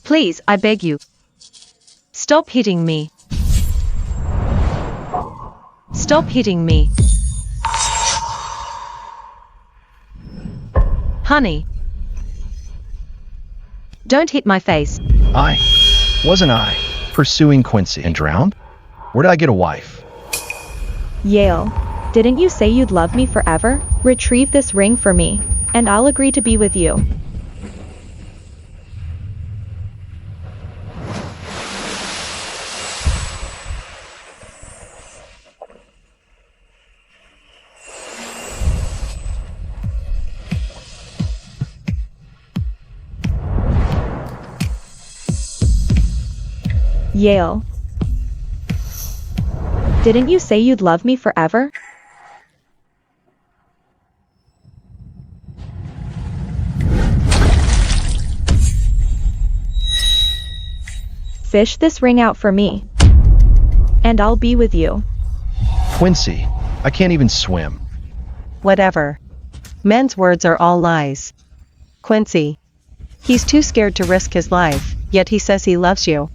Please, I beg you. Stop hitting me. Stop hitting me. Honey. Don't hit my face. Wasn't I pursuing Quincy and drowned? Where did I get a wife? Yale, didn't you say you'd love me forever? Retrieve this ring for me, and I'll agree to be with you. Yale, didn't you say you'd love me forever? Fish this ring out for me, and I'll be with you. Quincy, I can't even swim. Whatever. Men's words are all lies. Quincy. He's too scared to risk his life, yet he says he loves you.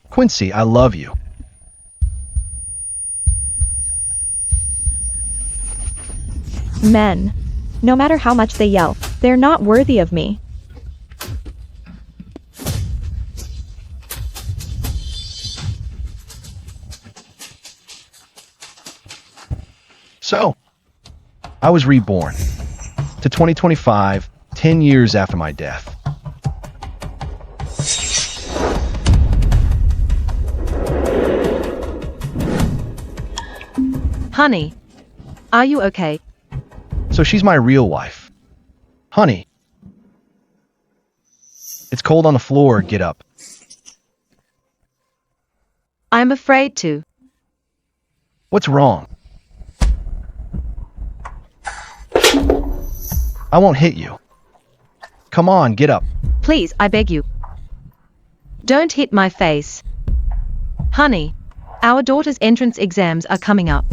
Quincy, I love you. Men, no matter how much they yell, they're not worthy of me. So, I was reborn to 2025, 10 years after my death. Honey. Are you okay? So she's my real wife. Honey. It's cold on the floor, get up. I'm afraid to. What's wrong? I won't hit you. Come on, get up. Please, I beg you. Don't hit my face. Honey, our daughter's entrance exams are coming up.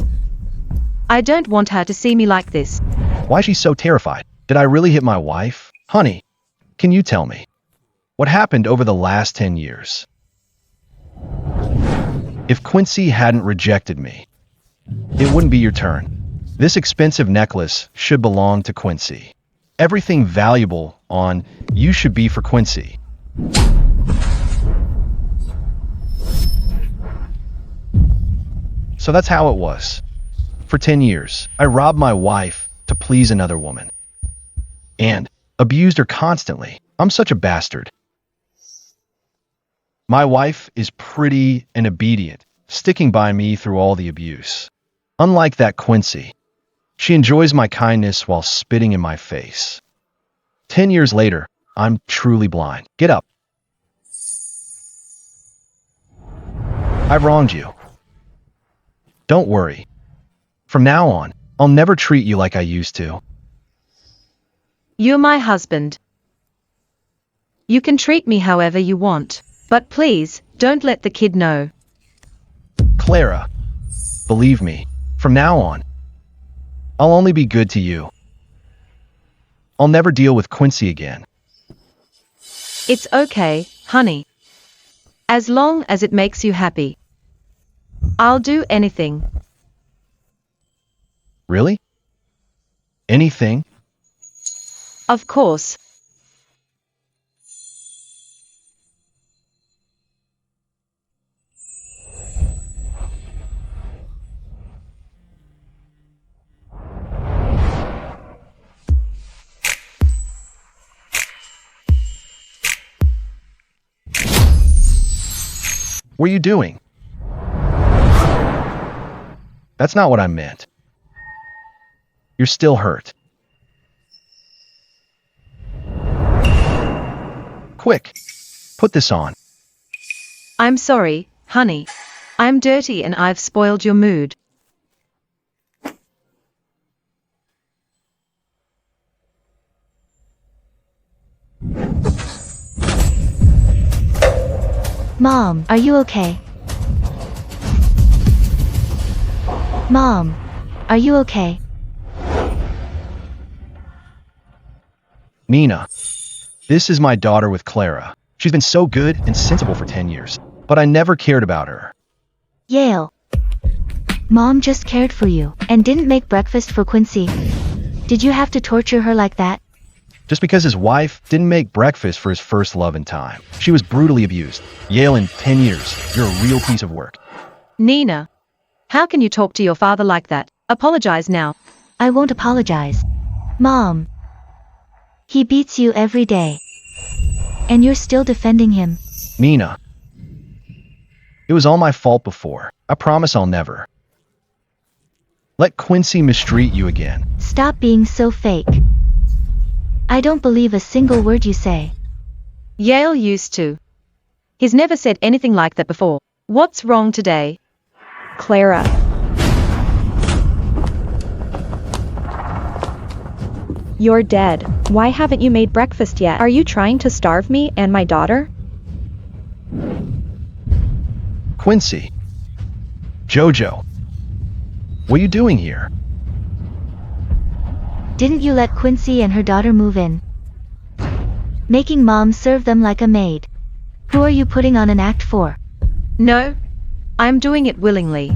I don't want her to see me like this. Why is she so terrified? Did I really hit my wife? Honey, can you tell me? What happened over the last 10 years? If Quincy hadn't rejected me, it wouldn't be your turn. This expensive necklace should belong to Quincy. Everything valuable on you should be for Quincy. So that's how it was. For 10 years, I robbed my wife to please another woman. And abused her constantly. I'm such a bastard. My wife is pretty and obedient, sticking by me through all the abuse. Unlike that Quincy, she enjoys my kindness while spitting in my face. 10 years later, I'm truly blind. Get up. I've wronged you. Don't worry. From now on, I'll never treat you like I used to. You're my husband. You can treat me however you want, but please, don't let the kid know. Clara, believe me, from now on, I'll only be good to you. I'll never deal with Quincy again. It's okay, honey. As long as it makes you happy. I'll do anything. Really? Anything? Of course. What are you doing? That's not what I meant. You're still hurt. Quick, put this on. I'm sorry, honey. I'm dirty and I've spoiled your mood. Mom, are you okay? Mom, are you okay? Nina, this is my daughter with Clara. She's been so good and sensible for 10 years, but I never cared about her. Yale. Mom just cared for you and didn't make breakfast for Quincy. Did you have to torture her like that? Just because his wife didn't make breakfast for his first love in time. She was brutally abused. Yale, in 10 years, you're a real piece of work. Nina, how can you talk to your father like that? Apologize now. I won't apologize. Mom. He beats you every day. And you're still defending him. Nina, it was all my fault before. I promise I'll never let Quincy mistreat you again. Stop being so fake. I don't believe a single word you say. Yale used to. He's never said anything like that before. What's wrong today? Clara. You're dead. Why haven't you made breakfast yet? Are you trying to starve me and my daughter? Quincy. Jojo. What are you doing here? Didn't you let Quincy and her daughter move in? Making Mom serve them like a maid. Who are you putting on an act for? No, I'm doing it willingly.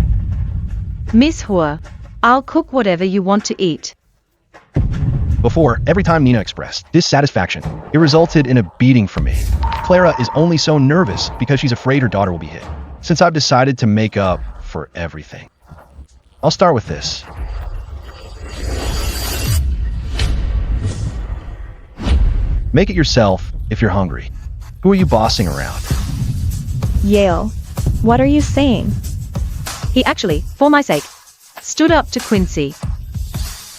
Miss Hua, I'll cook whatever you want to eat. Before, every time Nina expressed dissatisfaction, it resulted in a beating from me. Clara is only so nervous because she's afraid her daughter will be hit. Since I've decided to make up for everything. I'll start with this. Make it yourself if you're hungry. Who are you bossing around? Yale. What are you saying? He actually, for my sake, stood up to Quincy.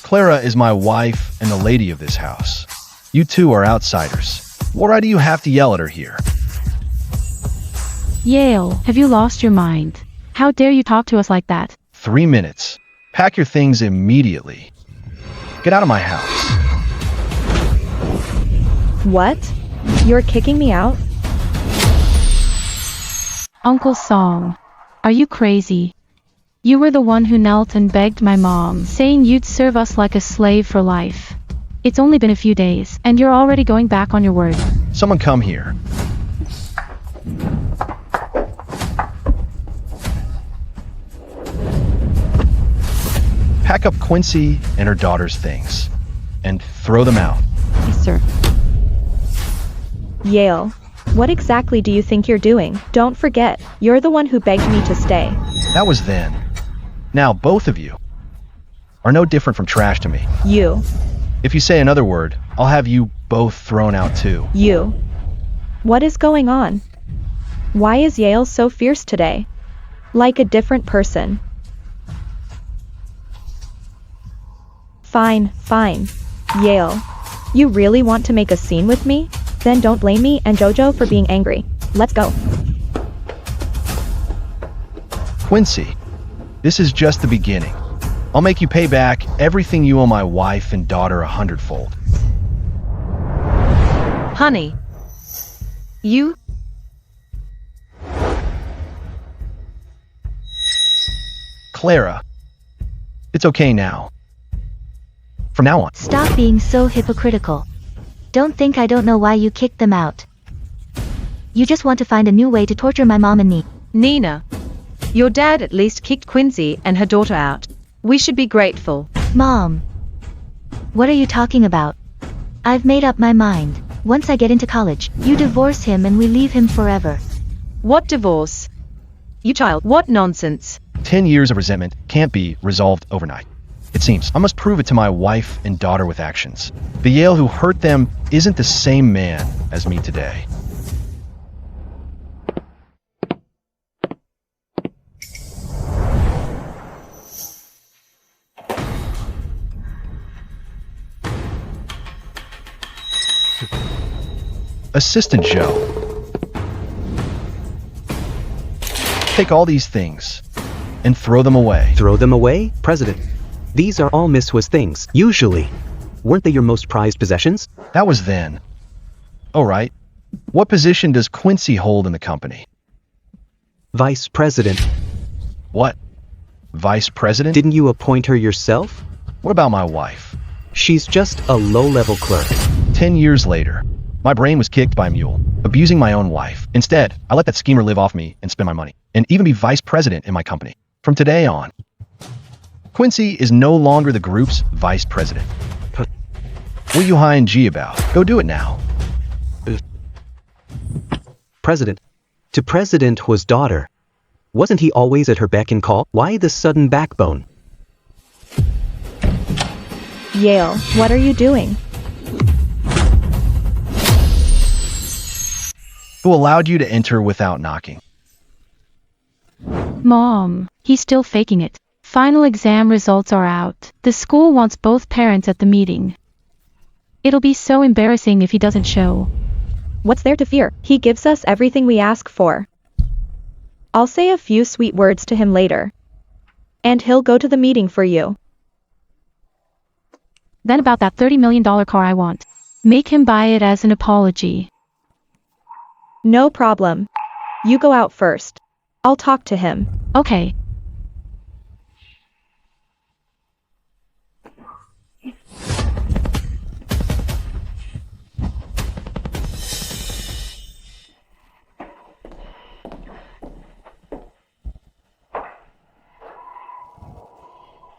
Clara is my wife and the lady of this house. You two are outsiders. Why do you have to yell at her here? Yale, have you lost your mind? How dare you talk to us like that? 3 minutes. Pack your things immediately. Get out of my house. What? You're kicking me out? Uncle Song, are you crazy? You were the one who knelt and begged my mom, saying you'd serve us like a slave for life. It's only been a few days, and you're already going back on your word. Someone come here. Pack up Quincy and her daughter's things, and throw them out. Yes, sir. Yale. What exactly do you think you're doing? Don't forget, you're the one who begged me to stay. That was then. Now both of you are no different from trash to me. You. If you say another word, I'll have you both thrown out too. You. What is going on? Why is Yale so fierce today? Like a different person. Fine, fine. Yale. You really want to make a scene with me? Then don't blame me and Jojo for being angry. Let's go. Quincy, this is just the beginning. I'll make you pay back everything you owe my wife and daughter 100-fold. Honey. You? Clara, it's okay now. From now on. Stop being so hypocritical. Don't think I don't know why you kicked them out. You just want to find a new way to torture my mom and me. Nina. Your dad at least kicked Quincy and her daughter out. We should be grateful. Mom. What are you talking about? I've made up my mind. Once I get into college, you divorce him and we leave him forever. What divorce? You child, what nonsense. 10 years of resentment can't be resolved overnight. It seems I must prove it to my wife and daughter with actions. The Yale who hurt them isn't the same man as me today. Assistant Joe. Take all these things and throw them away. Throw them away, President? These are all Miss Hua's things, usually. Weren't they your most prized possessions? That was then. All right. What position does Quincy hold in the company? Vice President. What? Vice President? Didn't you appoint her yourself? What about my wife? She's just a low-level clerk. 10 years later, my brain was kicked by a mule, abusing my own wife. Instead, I let that schemer live off me and spend my money, and even be vice president in my company. From today on, Quincy is no longer the group's vice president. What are you high and G about? Go do it now. President. To President was daughter. Wasn't he always at her beck and call? Why the sudden backbone? Yale, what are you doing? Who allowed you to enter without knocking? Mom, he's still faking it. Final exam results are out. The school wants both parents at the meeting. It'll be so embarrassing if he doesn't show. What's there to fear? He gives us everything we ask for. I'll say a few sweet words to him later. And he'll go to the meeting for you. Then about that $30 million car I want. Make him buy it as an apology. No problem. You go out first. I'll talk to him. Okay.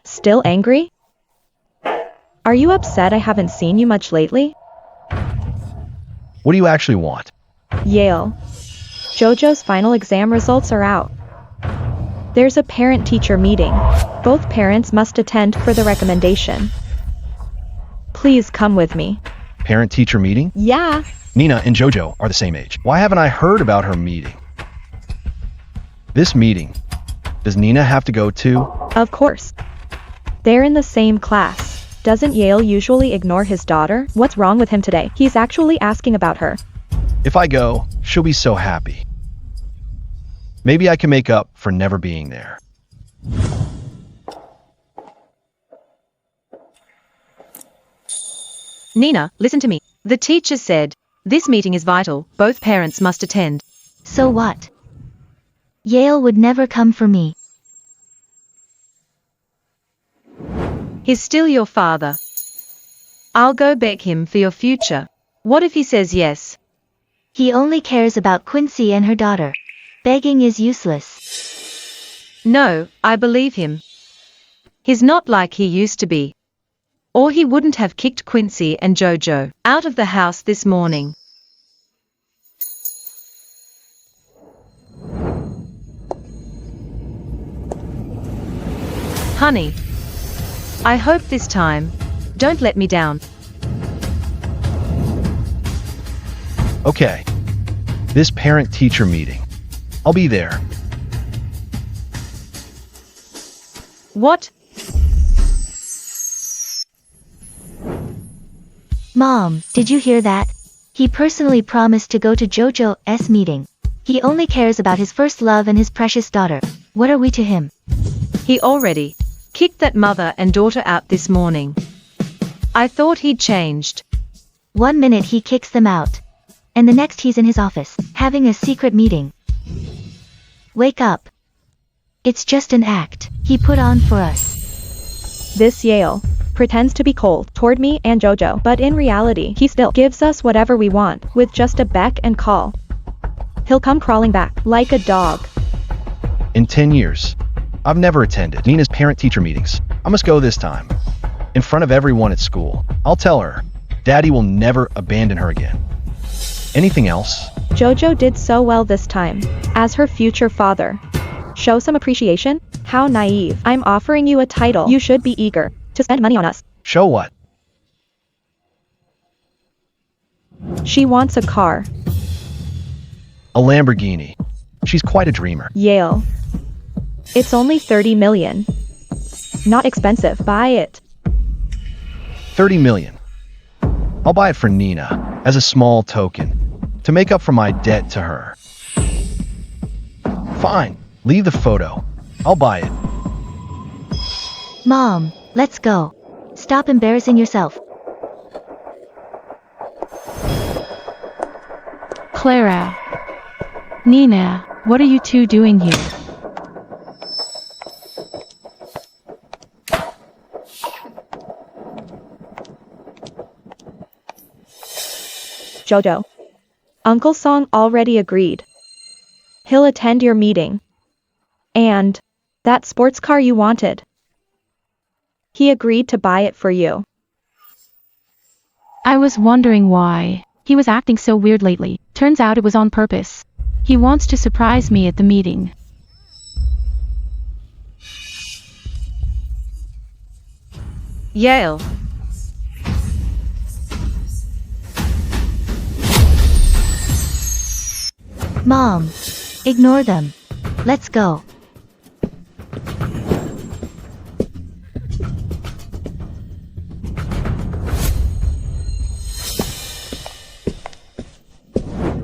Still angry? Are you upset I haven't seen you much lately? What do you actually want? Yale. Jojo's final exam results are out. There's a parent-teacher meeting. Both parents must attend for the recommendation. Please come with me. Parent-teacher meeting? Yeah. Nina and Jojo are the same age. Why haven't I heard about her meeting? This meeting, does Nina have to go to? Of course. They're in the same class. Doesn't Yale usually ignore his daughter? What's wrong with him today? He's actually asking about her. If I go, she'll be so happy. Maybe I can make up for never being there. Nina, listen to me. The teacher said, this meeting is vital, both parents must attend. So what? Yale would never come for me. He's still your father. I'll go beg him for your future. What if he says yes? He only cares about Quincy and her daughter. Begging is useless. No, I believe him. He's not like he used to be. Or he wouldn't have kicked Quincy and Jojo out of the house this morning. Honey, I hope this time, don't let me down. Okay. This parent-teacher meeting. I'll be there. What? Mom, did you hear that? He personally promised to go to Jojo's meeting. He only cares about his first love and his precious daughter. What are we to him? He already kicked that mother and daughter out this morning. I thought he'd changed. 1 minute he kicks them out. And the next he's in his office, having a secret meeting. Wake up. It's just an act he put on for us. This Yale pretends to be cold toward me and Jojo, but in reality, he still gives us whatever we want with just a beck and call. He'll come crawling back like a dog. In 10 years, I've never attended Nina's parent-teacher meetings. I must go this time. In front of everyone at school. I'll tell her, Daddy will never abandon her again. Anything else? Jojo did so well this time, as her future father. Show some appreciation? How naive. I'm offering you a title. You should be eager to spend money on us. Show what? She wants a car. A Lamborghini. She's quite a dreamer. Yale. It's only 30 million. Not expensive. Buy it. 30 million. I'll buy it for Nina, as a small token, to make up for my debt to her. Fine, leave the photo. I'll buy it. Mom, let's go. Stop embarrassing yourself. Clara. Nina, what are you two doing here? Jojo. Uncle Song already agreed. He'll attend your meeting. And that sports car you wanted. He agreed to buy it for you. I was wondering why. He was acting so weird lately. Turns out it was on purpose. He wants to surprise me at the meeting. Yale. Mom. Ignore them. Let's go.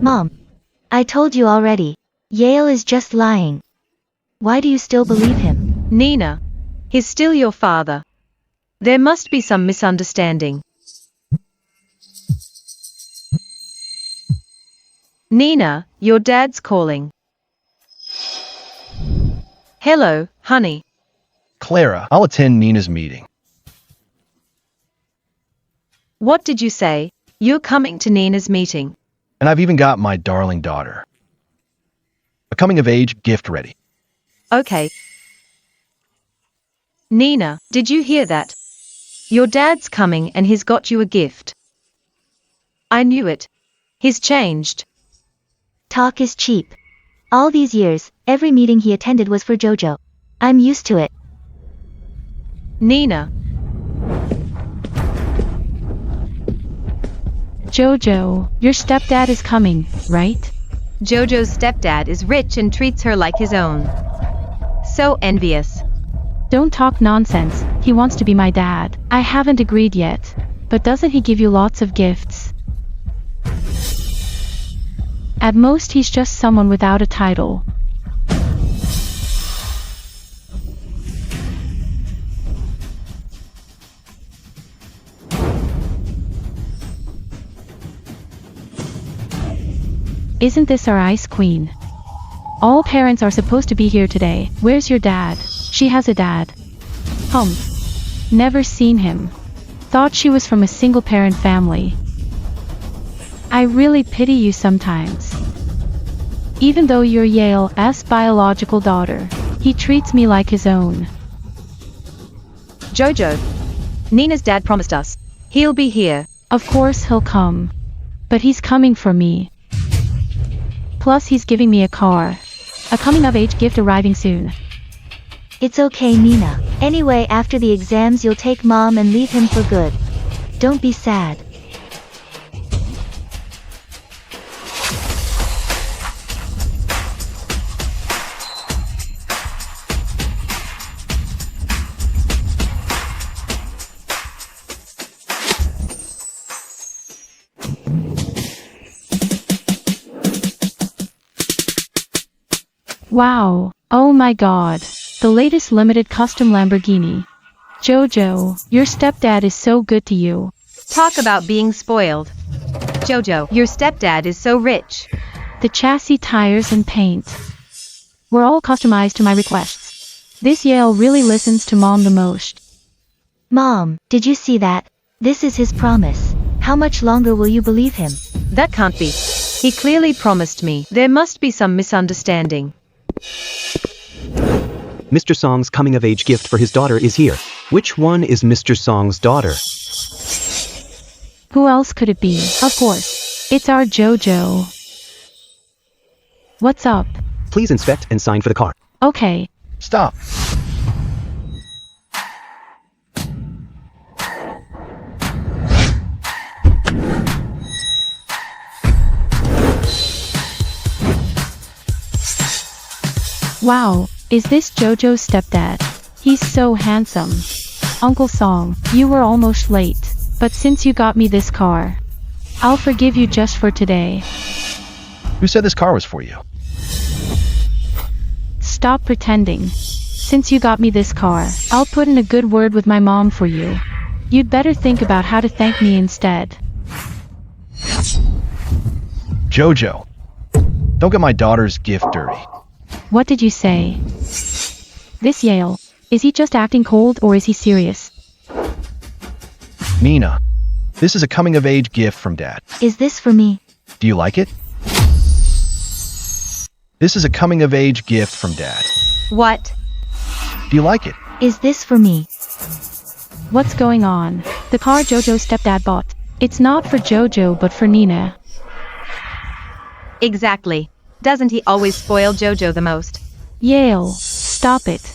Mom. I told you already. Yale is just lying. Why do you still believe him? Nina. He's still your father. There must be some misunderstanding. Nina, your dad's calling. Hello, honey. Clara, I'll attend Nina's meeting. What did you say? You're coming to Nina's meeting. And I've even got my darling daughter. A coming-of-age gift ready. Okay. Nina, did you hear that? Your dad's coming and he's got you a gift. I knew it. He's changed. Talk is cheap. All these years, every meeting he attended was for Jojo. I'm used to it. Nina. Jojo, your stepdad is coming, right? Jojo's stepdad is rich and treats her like his own. So envious. Don't talk nonsense. He wants to be my dad. I haven't agreed yet. But doesn't he give you lots of gifts? At most he's just someone without a title. Isn't this our ice queen? All parents are supposed to be here today. Where's your dad? She has a dad. Never seen him. Thought she was from a single-parent family. I really pity you sometimes. Even though you're Yale's biological daughter, he treats me like his own. Jojo. Nina's dad promised us. He'll be here. Of course he'll come. But he's coming for me. Plus he's giving me a car. A coming-of-age gift arriving soon. It's okay, Nina. Anyway, after the exams you'll take Mom and leave him for good. Don't be sad. Wow, oh my god. The latest limited custom Lamborghini. Jojo, your stepdad is so good to you. Talk about being spoiled. Jojo, your stepdad is so rich. The chassis, tires and paint were all customized to my requests. This Yale really listens to Mom the most. Mom, did you see that? This is his promise. How much longer will you believe him? That can't be. He clearly promised me. There must be some misunderstanding. Mr. Song's coming-of-age gift for his daughter is here. Which one is Mr. Song's daughter? Who else could it be? Of course. It's our Jojo. What's up? Please inspect and sign for the car. Okay. Stop. Wow, is this Jojo's stepdad? He's so handsome. Uncle Song, you were almost late, but since you got me this car, I'll forgive you just for today. Who said this car was for you? Stop pretending. Since you got me this car, I'll put in a good word with my mom for you. You'd better think about how to thank me instead. Jojo, don't get my daughter's gift dirty. What did you say? This Yale. Is he just acting cold or is he serious? Nina, this is a coming-of-age gift from Dad. Is this for me? Do you like it? This is a coming-of-age gift from Dad. What? Do you like it? Is this for me? What's going on? The car Jojo's stepdad bought. It's not for Jojo but for Nina. Exactly. Doesn't he always spoil Jojo the most? Yale, stop it.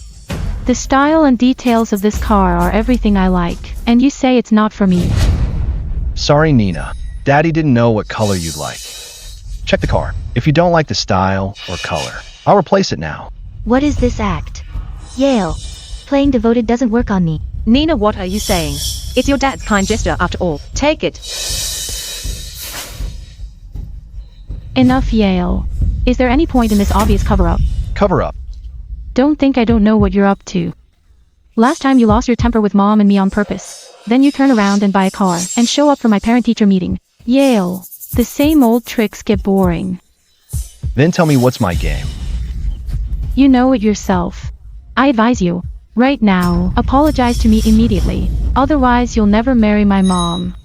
The style and details of this car are everything I like, and you say it's not for me. Sorry, Nina. Daddy didn't know what color you'd like. Check the car. If you don't like the style or color, I'll replace it now. What is this act? Yale. Playing devoted doesn't work on me. Nina, what are you saying? It's your dad's kind gesture after all. Take it. Enough, Yale. Is there any point in this obvious cover-up? Cover up. Don't think I don't know what you're up to. Last time you lost your temper with Mom and me on purpose. Then you turn around and buy a car and show up for my parent-teacher meeting. Yale. The same old tricks get boring. Then tell me what's my game. You know it yourself. I advise you, right now, apologize to me immediately. Otherwise you'll never marry my mom.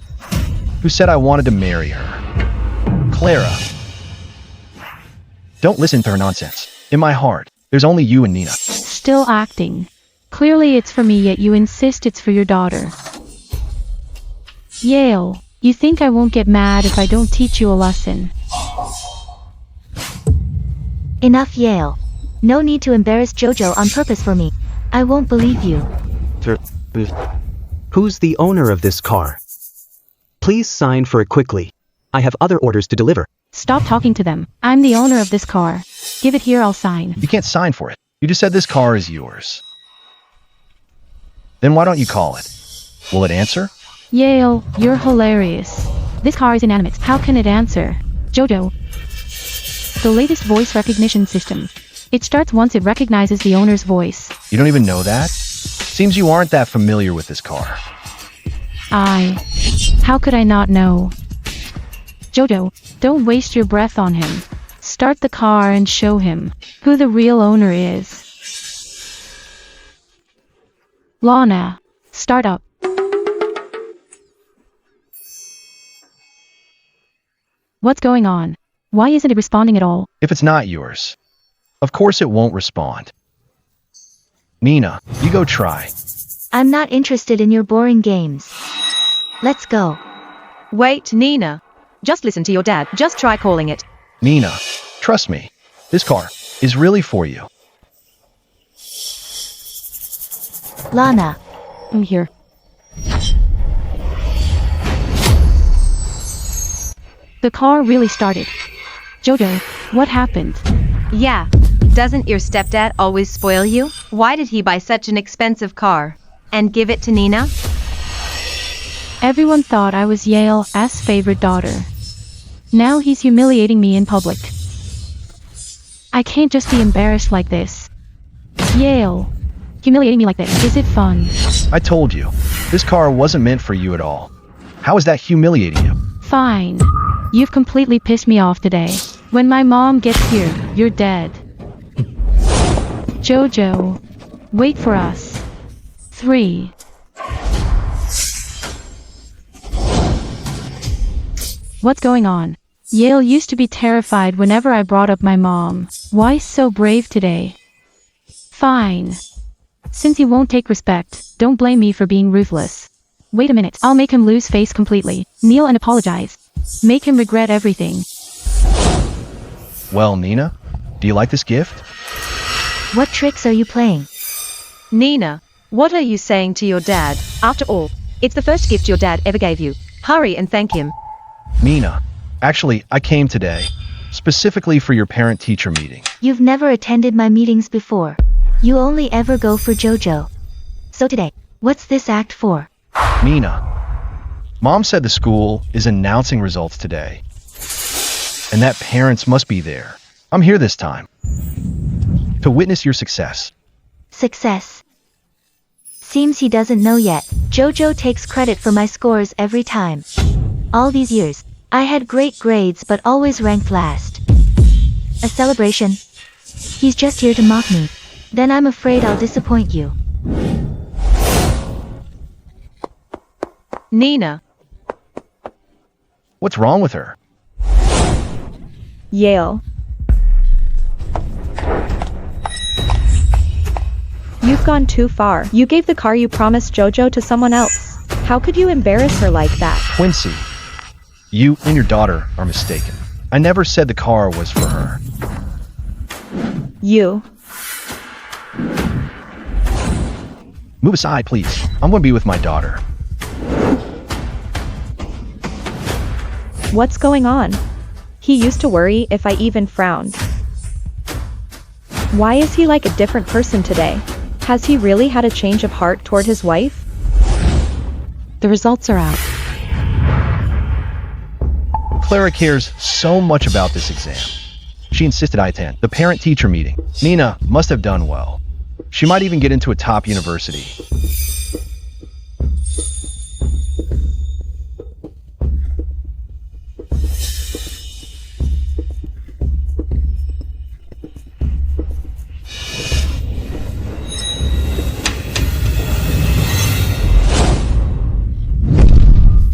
Who said I wanted to marry her? Clara. Don't listen to her nonsense. In my heart, there's only you and Nina. Still acting. Clearly it's for me, yet you insist it's for your daughter. Yale, you think I won't get mad if I don't teach you a lesson? Enough, Yale. No need to embarrass Jojo on purpose for me. I won't believe you. Who's the owner of this car? Please sign for it quickly. I have other orders to deliver. Stop talking to them. I'm the owner of this car. Give it here, I'll sign. You can't sign for it. You just said this car is yours. Then why don't you call it? Will it answer? Yale, you're hilarious. This car is inanimate. How can it answer? Jojo. The latest voice recognition system. It starts once it recognizes the owner's voice. You don't even know that? Seems you aren't that familiar with this car. How could I not know? Jojo, don't waste your breath on him. Start the car and show him who the real owner is. Lana, start up. What's going on? Why isn't it responding at all? If it's not yours, of course it won't respond. Nina, you go try. I'm not interested in your boring games. Let's go. Wait, Nina. Just listen to your dad. Just try calling it. Nina, trust me. This car is really for you. Lana. I'm here. The car really started. Jojo, what happened? Yeah. Doesn't your stepdad always spoil you? Why did he buy such an expensive car? And give it to Nina? Everyone thought I was Yale's favorite daughter. Now he's humiliating me in public. I can't just be embarrassed like this. Yale. Humiliating me like this. Is it fun? I told you, this car wasn't meant for you at all. How is that humiliating you? Fine. You've completely pissed me off today. When my mom gets here, you're dead. Jojo. Wait for us. 3. What's going on? Yale used to be terrified whenever I brought up my mom. Why so brave today? Fine. Since he won't take respect, don't blame me for being ruthless. Wait a minute, I'll make him lose face completely. Kneel and apologize. Make him regret everything. Well, Nina, do you like this gift? What tricks are you playing? Nina, what are you saying to your dad? After all, it's the first gift your dad ever gave you. Hurry and thank him. Nina, actually, I came today, specifically for your parent-teacher meeting. You've never attended my meetings before. You only ever go for Jojo. So today, what's this act for? Nina, Mom said the school is announcing results today, and that parents must be there. I'm here this time to witness your success. Success. Seems he doesn't know yet. Jojo takes credit for my scores every time. All these years, I had great grades but always ranked last. A celebration? He's just here to mock me. Then I'm afraid I'll disappoint you. Nina. What's wrong with her? Yale. You've gone too far. You gave the car you promised JoJo to someone else. How could you embarrass her like that? Quincy, you and your daughter are mistaken. I never said the car was for her. You. Move aside, please. I'm going to be with my daughter. What's going on? He used to worry if I even frowned. Why is he like a different person today? Has he really had a change of heart toward his wife? The results are out. Clara cares so much about this exam. She insisted I attend the parent-teacher meeting. Nina must have done well. She might even get into a top university.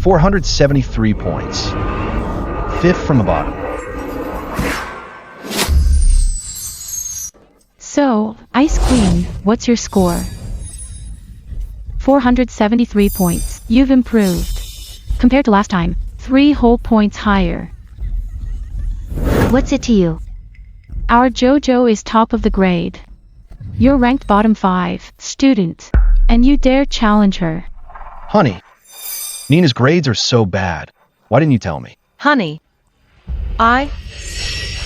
$473 points. Fifth from the bottom. So, Ice Queen, what's your score? 473 points. You've improved. Compared to last time, 3 whole points higher. What's it to you? Our JoJo is top of the grade. You're ranked bottom 5, student. And you dare challenge her. Honey, Nina's grades are so bad. Why didn't you tell me? Honey.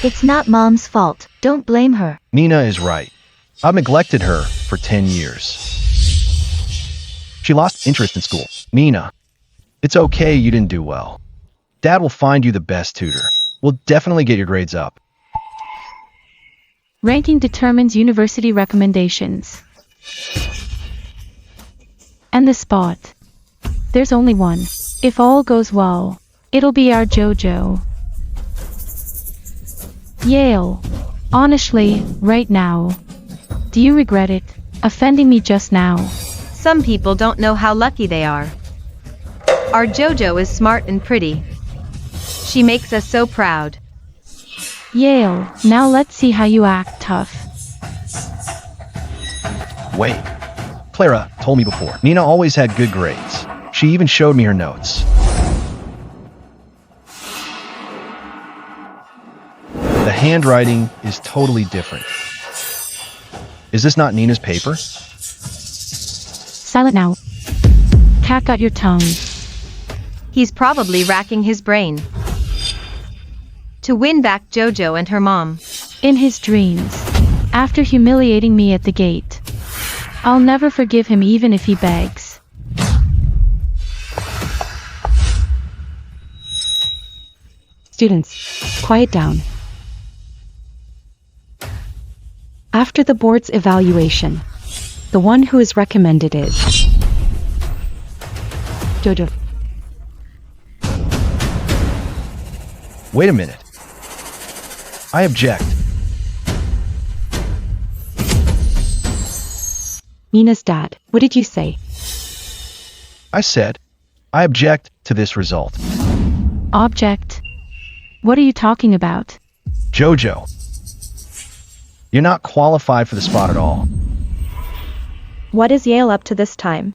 It's not Mom's fault. Don't blame her. Nina is right. I've neglected her for 10 years. She lost interest in school. Nina, it's okay you didn't do well. Dad will find you the best tutor. We'll definitely get your grades up. Ranking determines university recommendations. And the spot. There's only one. If all goes well, it'll be our JoJo. Yale. Honestly, right now. Do you regret it? Offending me just now? Some people don't know how lucky they are. Our JoJo is smart and pretty. She makes us so proud. Yale, now let's see how you act tough. Wait. Clara told me before. Nina always had good grades. She even showed me her notes. The handwriting is totally different. Is this not Nina's paper? Silent now. Cat got your tongue. He's probably racking his brain to win back JoJo and her mom. In his dreams. After humiliating me at the gate. I'll never forgive him even if he begs. Students, quiet down. After the board's evaluation, the one who is recommended is JoJo. Wait a minute. I object. Nina's dad, what did you say? I said, I object to this result. Object. What are you talking about? JoJo, you're not qualified for the spot at all. What is Yale up to this time?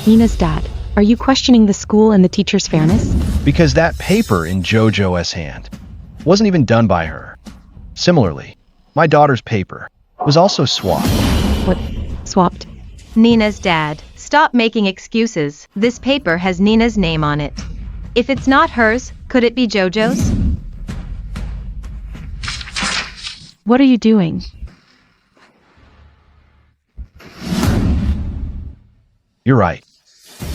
Nina's dad, are you questioning the school and the teacher's fairness? Because that paper in JoJo's hand wasn't even done by her. Similarly, my daughter's paper was also swapped. What? Swapped? Nina's dad, stop making excuses. This paper has Nina's name on it. If it's not hers, could it be JoJo's? What are you doing? You're right.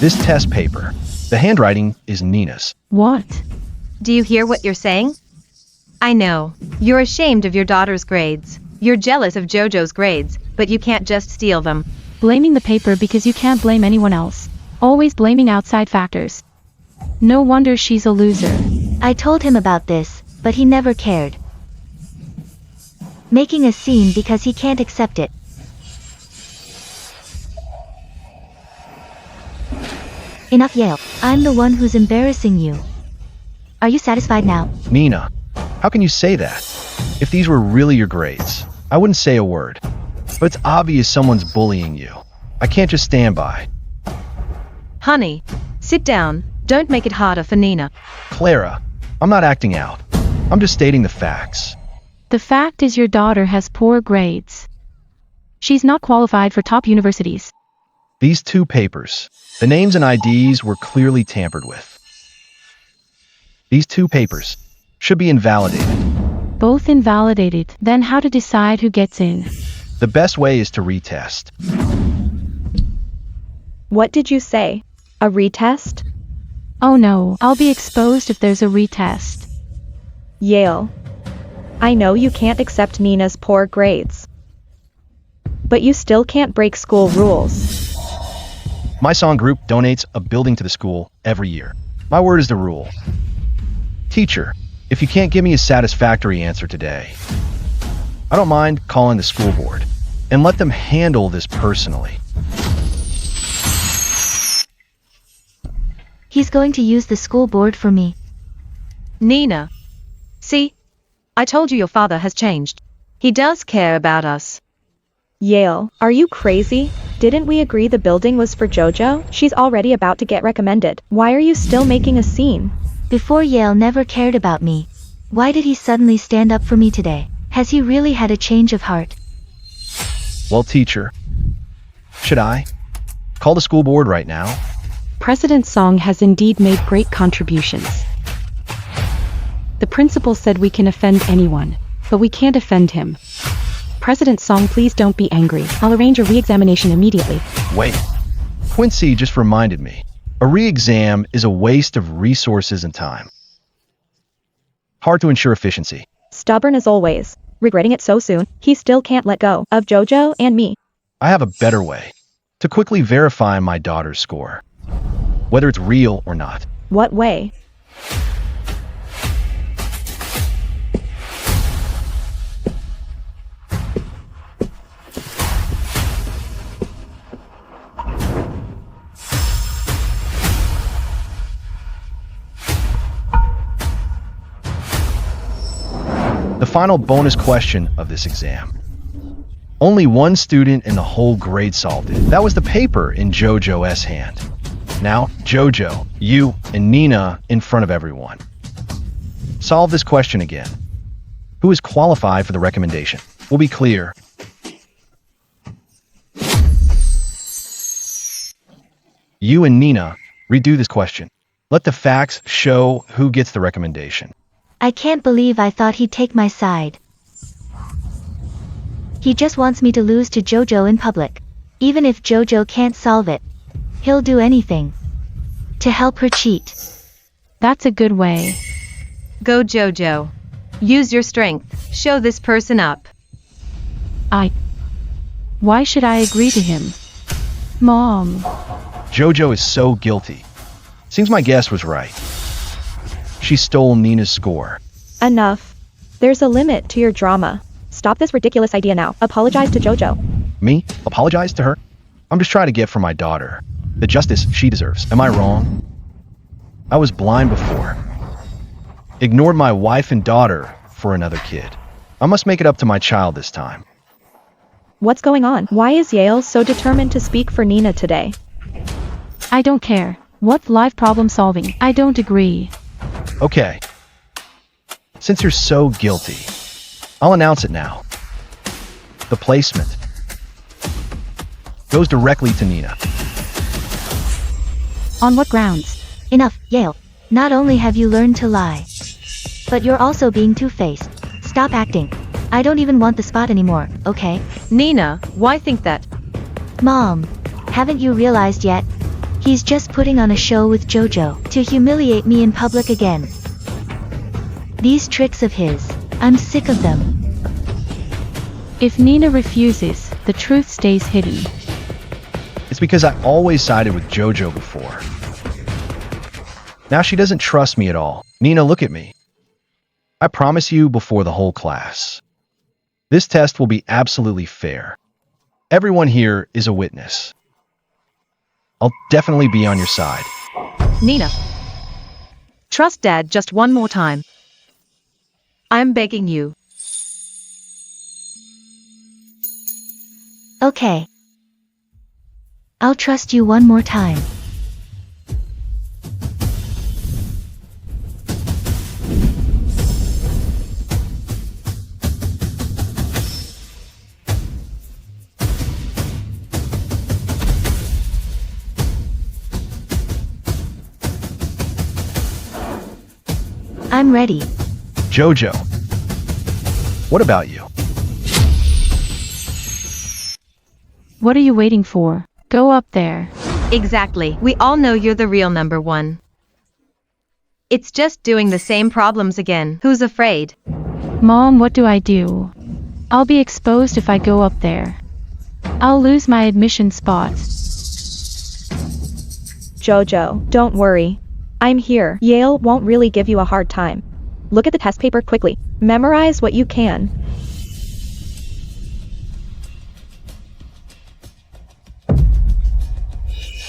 This test paper, the handwriting is Nina's. What? Do you hear what you're saying? I know. You're ashamed of your daughter's grades. You're jealous of JoJo's grades, but you can't just steal them. Blaming the paper because you can't blame anyone else. Always blaming outside factors. No wonder she's a loser. I told him about this, but he never cared. making a scene because he can't accept it. Enough, Yale. I'm the one who's embarrassing you. Are you satisfied now? Nina, how can you say that? If these were really your grades, I wouldn't say a word. But it's obvious someone's bullying you. I can't just stand by. Honey, sit down. Don't make it harder for Nina. Clara, I'm not acting out. I'm just stating the facts. The fact is your daughter has poor grades. She's not qualified for top universities. These two papers, the names and IDs were clearly tampered with. These two papers should be invalidated. Both invalidated, then how to decide who gets in? The best way is to retest. What did you say? A retest? Oh no, I'll be exposed if there's a retest. Yale. I know you can't accept Nina's poor grades. But you still can't break school rules. My song group donates a building to the school every year. My word is the rule. Teacher, if you can't give me a satisfactory answer today, I don't mind calling the school board and let them handle this personally. He's going to use the school board for me. Nina. See? I told you your father has changed. He does care about us. Yale, are you crazy? Didn't we agree the building was for JoJo? She's already about to get recommended. Why are you still making a scene? Before Yale never cared about me. Why did he suddenly stand up for me today? Has he really had a change of heart? Well, teacher, should I call the school board right now? President Song has indeed made great contributions. The principal said we can offend anyone, but we can't offend him. President Song, please don't be angry. I'll arrange a re-examination immediately. Wait, Quincy just reminded me. A re-exam is a waste of resources and time. Hard to ensure efficiency. Stubborn as always. Regretting it so soon, he still can't let go of JoJo and me. I have a better way to quickly verify my daughter's score, whether it's real or not. What way? The final bonus question of this exam. Only one student in the whole grade solved it. That was the paper in JoJo's hand. Now, JoJo, you, and Nina in front of everyone. Solve this question again. Who is qualified for the recommendation? We'll be clear. You and Nina, redo this question. Let the facts show who gets the recommendation. I can't believe I thought he'd take my side. He just wants me to lose to JoJo in public. Even if JoJo can't solve it, he'll do anything to help her cheat. That's a good way. Go JoJo. Use your strength. Show this person up. Why should I agree to him? Mom. JoJo is so guilty. Seems my guess was right. She stole Nina's score. Enough. There's a limit to your drama. Stop this ridiculous idea now. Apologize to JoJo. Me? Apologize to her? I'm just trying to get for my daughter the justice she deserves. Am I wrong? I was blind before. Ignored my wife and daughter for another kid. I must make it up to my child this time. What's going on? Why is Yale so determined to speak for Nina today? I don't care. What life problem solving? I don't agree. Okay. Since you're so guilty, I'll announce it now. The placement goes directly to Nina. On what grounds? Enough, Yale. Not only have you learned to lie, but you're also being two-faced. Stop acting. I don't even want the spot anymore, okay? Nina, why think that? Mom, haven't you realized yet? He's just putting on a show with JoJo to humiliate me in public again. These tricks of his, I'm sick of them. If Nina refuses, the truth stays hidden. It's because I always sided with JoJo before. Now she doesn't trust me at all. Nina, look at me. I promise you before the whole class. This test will be absolutely fair. Everyone here is a witness. I'll definitely be on your side. Nina. Trust Dad just one more time. I'm begging you. Okay. I'll trust you one more time. I'm ready. Jojo. What about you? What are you waiting for? Go up there. Exactly. We all know you're the real number one. It's just doing the same problems again. Who's afraid? Mom, what do I do? I'll be exposed if I go up there. I'll lose my admission spot. Jojo, don't worry. I'm here. Yale won't really give you a hard time. Look at the test paper quickly. Memorize what you can.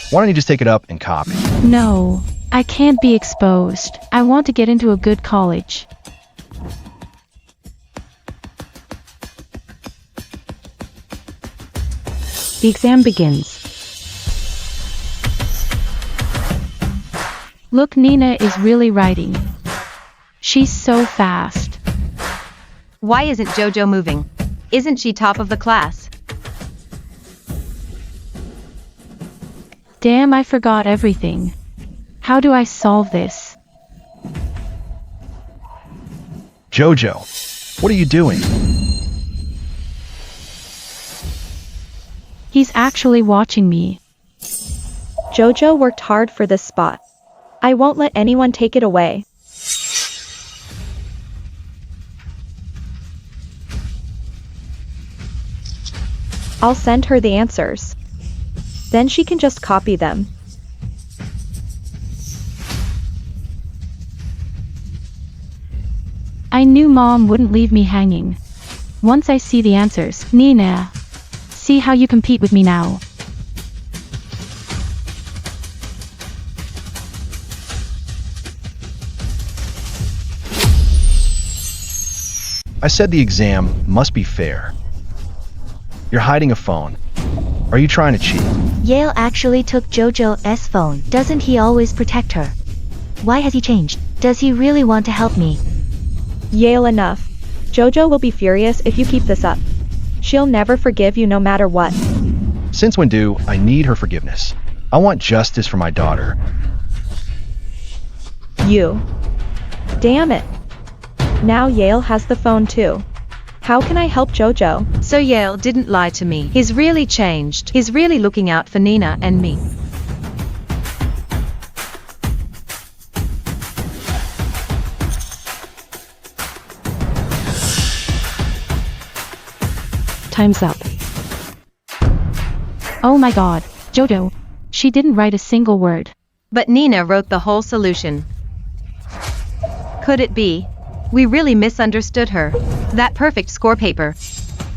Why don't you just take it up and copy? No, I can't be exposed. I want to get into a good college. The exam begins. Look, Nina is really writing. She's so fast. Why isn't Jojo moving? Isn't she top of the class? Damn, I forgot everything. How do I solve this? Jojo, what are you doing? He's actually watching me. Jojo worked hard for this spot. I won't let anyone take it away. I'll send her the answers. Then she can just copy them. I knew Mom wouldn't leave me hanging. Once I see the answers, Nina. See how you compete with me now. I said the exam must be fair. You're hiding a phone. Are you trying to cheat? Yale actually took Jojo's phone. Doesn't he always protect her? Why has he changed? Does he really want to help me? Yale, enough. Jojo will be furious if you keep this up. She'll never forgive you no matter what. Since when do I need her forgiveness? I want justice for my daughter. You. Damn it. Now Yale has the phone too. How can I help Jojo? So Yale didn't lie to me. He's really changed. He's really looking out for Nina and me. Time's up. Oh my god, Jojo. She didn't write a single word. But Nina wrote the whole solution. Could it be? We really misunderstood her. That perfect score paper.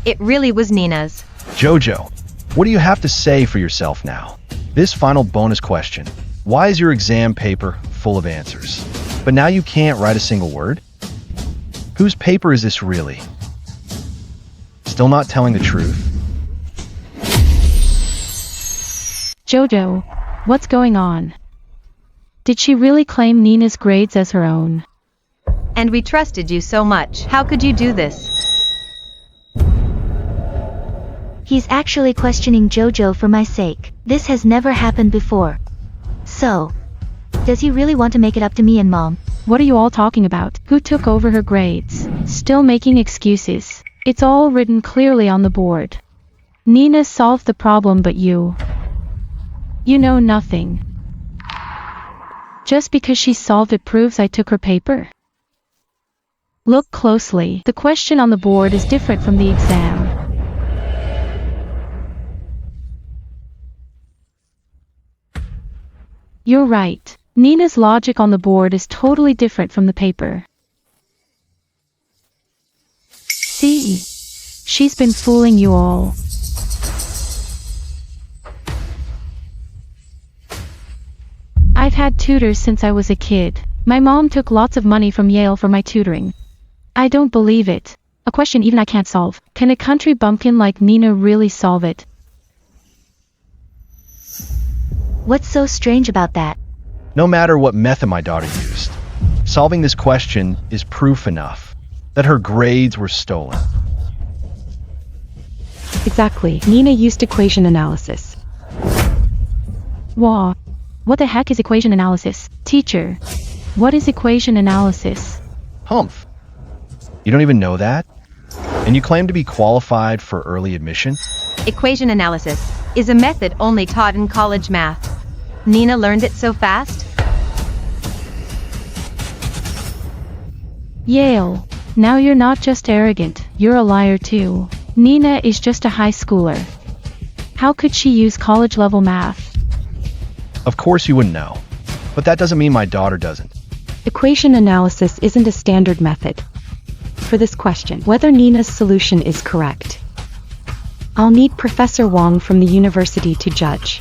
It really was Nina's. Jojo, what do you have to say for yourself now? This final bonus question. Why is your exam paper full of answers? But now you can't write a single word? Whose paper is this really? Still not telling the truth? Jojo, what's going on? Did she really claim Nina's grades as her own? And we trusted you so much. How could you do this? He's actually questioning Jojo for my sake. This has never happened before. So, does he really want to make it up to me and Mom? What are you all talking about? Who took over her grades? Still making excuses. It's all written clearly on the board. Nina solved the problem, but you know nothing. Just because she solved it proves I took her paper? Look closely. The question on the board is different from the exam. You're right. Nina's logic on the board is totally different from the paper. See? She's been fooling you all. I've had tutors since I was a kid. My mom took lots of money from Yale for my tutoring. I don't believe it. A question even I can't solve. Can a country bumpkin like Nina really solve it? What's so strange about that? No matter what method my daughter used, solving this question is proof enough that her grades were stolen. Exactly. Nina used equation analysis. Wah. What the heck is equation analysis? Teacher, what is equation analysis? Humph. You don't even know that? And you claim to be qualified for early admission? Equation analysis is a method only taught in college math. Nina learned it so fast? Yale. Now you're not just arrogant, you're a liar too. Nina is just a high schooler. How could she use college-level math? Of course you wouldn't know. But that doesn't mean my daughter doesn't. Equation analysis isn't a standard method. For this question, whether Nina's solution is correct, I'll need Professor Wong from the university to judge.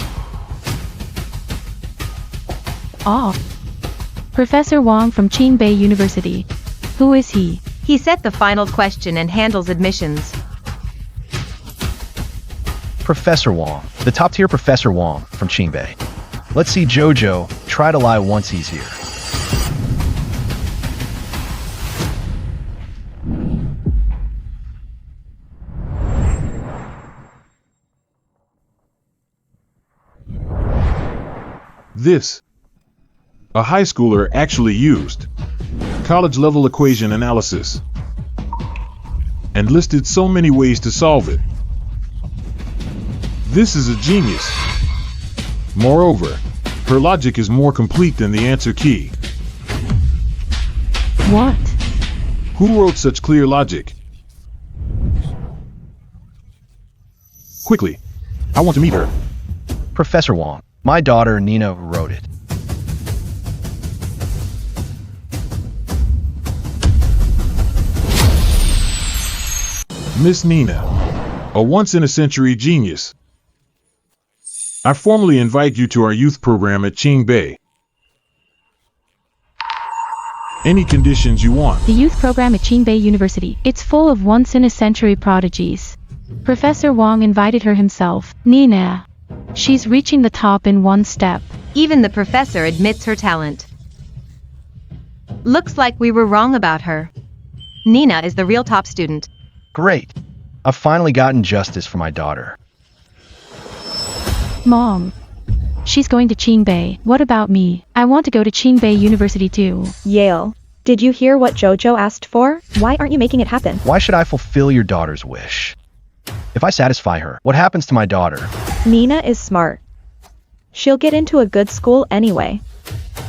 Professor Wong from Qingbei University. Who is he? He set the final question and handles admissions. Professor Wong, the top-tier Professor Wong from Qingbei. Let's see Jojo try to lie once he's here. This, a high schooler actually used college-level equation analysis and listed so many ways to solve it. This is a genius. Moreover, her logic is more complete than the answer key. What? Who wrote such clear logic? Quickly, I want to meet her. Professor Wong, my daughter Nina wrote it. Miss Nina, a once-in-a-century genius. I formally invite you to our youth program at Qingbei. Any conditions you want. The youth program at Qingbei University. It's full of once-in-a-century prodigies. Professor Wong invited her himself. Nina. She's reaching the top in one step. Even the professor admits her talent. Looks like we were wrong about her. Nina is the real top student. Great. I've finally gotten justice for my daughter. Mom. She's going to Qingbei. What about me? I want to go to Qingbei University too. Yale. Did you hear what Jojo asked for? Why aren't you making it happen? Why should I fulfill your daughter's wish? If I satisfy her, what happens to my daughter? Nina is smart. She'll get into a good school anyway.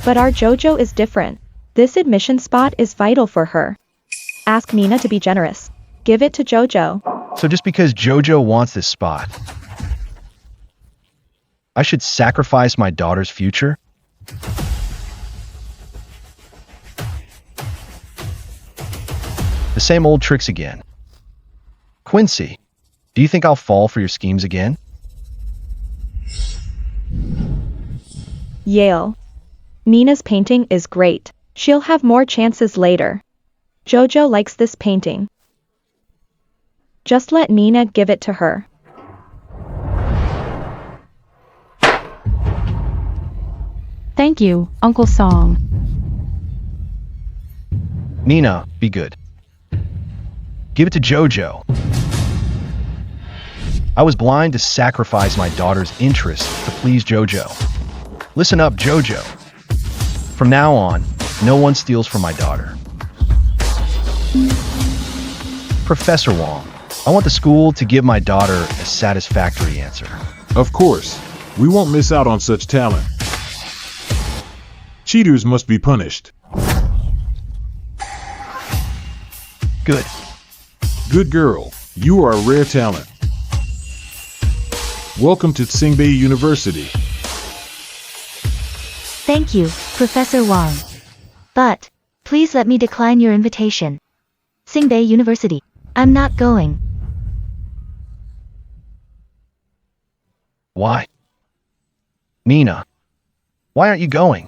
But our Jojo is different. This admission spot is vital for her. Ask Nina to be generous. Give it to Jojo. So just because Jojo wants this spot, I should sacrifice my daughter's future? The same old tricks again. Quincy, do you think I'll fall for your schemes again? Yale. Nina's painting is great. She'll have more chances later. Jojo likes this painting. Just let Nina give it to her. Thank you, Uncle Song. Nina, be good. Give it to Jojo. I was blind to sacrifice my daughter's interests to please Jojo. Listen up, Jojo. From now on, no one steals from my daughter. Professor Wong, I want the school to give my daughter a satisfactory answer. Of course, we won't miss out on such talent. Cheaters must be punished. Good. Good girl, you are a rare talent. Welcome to Qingbei University. Thank you, Professor Wong. But, please let me decline your invitation. Qingbei University. I'm not going. Why? Nina, why aren't you going?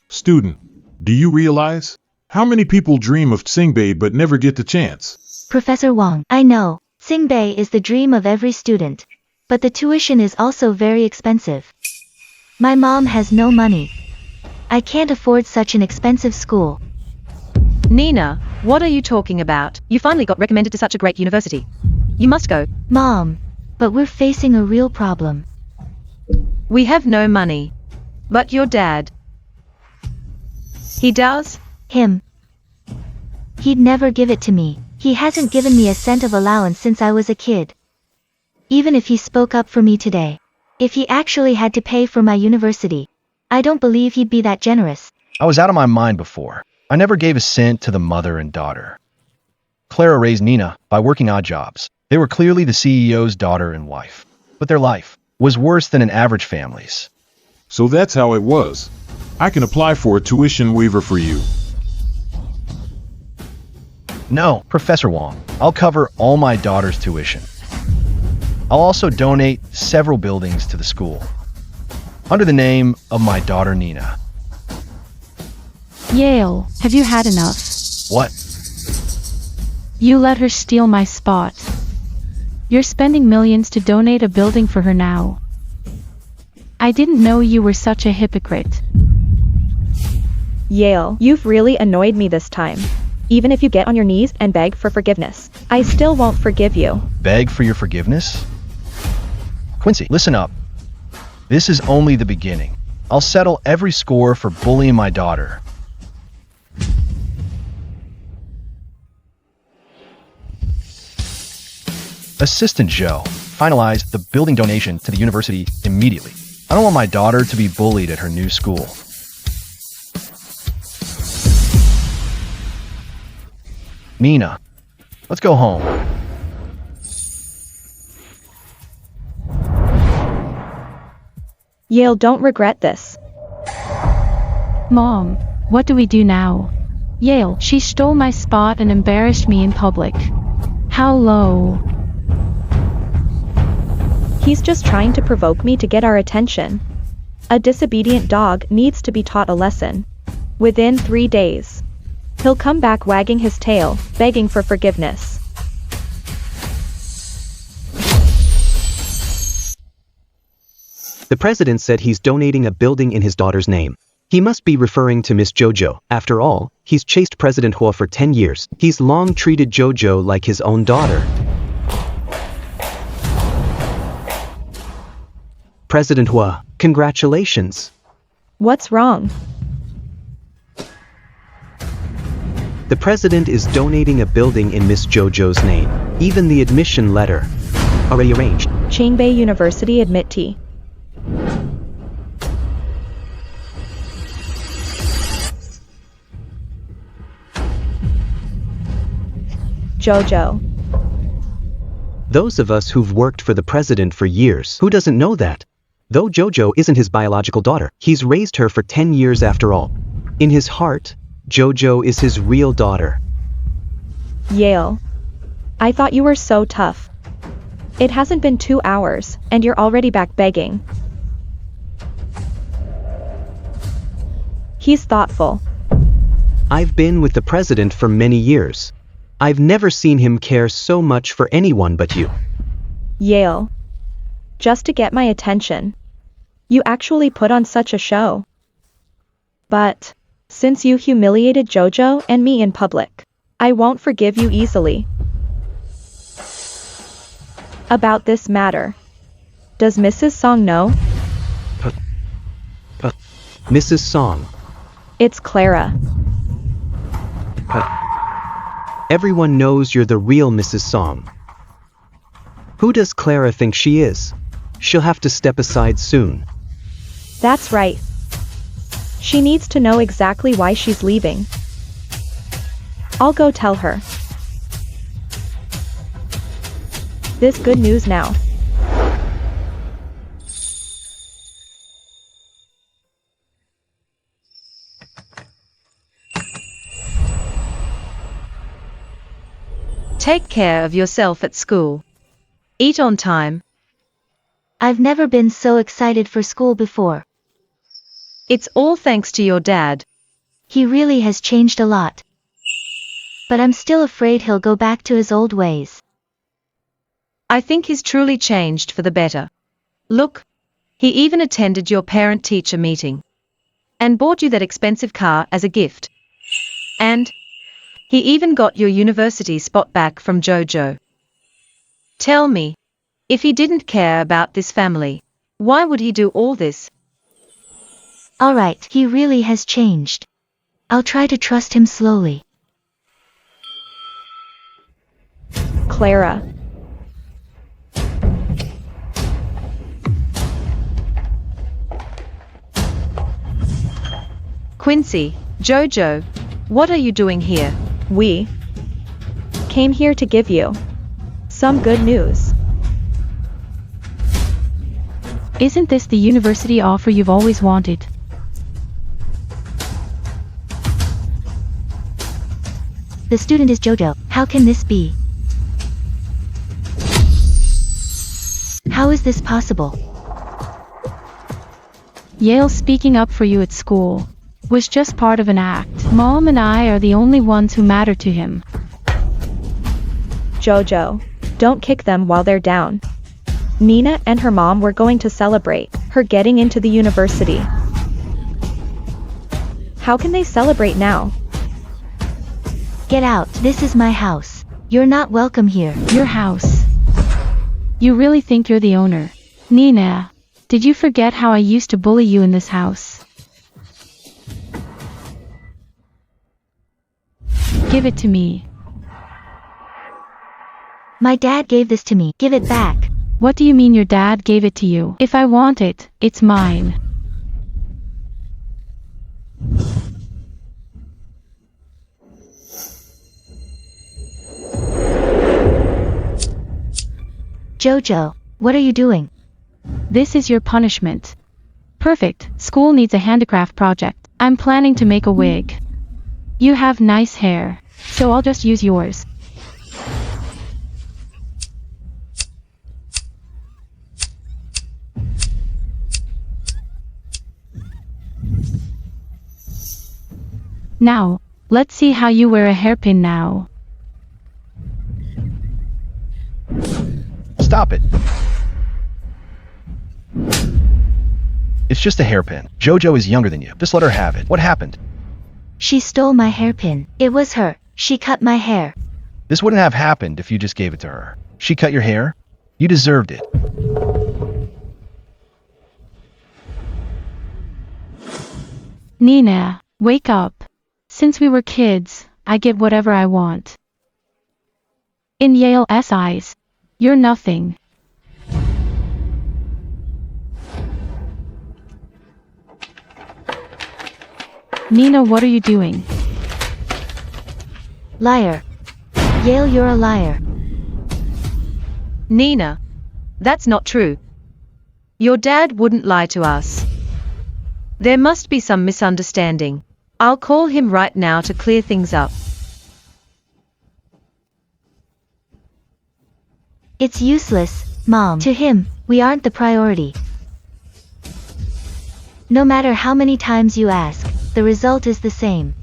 Student, do you realize? How many people dream of Singbei but never get the chance? Professor Wang, I know, Singbei is the dream of every student. But the tuition is also very expensive. My mom has no money. I can't afford such an expensive school. Nina, what are you talking about? You finally got recommended to such a great university. You must go. Mom, but we're facing a real problem. We have no money. But your dad. He does? Him. He'd never give it to me. He hasn't given me a cent of allowance since I was a kid. Even if he spoke up for me today. If he actually had to pay for my university. I don't believe he'd be that generous. I was out of my mind before. I never gave a cent to the mother and daughter. Clara raised Nina by working odd jobs. They were clearly the CEO's daughter and wife. But their life was worse than an average family's. So that's how it was. I can apply for a tuition waiver for you. No, Professor Wong, I'll cover all my daughter's tuition. I'll also donate several buildings to the school, under the name of my daughter Nina. Yale, have you had enough? What? You let her steal my spot. You're spending millions to donate a building for her now. I didn't know you were such a hypocrite. Yale, you've really annoyed me this time. Even if you get on your knees and beg for forgiveness, I still won't forgive you. Beg for your forgiveness? Quincy, listen up. This is only the beginning. I'll settle every score for bullying my daughter. Assistant Joe, finalize the building donation to the university immediately. I don't want my daughter to be bullied at her new school. Nina, let's go home. Yale, don't regret this. Mom, what do we do now? Yale, she stole my spot and embarrassed me in public. How low. He's just trying to provoke me to get our attention. A disobedient dog needs to be taught a lesson. Within 3 days. He'll come back wagging his tail, begging for forgiveness. The president said he's donating a building in his daughter's name. He must be referring to Miss Jojo. After all, he's chased President Hua for 10 years. He's long treated Jojo like his own daughter. President Hua, congratulations. What's wrong? The president is donating a building in Miss Jojo's name. Even the admission letter. Already arranged. Qingbei University admittee. Jojo. Those of us who've worked for the president for years, who doesn't know that? Though Jojo isn't his biological daughter, he's raised her for 10 years after all. In his heart, Jojo is his real daughter. Yale. I thought you were so tough. It hasn't been 2 hours, and you're already back begging. He's thoughtful. I've been with the president for many years. I've never seen him care so much for anyone but you. Yale. Just to get my attention. You actually put on such a show. But, since you humiliated Jojo and me in public, I won't forgive you easily. About this matter. Does Mrs. Song know? Mrs. Song. It's Clara. Everyone knows you're the real Mrs. Song. Who does Clara think she is? She'll have to step aside soon. That's right. She needs to know exactly why she's leaving. I'll go tell her. This good news now. Take care of yourself at school. Eat on time. I've never been so excited for school before. It's all thanks to your dad. He really has changed a lot. But I'm still afraid he'll go back to his old ways. I think he's truly changed for the better. Look, he even attended your parent-teacher meeting. And bought you that expensive car as a gift. And he even got your university spot back from Jojo. Tell me, if he didn't care about this family, why would he do all this? Alright, he really has changed. I'll try to trust him slowly. Clara. Quincy, Jojo, what are you doing here? We came here to give you some good news. Isn't this the university offer you've always wanted? The student is Jojo. How can this be? How is this possible? Yale speaking up for you at school was just part of an act. Mom and I are the only ones who matter to him. Jojo, don't kick them while they're down. Nina and her mom were going to celebrate her getting into the university. How can they celebrate now? Get out. This is my house. You're not welcome here. Your house. You really think you're the owner? Nina, did you forget how I used to bully you in this house? Give it to me. My dad gave this to me. Give it back. What do you mean your dad gave it to you? If I want it, it's mine. Jojo, what are you doing? This is your punishment. Perfect. School needs a handicraft project. I'm planning to make a wig. You have nice hair, so I'll just use yours. Now, let's see how you wear a hairpin now. Stop it. It's just a hairpin. Jojo is younger than you. Just let her have it. What happened? She stole my hairpin. It was her. She cut my hair. This wouldn't have happened if you just gave it to her. She cut your hair? You deserved it. Nina, wake up. Since we were kids, I get whatever I want. In Yale's eyes, you're nothing. Nina, what are you doing? Liar. Yale, you're a liar. Nina, that's not true. Your dad wouldn't lie to us. There must be some misunderstanding. I'll call him right now to clear things up. It's useless, Mom. To him, we aren't the priority. No matter how many times you ask, the result is the same.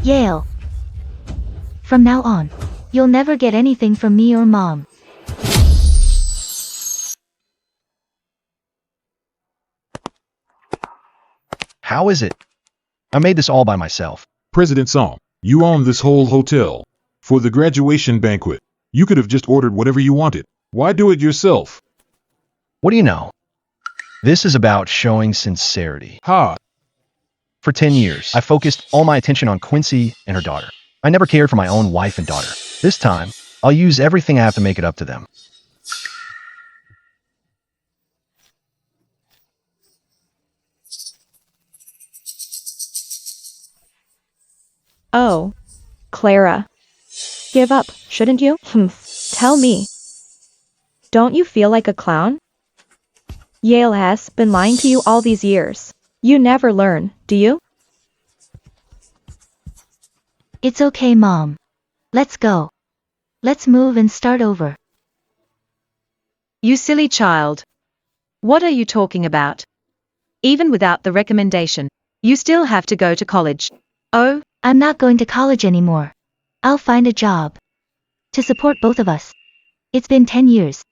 Yale. From now on, you'll never get anything from me or Mom. How is it? I made this all by myself. President Song, you own this whole hotel. For the graduation banquet, you could have just ordered whatever you wanted. Why do it yourself? What do you know? This is about showing sincerity. Ha! For 10 years, I focused all my attention on Quincy and her daughter. I never cared for my own wife and daughter. This time, I'll use everything I have to make it up to them. Oh, Clara. Give up, shouldn't you? Tell me. Don't you feel like a clown? Yale has been lying to you all these years. You never learn, do you? It's okay, Mom. Let's go. Let's move and start over. You silly child. What are you talking about? Even without the recommendation, you still have to go to college. Oh, I'm not going to college anymore. I'll find a job. To support both of us. It's been 10 years.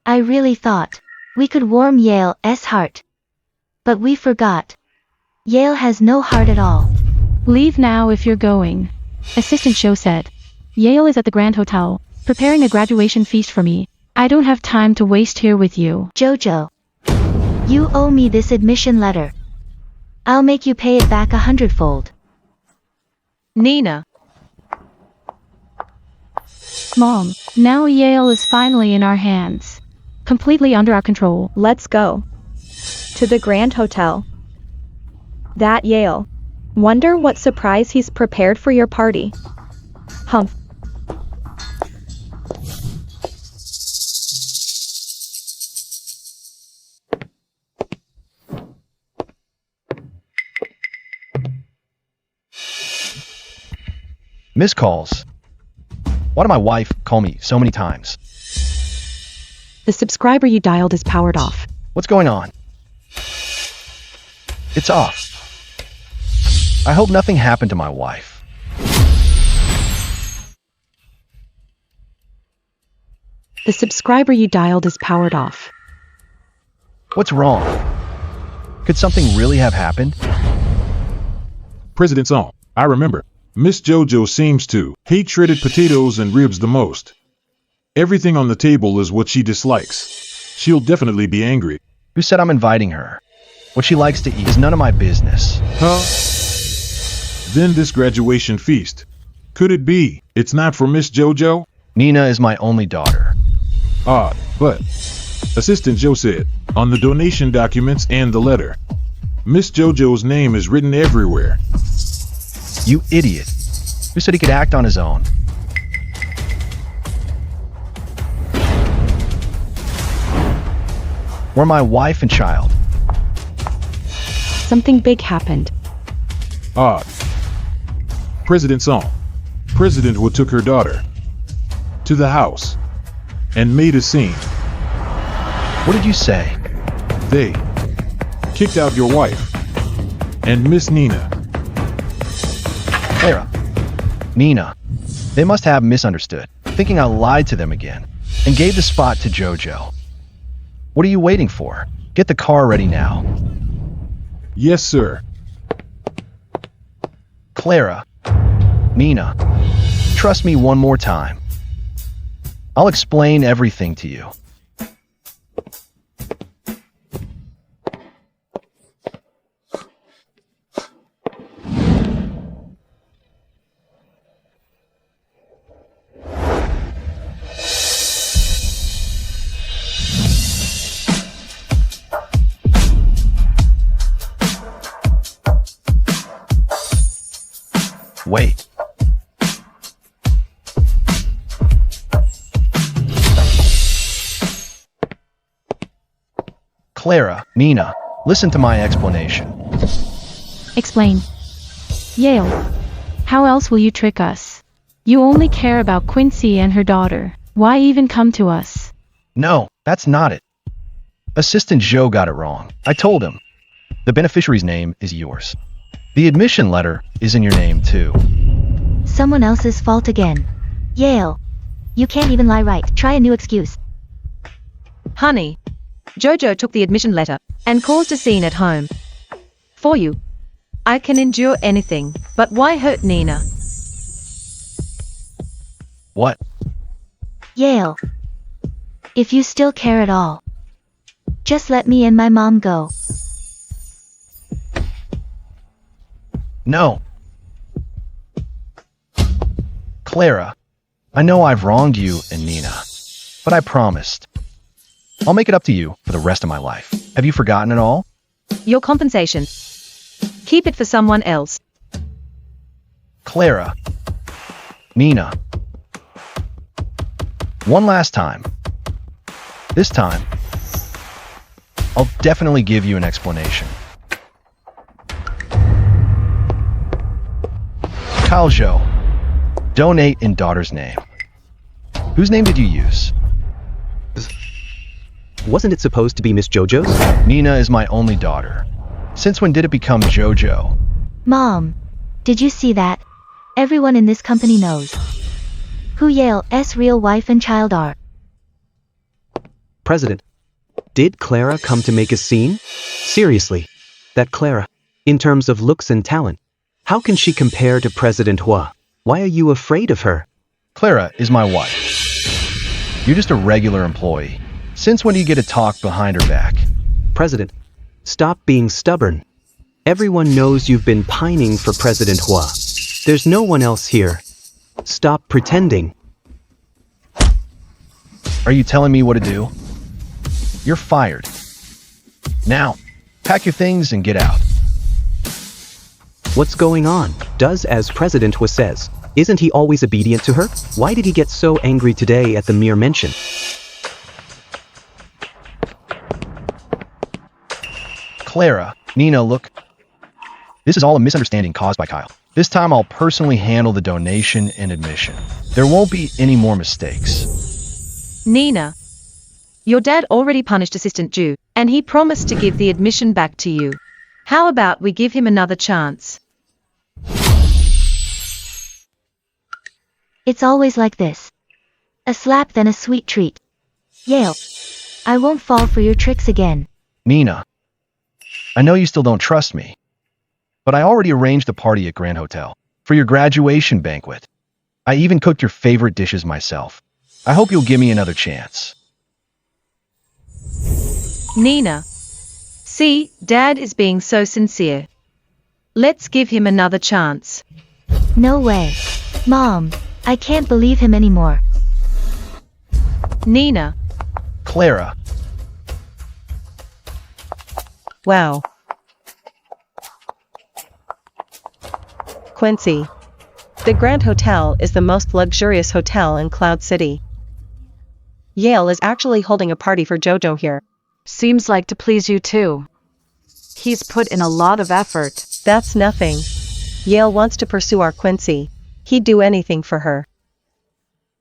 I really thought we could warm Yale's heart. But we forgot. Yale has no heart at all. Leave now if you're going. Assistant Show said. Yale is at the Grand Hotel, preparing a graduation feast for me. I don't have time to waste here with you. Jojo. You owe me this admission letter. I'll make you pay it back 100-fold. Nina. Mom, now Yale is finally in our hands. Completely under our control. Let's go. To the Grand Hotel. That Yale. Wonder what surprise he's prepared for your party. Humph. Missed calls. Why did my wife call me so many times? The subscriber you dialed is powered off. What's going on? It's off. I hope nothing happened to my wife. The subscriber you dialed is powered off. What's wrong? Could something really have happened? President Song, I remember. Miss JoJo seems to hate shredded potatoes and ribs the most. Everything on the table is what she dislikes. She'll definitely be angry. Who said I'm inviting her? What she likes to eat is none of my business. Huh? Then this graduation feast. Could it be it's not for Miss JoJo? Nina is my only daughter. Odd, but Assistant Joe said on the donation documents and the letter, Miss JoJo's name is written everywhere. You idiot. Who said he could act on his own? We're my wife and child. Something big happened. Odd. President Song. President who took her daughter to the house and made a scene. What did you say? They kicked out your wife and Miss Nina. Clara. Nina. They must have misunderstood, thinking I lied to them again, and gave the spot to JoJo. What are you waiting for? Get the car ready now. Yes, sir. Clara. Nina. Trust me one more time. I'll explain everything to you. Wait. Clara, Nina, listen to my explanation. Explain. Yale. How else will you trick us? You only care about Quincy and her daughter. Why even come to us? No, that's not it. Assistant Joe got it wrong. I told him. The beneficiary's name is yours. The admission letter is in your name, too. Someone else's fault again. Yale. You can't even lie right. Try a new excuse. Honey. JoJo took the admission letter and caused a scene at home. For you. I can endure anything, but why hurt Nina? What? Yale. If you still care at all, just let me and my mom go. No. Clara, I know I've wronged you and Nina, but I promised. I'll make it up to you for the rest of my life. Have you forgotten it all? Your compensation. Keep it for someone else. Clara. Nina. One last time. This time, I'll definitely give you an explanation. Kyle Joe. Donate in daughter's name. Whose name did you use? Wasn't it supposed to be Miss JoJo's? Nina is my only daughter. Since when did it become JoJo? Mom, did you see that? Everyone in this company knows who Yale's real wife and child are. President, did Clara come to make a scene? Seriously, that Clara, in terms of looks and talent, how can she compare to President Hua? Why are you afraid of her? Clara is my wife. You're just a regular employee. Since when do you get to talk behind her back? President, stop being stubborn. Everyone knows you've been pining for President Hua. There's no one else here. Stop pretending. Are you telling me what to do? You're fired. Now, pack your things and get out. What's going on? Does as President Hua says. Isn't he always obedient to her? Why did he get so angry today at the mere mention? Clara, Nina, look. This is all a misunderstanding caused by Kyle. This time I'll personally handle the donation and admission. There won't be any more mistakes. Nina, your dad already punished Assistant Jew, and he promised to give the admission back to you. How about we give him another chance? It's always like this. A slap then a sweet treat. Yale, I won't fall for your tricks again. Nina, I know you still don't trust me, but I already arranged a party at Grand Hotel for your graduation banquet. I even cooked your favorite dishes myself. I hope you'll give me another chance. Nina, see, Dad is being so sincere. Let's give him another chance. No way. Mom, I can't believe him anymore. Nina, Clara, Wow. Quincy. The Grand Hotel is the most luxurious hotel in Cloud City. Yale is actually holding a party for JoJo here. Seems like to please you too. He's put in a lot of effort. That's nothing. Yale wants to pursue our Quincy. He'd do anything for her.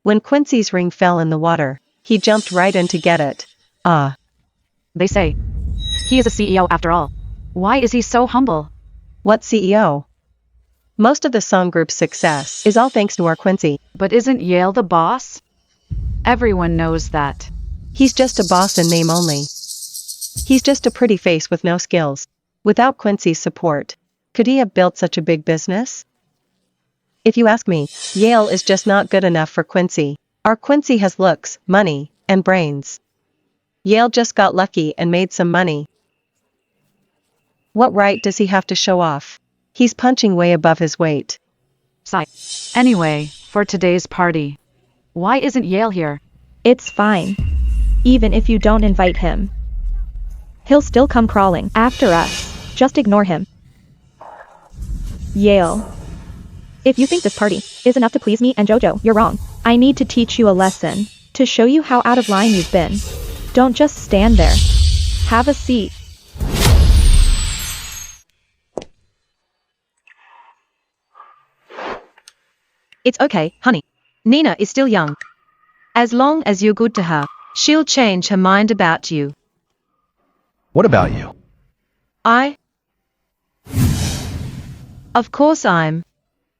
When Quincy's ring fell in the water, he jumped right in to get it. Ah. They say he is a CEO after all. Why is he so humble? What CEO? Most of the song group's success is all thanks to our Quincy. But isn't Yale the boss? Everyone knows that. He's just a boss in name only. He's just a pretty face with no skills. Without Quincy's support, could he have built such a big business? If you ask me, Yale is just not good enough for Quincy. Our Quincy has looks, money, and brains. Yale just got lucky and made some money. What right does he have to show off? He's punching way above his weight. Sigh. Anyway, for today's party, why isn't Yale here? It's fine. Even if you don't invite him, he'll still come crawling after us. Just ignore him. Yale. If you think this party is enough to please me and JoJo, you're wrong. I need to teach you a lesson to show you how out of line you've been. Don't just stand there. Have a seat. It's okay, honey. Nina is still young. As long as you're good to her, she'll change her mind about you. what about you? Of course I'm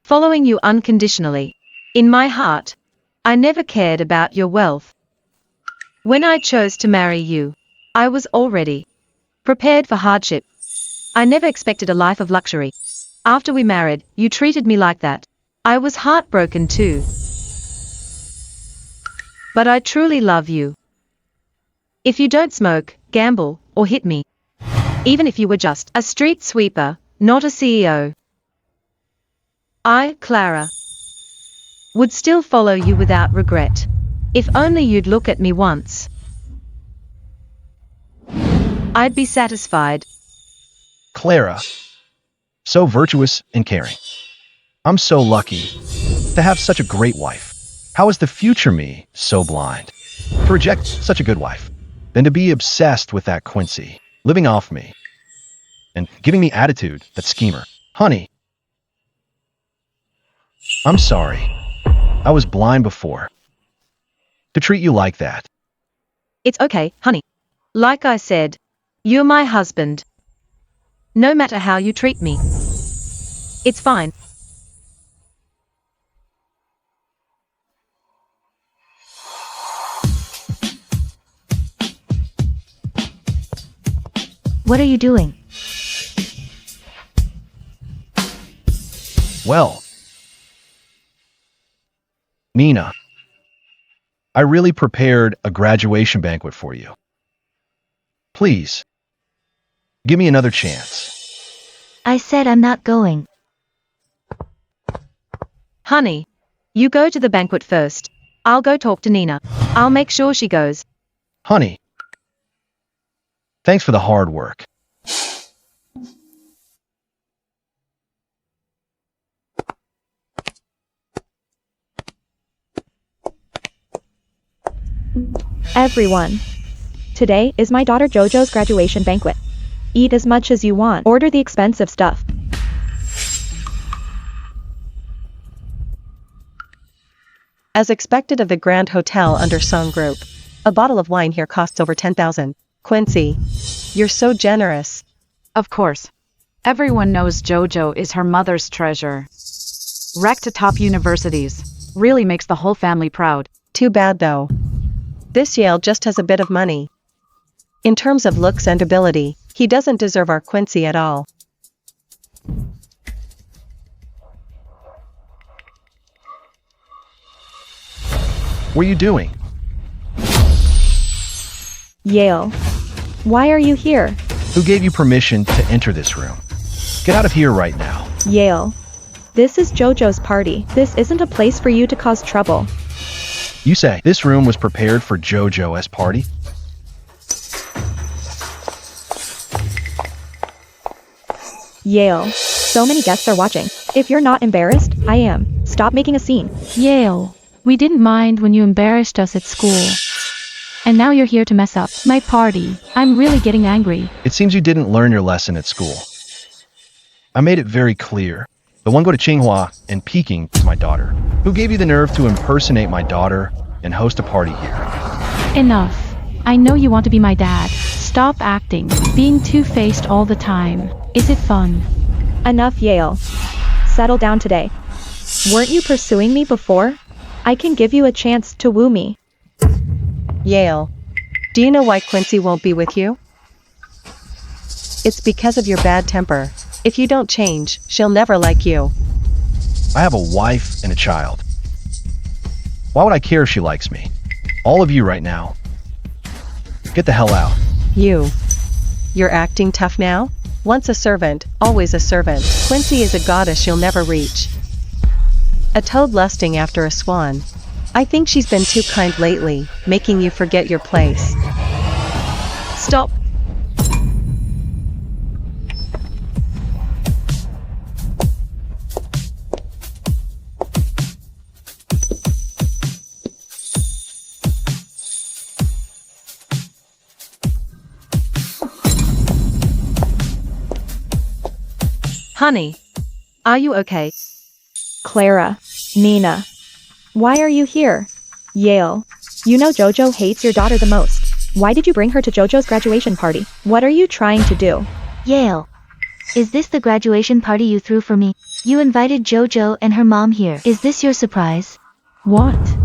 following you unconditionally. In my heart, I never cared about your wealth. When I chose to marry you, I was already prepared for hardship. I never expected a life of luxury. After we married, you treated me like that. I was heartbroken too. But I truly love you. If you don't smoke, gamble, or hit me, even if you were just a street sweeper, not a CEO, I, Clara, would still follow you without regret. If only you'd look at me once. I'd be satisfied. Clara. So virtuous and caring. I'm so lucky to have such a great wife. How is the future me so blind to reject such a good wife? Than to be obsessed with that Quincy, living off me, and giving me attitude, that schemer. Honey, I'm sorry. I was blind before. To treat you like that. It's okay, honey. Like I said, you're my husband. No matter how you treat me. It's fine. What are you doing? Well, Nina, I really prepared a graduation banquet for you. Please, give me another chance. I said I'm not going. Honey, you go to the banquet first. I'll go talk to Nina. I'll make sure she goes. Honey, thanks for the hard work. Everyone. Today is my daughter JoJo's graduation banquet. Eat as much as you want. Order the expensive stuff. As expected of the Grand Hotel under Song Group, a bottle of wine here costs over 10,000. Quincy, you're so generous. Of course. Everyone knows JoJo is her mother's treasure. Rec to top universities. Really makes the whole family proud. Too bad though. This Yale just has a bit of money. In terms of looks and ability, he doesn't deserve our Quincy at all. What are you doing? Yale. Why are you here? Who gave you permission to enter this room? Get out of here right now. Yale. This is JoJo's party. This isn't a place for you to cause trouble. You say this room was prepared for JoJo's party? Yale. So many guests are watching. If you're not embarrassed, I am. Stop making a scene. Yale, we didn't mind when you embarrassed us at school. And now you're here to mess up my party. I'm really getting angry. It seems you didn't learn your lesson at school. I made it very clear. The one go to Tsinghua and Peking is my daughter. Who gave you the nerve to impersonate my daughter and host a party here? Enough. I know you want to be my dad. Stop acting, being two-faced all the time. Is it fun? Enough, Yale. Settle down today. Weren't you pursuing me before? I can give you a chance to woo me. Yale. Do you know why Quincy won't be with you? It's because of your bad temper. If you don't change, she'll never like you. I have a wife and a child. Why would I care if she likes me? All of you right now. Get the hell out. You're acting tough now? Once a servant, always a servant. Quincy is a goddess she'll never reach. A toad lusting after a swan. I think she's been too kind lately, making you forget your place. Stop. Honey, are you okay? Clara. Nina. Why are you here? Yale. You know JoJo hates your daughter the most. Why did you bring her to JoJo's graduation party? What are you trying to do? Yale. Is this the graduation party you threw for me? You invited JoJo and her mom here. Is this your surprise? What?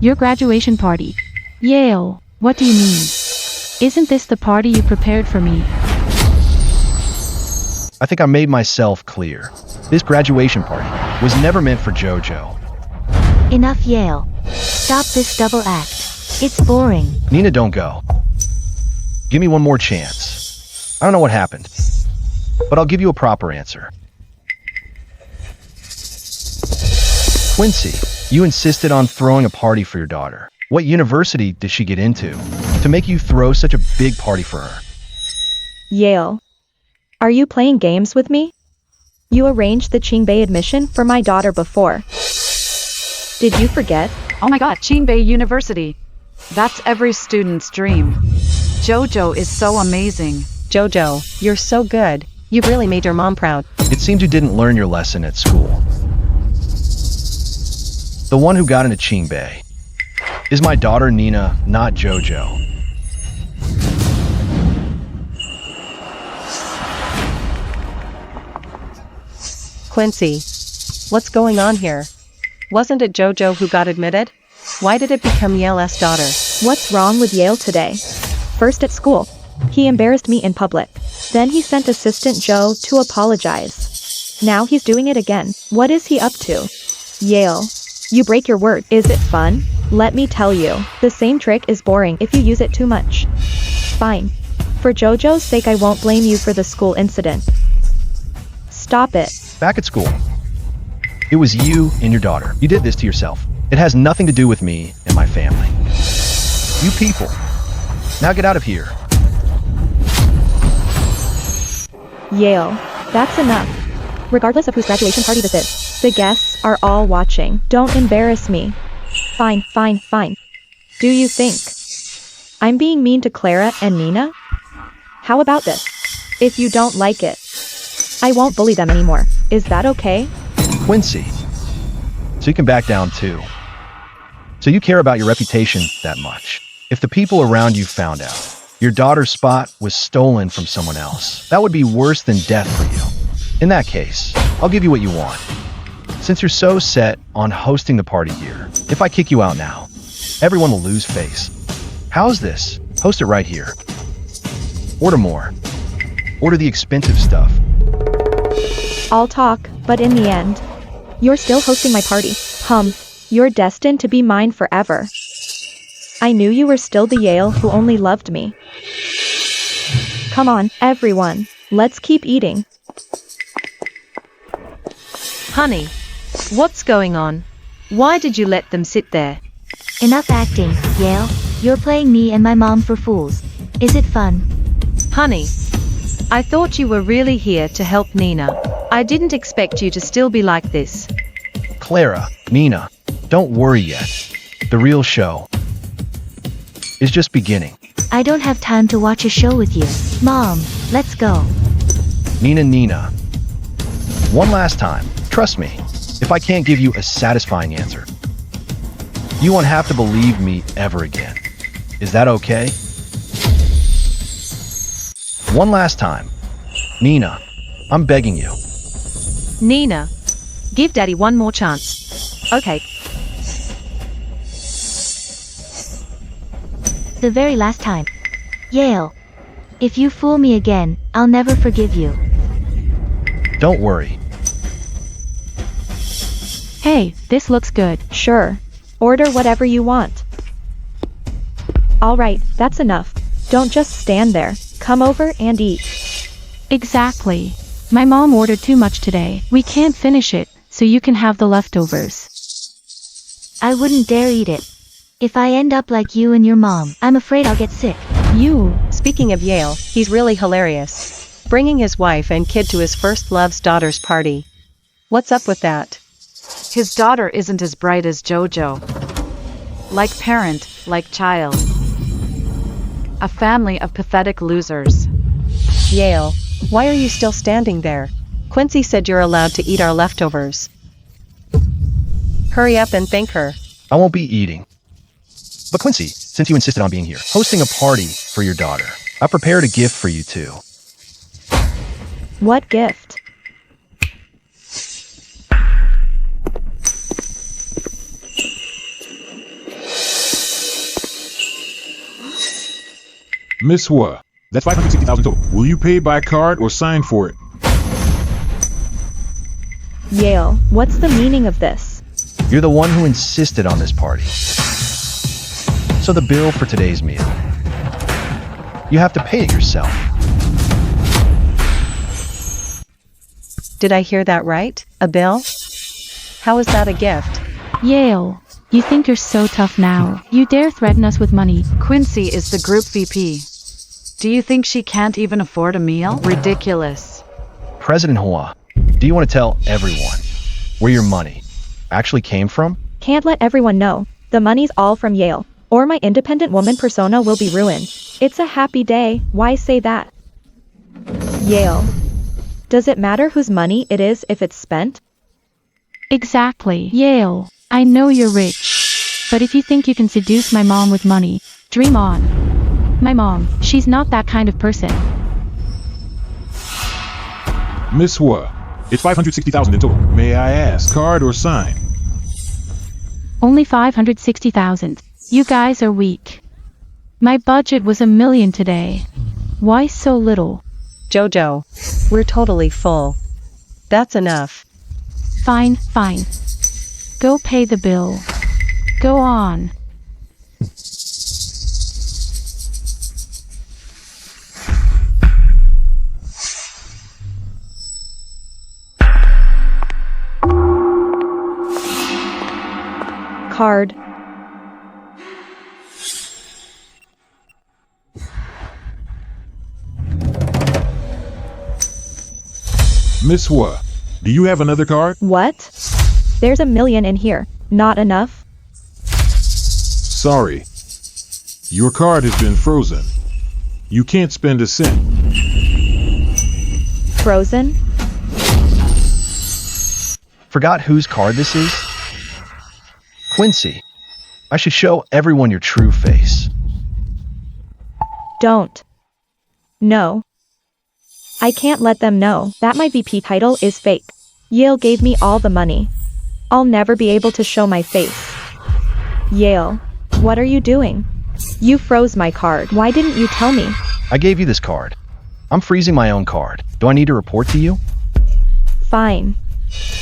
Your graduation party? Yale, what do you mean? Isn't this the party you prepared for me? I think I made myself clear. This graduation party was never meant for JoJo. Enough, Yale. Stop this double act. It's boring. Nina, don't go. Give me one more chance. I don't know what happened, but I'll give you a proper answer. Quincy, you insisted on throwing a party for your daughter. What university did she get into to make you throw such a big party for her? Yale. Are you playing games with me? You arranged the Qingbei admission for my daughter before. Did you forget? Oh my god, Qingbei University. That's every student's dream. JoJo is so amazing. JoJo, you're so good. You've really made your mom proud. It seems you didn't learn your lesson at school. The one who got into Qingbei is my daughter Nina, not JoJo. Quincy. What's going on here? Wasn't it JoJo who got admitted? Why did it become Yale's daughter? What's wrong with Yale today? First at school, he embarrassed me in public. Then he sent Assistant Joe to apologize. Now he's doing it again. What is he up to? Yale, you break your word. Is it fun? Let me tell you, the same trick is boring if you use it too much. Fine. For JoJo's sake, I won't blame you for the school incident. Stop it. Back at school. It was you and your daughter. You did this to yourself. It has nothing to do with me and my family. You people. Now get out of here. Yale, that's enough. Regardless of whose graduation party this is, the guests are all watching. Don't embarrass me. Fine, fine, fine. Do you think I'm being mean to Clara and Nina? How about this? If you don't like it, I won't bully them anymore. Is that okay? Quincy. So you can back down too. So you care about your reputation that much. If the people around you found out your daughter's spot was stolen from someone else, that would be worse than death for you. In that case, I'll give you what you want. Since you're so set on hosting the party here, if I kick you out now, everyone will lose face. How's this? Host it right here. Order more. Order the expensive stuff. I'll talk, but in the end, you're still hosting my party. You're destined to be mine forever. I knew you were still the Yale who only loved me. Come on, everyone, let's keep eating. Honey, what's going on? Why did you let them sit there? Enough acting, Yale. You're playing me and my mom for fools. Is it fun? Honey, I thought you were really here to help Nina. I didn't expect you to still be like this. Clara, Nina, don't worry yet. The real show is just beginning. I don't have time to watch a show with you. Mom, let's go. Nina. One last time, trust me, if I can't give you a satisfying answer, you won't have to believe me ever again. Is that okay? One last time. Nina, I'm begging you. Nina, give Daddy one more chance. Okay. The very last time. Yale. If you fool me again, I'll never forgive you. Don't worry. Hey, this looks good. Sure. Order whatever you want. Alright, that's enough. Don't just stand there. Come over and eat. Exactly. My mom ordered too much today. We can't finish it, so you can have the leftovers. I wouldn't dare eat it. If I end up like you and your mom, I'm afraid I'll get sick. Speaking of Yale, he's really hilarious. Bringing his wife and kid to his first love's daughter's party. What's up with that? His daughter isn't as bright as JoJo. Like parent, like child. A family of pathetic losers. Yale, why are you still standing there? Quincy said you're allowed to eat our leftovers. Hurry up and thank her. I won't be eating. But Quincy, since you insisted on being here, hosting a party for your daughter, I prepared a gift for you too. What gift? Miss Hua, that's 560,000 total. Will you pay by card or sign for it? Yale, what's the meaning of this? You're the one who insisted on this party. So the bill for today's meal, you have to pay it yourself. Did I hear that right? A bill? How is that a gift? Yale, you think you're so tough now. You dare threaten us with money. Quincy is the group VP. Do you think she can't even afford a meal? Ridiculous. President Hua, do you want to tell everyone where your money actually came from? Can't let everyone know. The money's all from Yale, or my independent woman persona will be ruined. It's a happy day, why say that? Yale. Does it matter whose money it is if it's spent? Exactly. Yale, I know you're rich. But if you think you can seduce my mom with money, dream on. My mom, she's not that kind of person. Miss Hua, It's 560,000 in total. May I ask, card or sign? Only 560,000. You guys are weak. My budget was $1 million today. Why so little? Jojo, we're totally full. That's enough. Fine, fine. Go pay the bill. Go on. Card. Miss Hua, do you have another card? What? There's $1 million in here. Not enough? Sorry. Your card has been frozen. You can't spend a cent. Frozen? Forgot whose card this is? Quincy, I should show everyone your true face. Don't. No. I can't let them know that my VP title is fake. Yale gave me all the money. I'll never be able to show my face. Yale, what are you doing? You froze my card. Why didn't you tell me? I gave you this card. I'm freezing my own card. Do I need to report to you? Fine.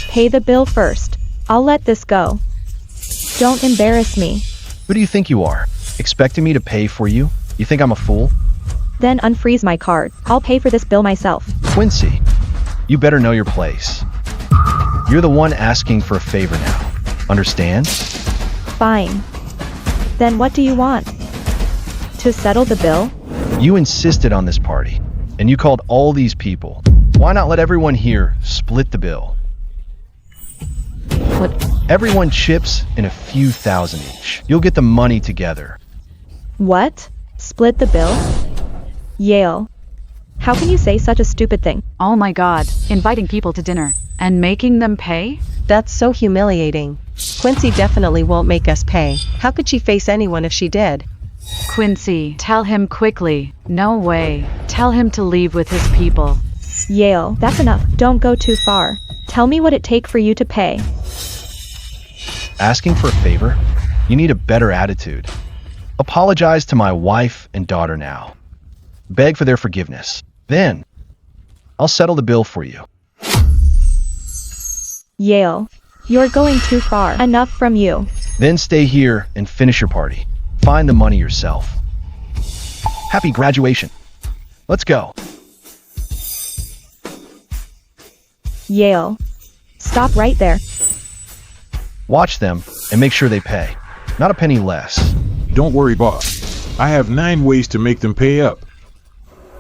Pay the bill first. I'll let this go. Don't embarrass me. Who do you think you are? Expecting me to pay for you? You think I'm a fool? Then unfreeze my card. I'll pay for this bill myself. Quincy, you better know your place. You're the one asking for a favor now. Understand? Fine. Then what do you want? To settle the bill? You insisted on this party, and you called all these people. Why not let everyone here split the bill? What? Everyone chips in a few thousand each. You'll get the money together. What? Split the bill? Yale. How can you say such a stupid thing? Oh my god, inviting people to dinner and making them pay? That's so humiliating. Quincy definitely won't make us pay. How could she face anyone if she did? Quincy, tell him quickly. No way. Tell him to leave with his people. Yale, that's enough. Don't go too far. Tell me what it take for you to pay. Asking for a favor? You need a better attitude. Apologize to my wife and daughter now. Beg for their forgiveness. Then, I'll settle the bill for you. Yale, you're going too far. Enough from you. Then stay here and finish your party. Find the money yourself. Happy graduation. Let's go. Yale. Stop right there. Watch them and make sure they pay. Not a penny less. Don't worry, boss. I have 9 ways to make them pay up.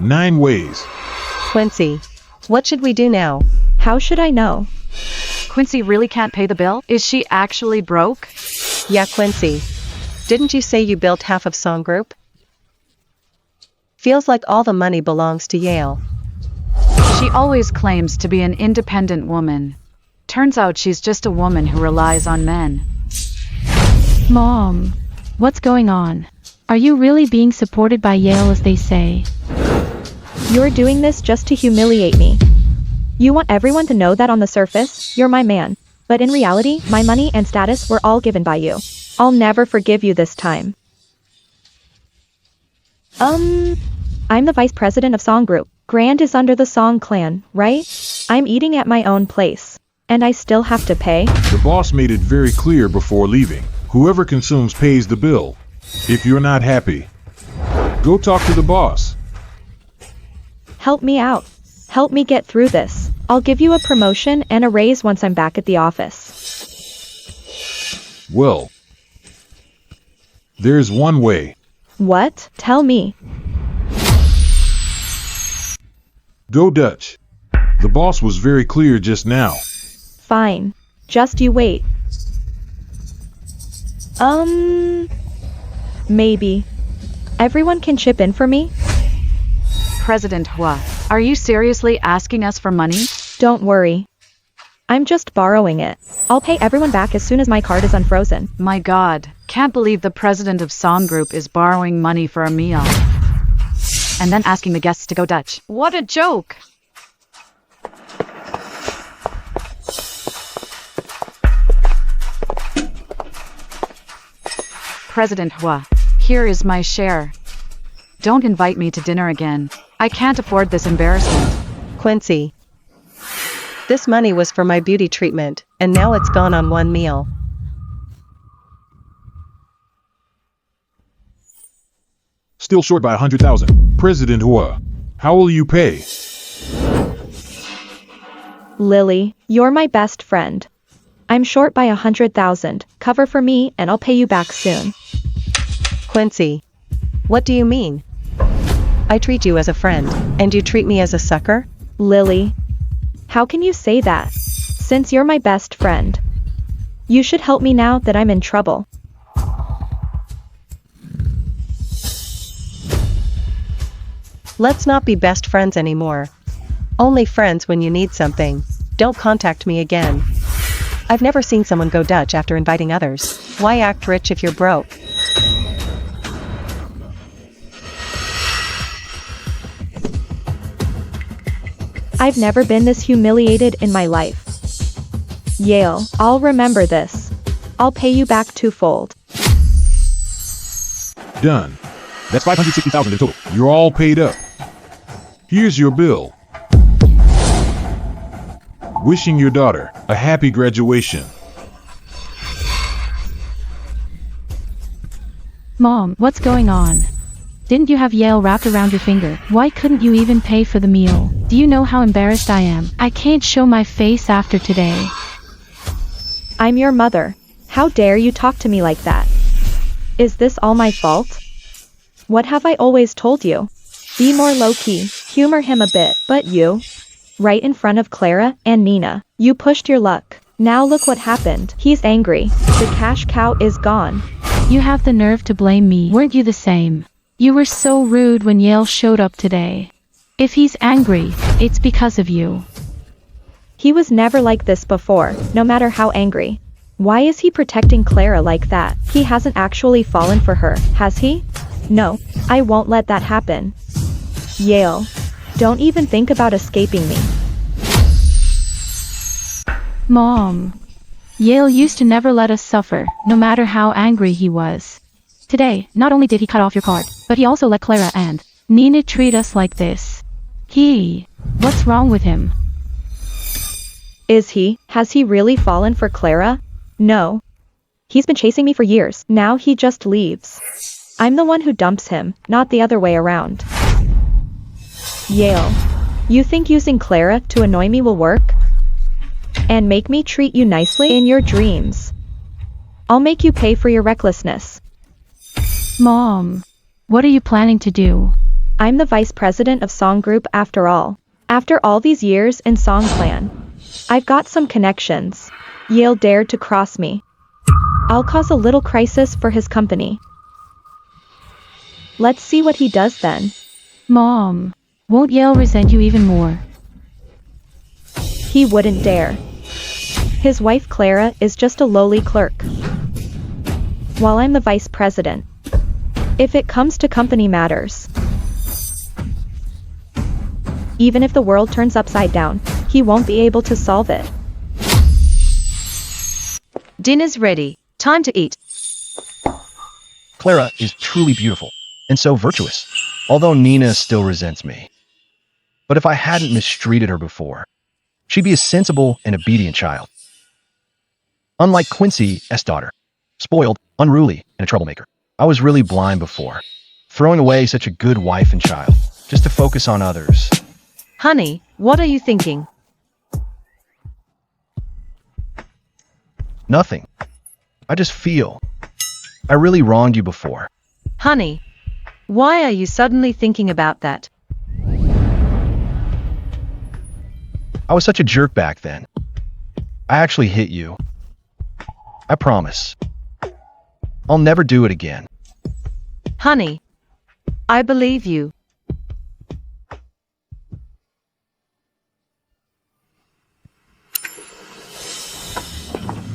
9 ways. Quincy, what should we do now? How should I know? Quincy really can't pay the bill? Is she actually broke? Yeah, Quincy. Didn't you say you built half of Song Group? Feels like all the money belongs to Yale. She always claims to be an independent woman. Turns out she's just a woman who relies on men. Mom, what's going on? Are you really being supported by Yale as they say? You're doing this just to humiliate me. You want everyone to know that on the surface, you're my man. But in reality, my money and status were all given by you. I'll never forgive you this time. I'm the vice president of Song Group. Grand is under the Song clan, right? I'm eating at my own place. And I still have to pay? The boss made it very clear before leaving. Whoever consumes pays the bill. If you're not happy, go talk to the boss. Help me out. Help me get through this. I'll give you a promotion and a raise once I'm back at the office. Well, there's one way. What? Tell me. Go Dutch. The boss was very clear just now. Fine. Just you wait. Maybe. Everyone can chip in for me? President Hua, are you seriously asking us for money? Don't worry. I'm just borrowing it. I'll pay everyone back as soon as my card is unfrozen. My god, can't believe the president of Song Group is borrowing money for a meal. And then asking the guests to go Dutch. What a joke! President Hua, here is my share. Don't invite me to dinner again. I can't afford this embarrassment. Quincy. This money was for my beauty treatment, and now it's gone on one meal. Still short by 100,000. President Hua, how will you pay? Lily, you're my best friend. I'm short by 100,000. Cover for me and I'll pay you back soon. Quincy. What do you mean? I treat you as a friend, and you treat me as a sucker? Lily, how can you say that? Since you're my best friend. You should help me now that I'm in trouble. Let's not be best friends anymore. Only friends when you need something. Don't contact me again. I've never seen someone go Dutch after inviting others. Why act rich if you're broke? I've never been this humiliated in my life. Yale, I'll remember this. I'll pay you back twofold. Done. That's 560,000 in total. You're all paid up. Here's your bill. Wishing your daughter a happy graduation. Mom, what's going on? Didn't you have Yale wrapped around your finger? Why couldn't you even pay for the meal? Do you know how embarrassed I am? I can't show my face after today. I'm your mother. How dare you talk to me like that? Is this all my fault? What have I always told you? Be more low-key, humor him a bit, but you? Right in front of Clara and Nina, you pushed your luck. Now look what happened. He's angry. The cash cow is gone. You have the nerve to blame me. Weren't you the same? You were so rude when Yale showed up today. If he's angry, it's because of you. He was never like this before, no matter how angry. Why is he protecting Clara like that? He hasn't actually fallen for her, has he? No, I won't let that happen. Yale, don't even think about escaping me. Mom. Yale used to never let us suffer, no matter how angry he was. Today, not only did he cut off your card, but he also let Clara and Nina treat us like this. What's wrong with him? Has he really fallen for Clara? No. He's been chasing me for years, now he just leaves. I'm the one who dumps him, not the other way around. Yale, you think using Clara to annoy me will work? And make me treat you nicely in your dreams? I'll make you pay for your recklessness. Mom. What are you planning to do? I'm the vice president of Song Group after all. After all these years in Song Clan, I've got some connections. Yale dared to cross me. I'll cause a little crisis for his company. Let's see what he does then. Mom. Won't Yale resent you even more? He wouldn't dare. His wife Clara is just a lowly clerk, while I'm the vice president. If it comes to company matters, even if the world turns upside down, he won't be able to solve it. Dinner's ready. Time to eat. Clara is truly beautiful, and so virtuous, although Nina still resents me. But if I hadn't mistreated her before, she'd be a sensible and obedient child. Unlike Quincy's daughter, spoiled, unruly, and a troublemaker. I was really blind before, throwing away such a good wife and child, just to focus on others. Honey, what are you thinking? Nothing. I just feel I really wronged you before. Honey, why are you suddenly thinking about that? I was such a jerk back then. I actually hit you. I promise. I'll never do it again. Honey, I believe you.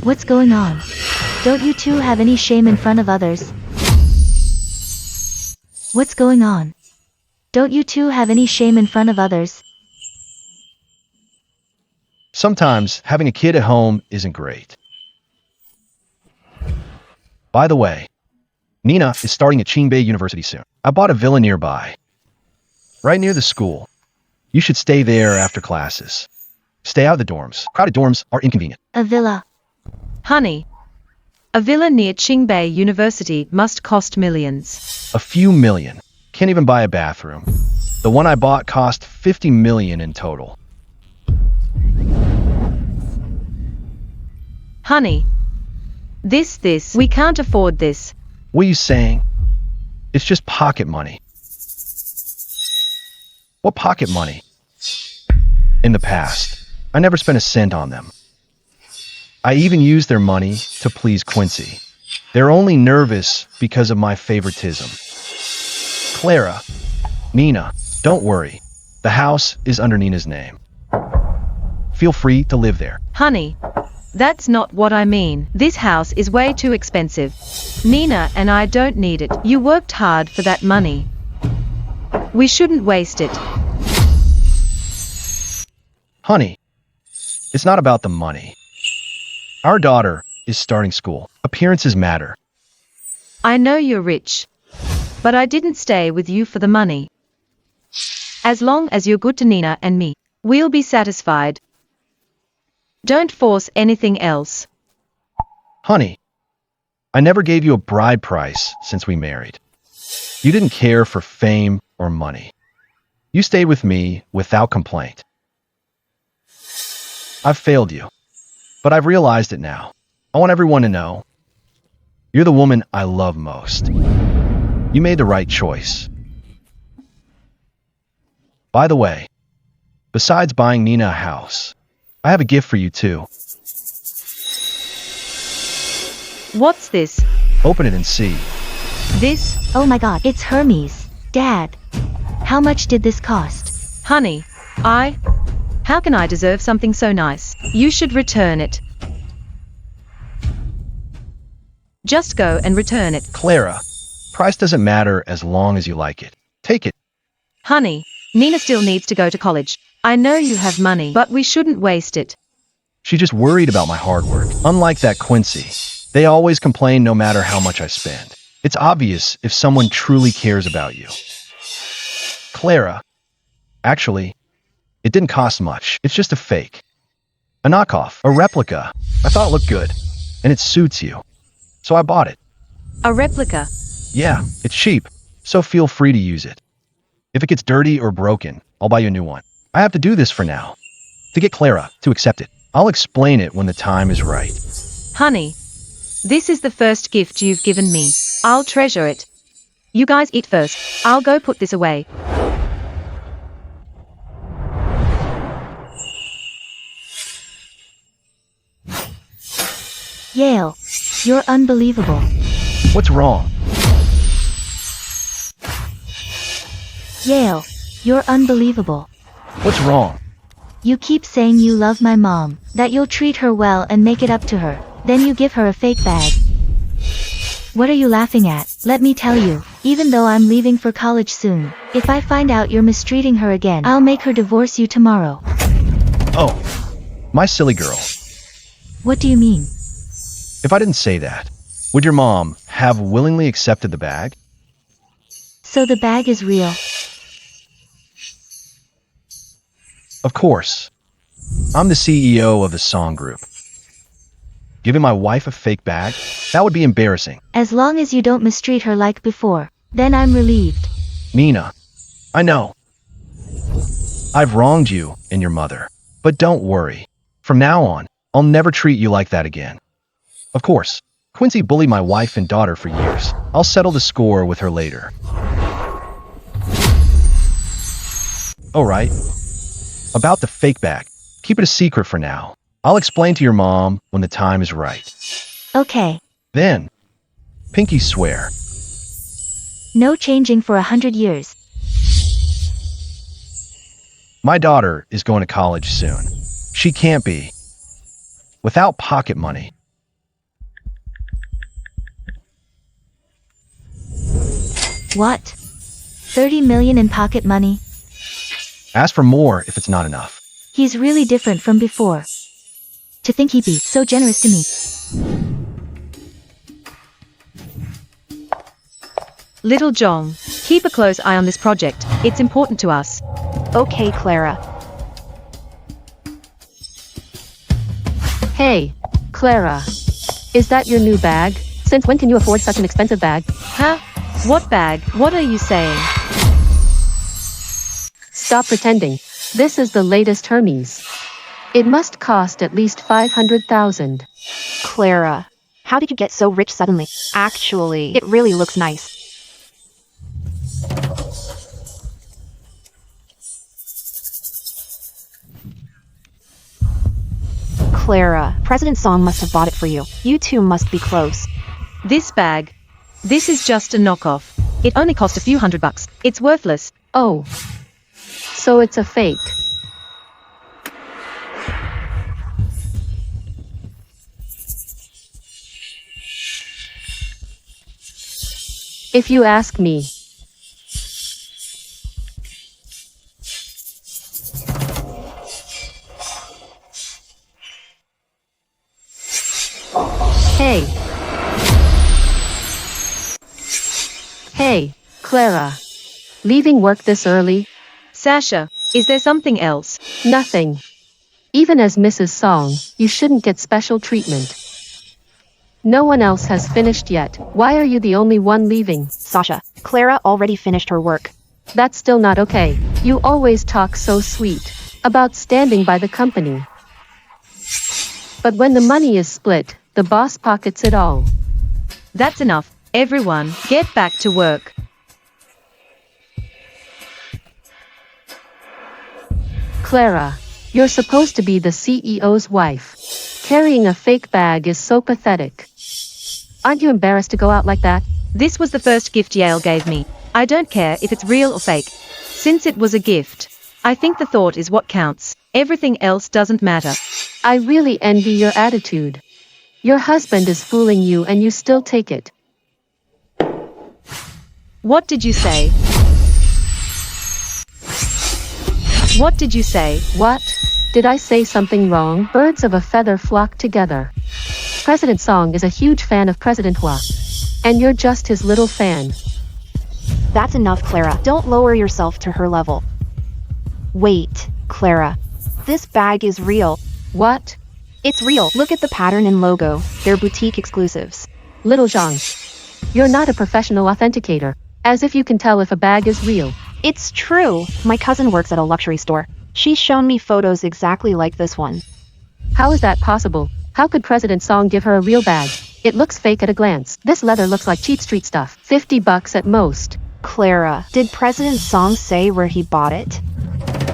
What's going on? Don't you two have any shame in front of others? What's going on? Don't you two have any shame in front of others? Sometimes having a kid at home isn't great. By the way, Nina is starting at Qingbei University soon. I bought a villa nearby, right near the school. You should stay there after classes. Stay out of the dorms. Crowded dorms are inconvenient. A villa. Honey, a villa near Qingbei University must cost millions. A few million. Can't even buy a bathroom. The one I bought cost 50 million in total. Honey, we can't afford this. What are you saying? It's just pocket money. What pocket money? In the past, I never spent a cent on them. I even used their money to please Quincy. They're only nervous because of my favoritism. Clara, Nina, don't worry. The house is under Nina's name. Feel free to live there. Honey, that's not what I mean. This house is way too expensive. Nina and I don't need it. You worked hard for that money. We shouldn't waste it. Honey, it's not about the money. Our daughter is starting school. Appearances matter. I know you're rich, but I didn't stay with you for the money. As long as you're good to Nina and me, we'll be satisfied. Don't force anything else. Honey, I never gave you a bride price since we married. You didn't care for fame or money. You stayed with me without complaint. I've failed you, but I've realized it now. I want everyone to know. You're the woman I love most. You made the right choice. By the way, besides buying Nina a house, I have a gift for you too. What's this? Open it and see. This? Oh my god, it's Hermes. Dad, how much did this cost? Honey, how can I deserve something so nice? You should return it. Just go and return it. Clara, price doesn't matter as long as you like it. Take it. Honey, Nina still needs to go to college. I know you have money, but we shouldn't waste it. She just worried about my hard work. Unlike that Quincy, they always complain no matter how much I spend. It's obvious if someone truly cares about you. Clara, actually, it didn't cost much. It's just a fake. A knockoff, a replica. I thought it looked good, and it suits you. So I bought it. A replica? Yeah, it's cheap, so feel free to use it. If it gets dirty or broken, I'll buy you a new one. I have to do this for now, to get Clara to accept it. I'll explain it when the time is right. Honey, this is the first gift you've given me. I'll treasure it. You guys eat first. I'll go put this away. Yale, you're unbelievable. What's wrong? Yale, you're unbelievable. What's wrong? You keep saying you love my mom, that you'll treat her well and make it up to her. Then you give her a fake bag. What are you laughing at? Let me tell you, even though I'm leaving for college soon, if I find out you're mistreating her again, I'll make her divorce you tomorrow. Oh, my silly girl. What do you mean? If I didn't say that, would your mom have willingly accepted the bag? So the bag is real. Of course. I'm the CEO of the song group. Giving my wife a fake bag? That would be embarrassing. As long as you don't mistreat her like before, then I'm relieved. Nina, I know. I've wronged you and your mother. But don't worry. From now on, I'll never treat you like that again. Of course, Quincy bullied my wife and daughter for years. I'll settle the score with her later. Alright. About the fake bag, keep it a secret for now. I'll explain to your mom when the time is right. Okay. Then, pinky swear. No changing for 100 years. My daughter is going to college soon. She can't be without pocket money. What? 30 million in pocket money? Ask for more if it's not enough. He's really different from before. To think he'd be so generous to me. Little Jong, keep a close eye on this project, it's important to us. Okay, Clara. Hey, Clara. Is that your new bag? Since when can you afford such an expensive bag? Huh? What bag? What are you saying? Stop pretending. This is the latest Hermes. It must cost at least 500,000. Clara, how did you get so rich suddenly? Actually, it really looks nice. Clara, President Song must have bought it for you. You two must be close. This bag. This is just a knockoff. It only cost a few $100. It's worthless. Oh. So it's a fake. If you ask me. Hey. Hey, Clara. Leaving work this early? Sasha, is there something else? Nothing. Even as Mrs. Song, you shouldn't get special treatment. No one else has finished yet. Why are you the only one leaving? Sasha, Clara already finished her work. That's still not okay. You always talk so sweet about standing by the company. But when the money is split, the boss pockets it all. That's enough. Everyone, get back to work. Clara, you're supposed to be the CEO's wife. Carrying a fake bag is so pathetic. Aren't you embarrassed to go out like that? This was the first gift Yale gave me. I don't care if it's real or fake. Since it was a gift, I think the thought is what counts. Everything else doesn't matter. I really envy your attitude. Your husband is fooling you and you still take it. What did you say? What did you say? What? Did I say something wrong? Birds of a feather flock together. President Song is a huge fan of President Hua. And you're just his little fan. That's enough, Clara. Don't lower yourself to her level. Wait, Clara. This bag is real. What? It's real. Look at the pattern and logo. They're boutique exclusives. Little Zhang, you're not a professional authenticator. As if you can tell if a bag is real. It's true. My cousin works at a luxury store. She's shown me photos exactly like this one. How is that possible? How could President Song give her a real bag? It looks fake at a glance. This leather looks like cheap street stuff. $50 at most. Clara, did President Song say where he bought it?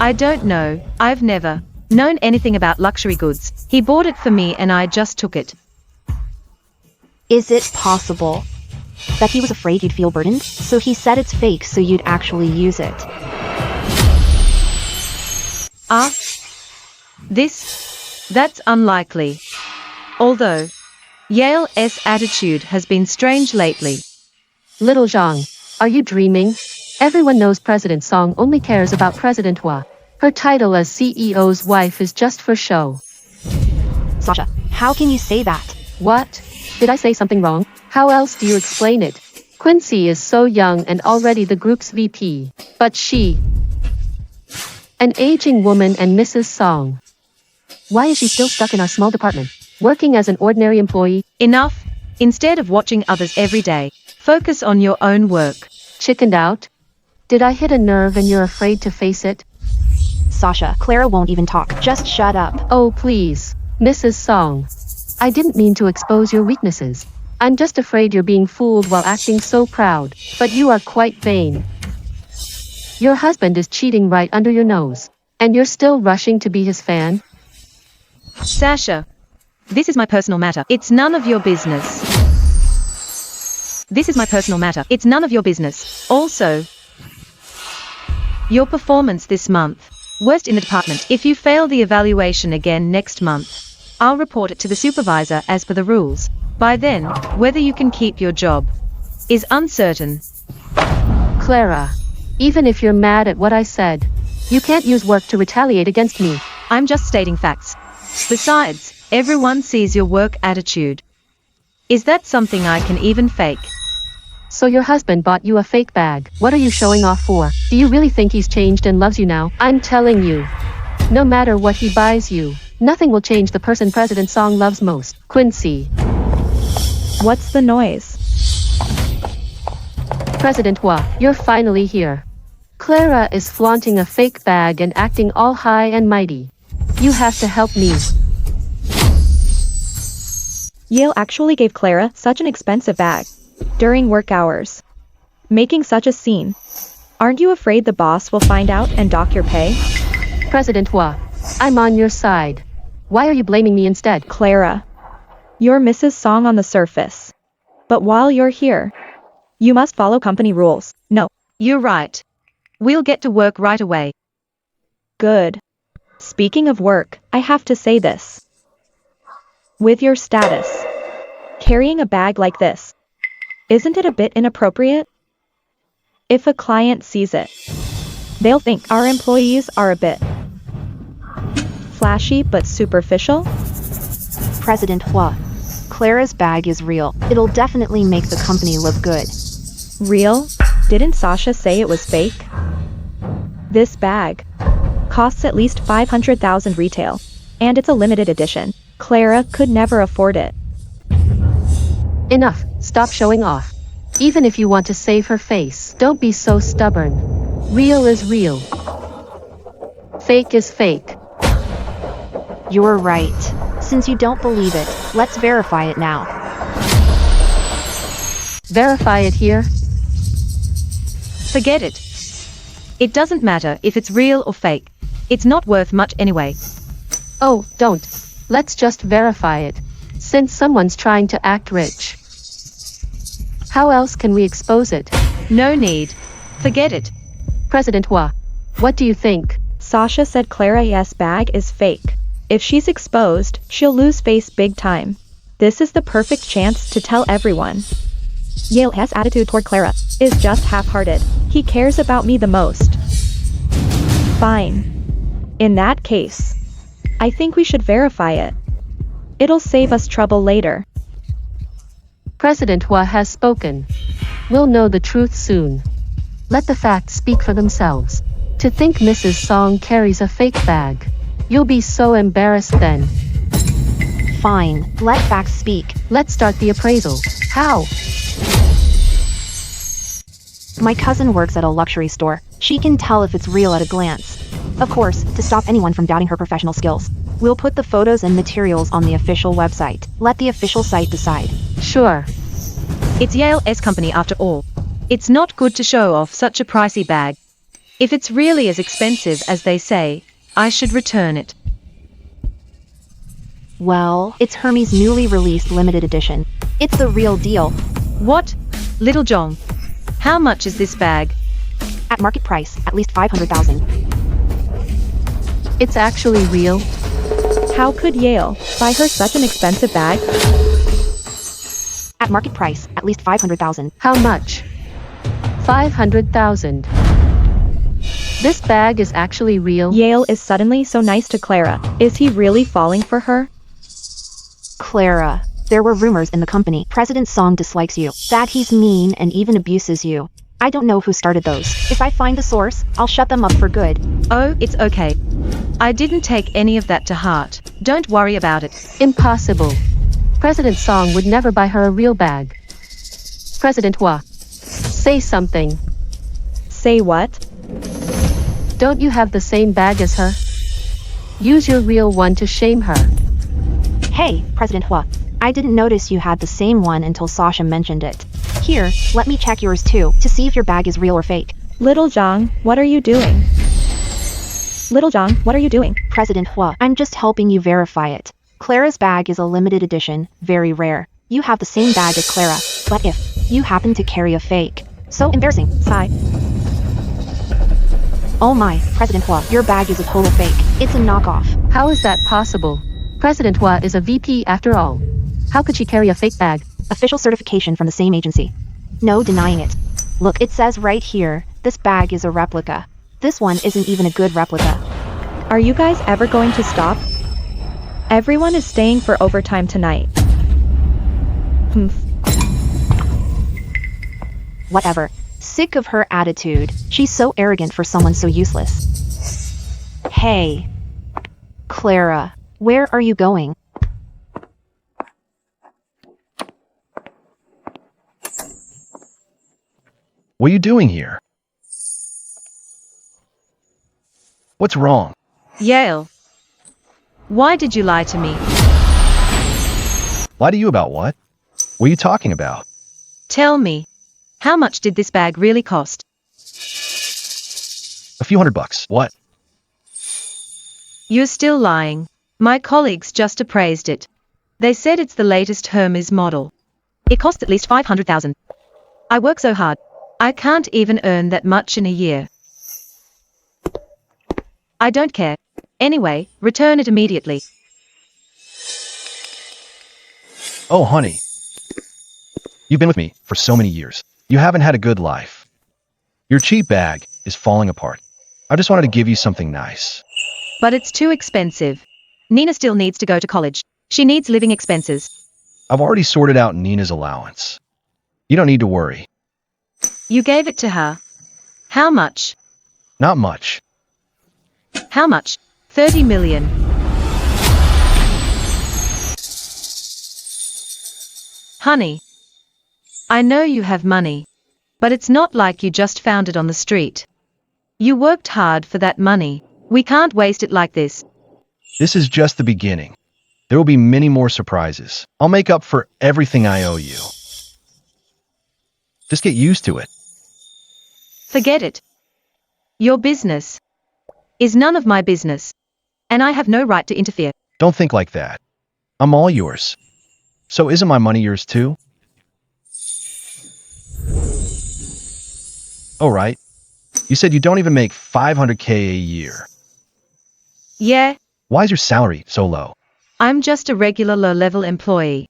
I don't know. I've never known anything about luxury goods. He bought it for me and I just took it. Is it possible that he was afraid you'd feel burdened? So he said it's fake so you'd actually use it. That's unlikely. Although, Yale's attitude has been strange lately. Little Zhang, are you dreaming? Everyone knows President Song only cares about President Hua. Her title as CEO's wife is just for show. Sasha, how can you say that? What? Did I say something wrong? How else do you explain it? Quincy is so young and already the group's VP. But she... an aging woman and Mrs. Song. Why is she still stuck in our small department? Working as an ordinary employee? Enough. Instead of watching others every day, focus on your own work. Chickened out? Did I hit a nerve and you're afraid to face it? Sasha, Clara won't even talk. Just shut up. Oh please, Mrs. Song. I didn't mean to expose your weaknesses. I'm just afraid you're being fooled while acting so proud. But you are quite vain. Your husband is cheating right under your nose. And you're still rushing to be his fan? Sasha, this is my personal matter. It's none of your business. This is my personal matter. It's none of your business. Also, your performance this month. Worst in the department. If you fail the evaluation again next month, I'll report it to the supervisor as per the rules. By then, whether you can keep your job is uncertain. Clara, even if you're mad at what I said, you can't use work to retaliate against me. I'm just stating facts. Besides, everyone sees your work attitude. Is that something I can even fake? So your husband bought you a fake bag. What are you showing off for? Do you really think he's changed and loves you now? I'm telling you. No matter what he buys you, nothing will change the person President Song loves most. Quincy. What's the noise? President Hua, you're finally here. Clara is flaunting a fake bag and acting all high and mighty. You have to help me. Yale actually gave Clara such an expensive bag during work hours, making such a scene. Aren't you afraid the boss will find out and dock your pay? President Hua, I'm on your side. Why are you blaming me instead? Clara, you're Mrs. Song on the surface. But while you're here, you must follow company rules. No. You're right. We'll get to work right away. Good. Speaking of work, I have to say this. With your status, carrying a bag like this, isn't it a bit inappropriate? If a client sees it, they'll think our employees are a bit flashy but superficial. President Hua, Clara's bag is real. It'll definitely make the company look good. Real? Didn't Sasha say it was fake? This bag costs at least 500,000 retail, and it's a limited edition. Clara could never afford it. Enough, stop showing off. Even if you want to save her face, don't be so stubborn. Real is real. Fake is fake. You're right. Since you don't believe it, let's verify it now. Verify it here? Forget it. It doesn't matter if it's real or fake. It's not worth much anyway. Oh, don't. Let's just verify it. Since someone's trying to act rich. How else can we expose it? No need. Forget it. President Hua, what do you think? Sasha said Clara's bag is fake. If she's exposed, she'll lose face big time. This is the perfect chance to tell everyone. Yale's attitude toward Clara is just half-hearted. He cares about me the most. Fine. In that case, I think we should verify it. It'll save us trouble later. President Hua has spoken. We'll know the truth soon. Let the facts speak for themselves. To think Mrs. Song carries a fake bag. You'll be so embarrassed then. Fine, let facts speak. Let's start the appraisal. How? My cousin works at a luxury store. She can tell if it's real at a glance. Of course, to stop anyone from doubting her professional skills, we'll put the photos and materials on the official website. Let the official site decide. Sure. It's Yale's company after all. It's not good to show off such a pricey bag. If it's really as expensive as they say, I should return it. Well, it's Hermes' newly released limited edition. It's the real deal. What? Little Jong, how much is this bag? At market price, at least 500,000. It's actually real. How could Yale buy her such an expensive bag? At market price, at least 500,000. How much? 500,000. This bag is actually real. Yale is suddenly so nice to Clara. Is he really falling for her? Clara, there were rumors in the company. President Song dislikes you, that he's mean and even abuses you. I don't know who started those. If I find the source, I'll shut them up for good. Oh, it's okay. I didn't take any of that to heart. Don't worry about it. Impossible. President Song would never buy her a real bag. President Hua, say something. Say what? Don't you have the same bag as her? Use your real one to shame her. Hey, President Hua. I didn't notice you had the same one until Sasha mentioned it. Here, let me check yours too, to see if your bag is real or fake. Little Zhang, what are you doing? Little Zhang, what are you doing? President Hua, I'm just helping you verify it. Clara's bag is a limited edition, very rare. You have the same bag as Clara, but if you happen to carry a fake, so embarrassing. Sigh. Oh my, President Hua, your bag is a total fake. It's a knockoff. How is that possible? President Hua is a VP after all. How could she carry a fake bag? Official certification from the same agency. No denying it. Look, it says right here, this bag is a replica. This one isn't even a good replica. Are you guys ever going to stop? Everyone is staying for overtime tonight. Whatever. Sick of her attitude. She's so arrogant for someone so useless. Hey. Clara, where are you going? What are you doing here? What's wrong? Yale. Why did you lie to me? Lie to you about what? What are you talking about? Tell me. How much did this bag really cost? A few $100. What? You're still lying. My colleagues just appraised it. They said it's the latest Hermes model. It costs at least $500,000. I work so hard. I can't even earn that much in a year. I don't care. Anyway, return it immediately. Oh, honey. You've been with me for so many years. You haven't had a good life. Your cheap bag is falling apart. I just wanted to give you something nice. But it's too expensive. Nina still needs to go to college. She needs living expenses. I've already sorted out Nina's allowance. You don't need to worry. You gave it to her. How much? Not much. How much? 30 million. Honey. I know you have money. But it's not like you just found it on the street. You worked hard for that money. We can't waste it like this. This is just the beginning. There will be many more surprises. I'll make up for everything I owe you. Just get used to it. Forget it. Your business is none of my business. And I have no right to interfere. Don't think like that. I'm all yours. So isn't my money yours too? Oh, right. You said you don't even make $500K a year. Yeah, Why is your salary so low? I'm just a regular low-level employee.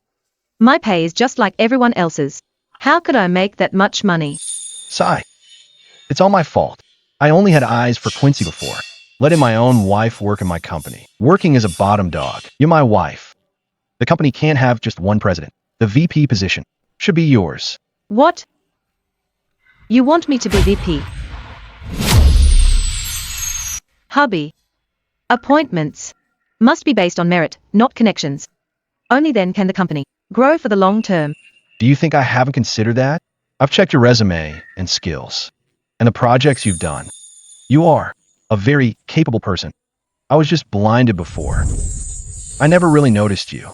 My pay is just like everyone else's. How could I make that much money? Sigh. It's all my fault. I only had eyes for Quincy before. Letting my own wife work in my company. Working as a bottom dog. You're my wife. The company can't have just one president. The VP position should be yours. What? You want me to be VP? Hubby. Appointments must be based on merit, not connections. Only then can the company grow for the long term. Do you think I haven't considered that? I've checked your resume and skills, and the projects you've done. You are a very capable person. I was just blinded before. I never really noticed you.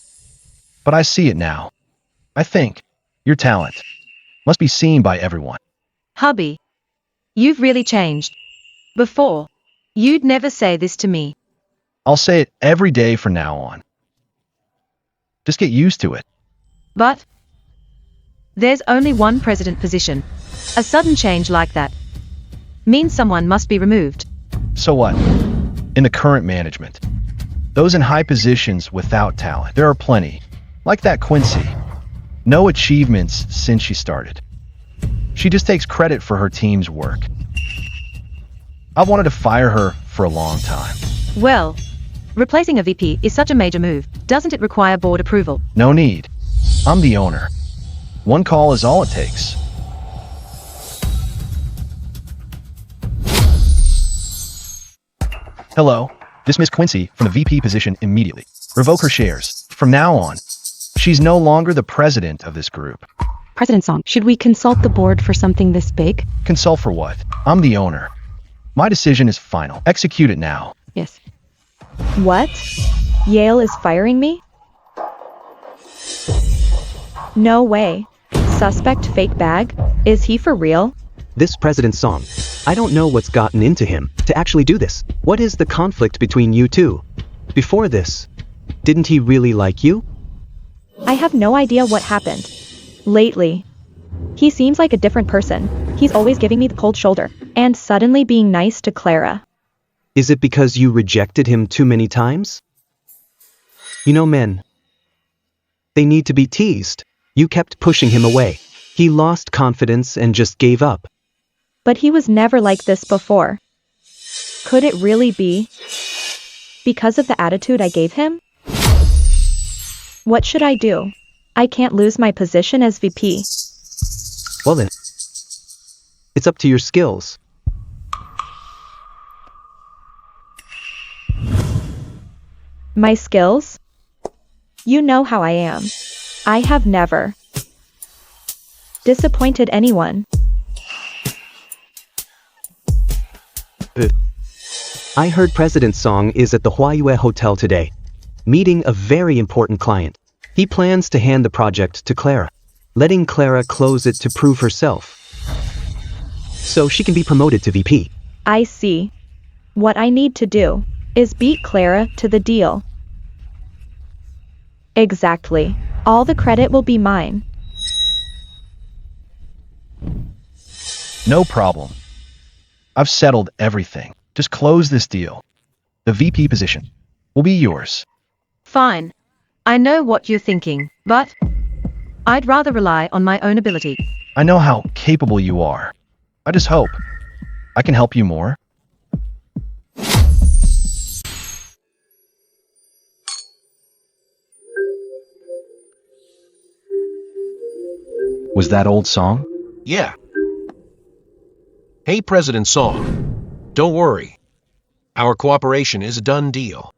But I see it now. I think your talent must be seen by everyone. Hubby. You've really changed. Before, you'd never say this to me. I'll say it every day from now on. Just get used to it. But there's only one president position. A sudden change like that means someone must be removed. So what? In the current management, those in high positions without talent, there are plenty. Like that Quincy. No achievements since she started. She just takes credit for her team's work. I've wanted to fire her for a long time. Well, replacing a VP is such a major move. Doesn't it require board approval? No need. I'm the owner. One call is all it takes. Hello. Dismiss Quincy from the VP position immediately. Revoke her shares. From now on, she's no longer the president of this group. President Song, should we consult the board for something this big? Consult for what? I'm the owner. My decision is final. Execute it now. Yes. What? Yale is firing me? No way. Suspect fake bag? Is he for real? This President Song, I don't know what's gotten into him to actually do this. What is the conflict between you two? Before this, didn't he really like you? I have no idea what happened. Lately, he seems like a different person. He's always giving me the cold shoulder, and suddenly being nice to Clara. Is it because you rejected him too many times? You know, men, they need to be teased. You kept pushing him away. He lost confidence and just gave up. But he was never like this before. Could it really be because of the attitude I gave him? What should I do? I can't lose my position as VP. Well then, It's up to your skills. My skills? You know how I am. I have never disappointed anyone. I heard President Song is at the Huayue Hotel today, meeting a very important client. He plans to hand the project to Clara, letting Clara close it to prove herself, so she can be promoted to VP. I see. What I need to do is beat Clara to the deal. Exactly. All the credit will be mine. No problem. I've settled everything. Just close this deal. The VP position will be yours. Fine. I know what you're thinking, but I'd rather rely on my own ability. I know how capable you are. I just hope I can help you more. Was that old song? Yeah. Hey, President Song. Don't worry. Our cooperation is a done deal.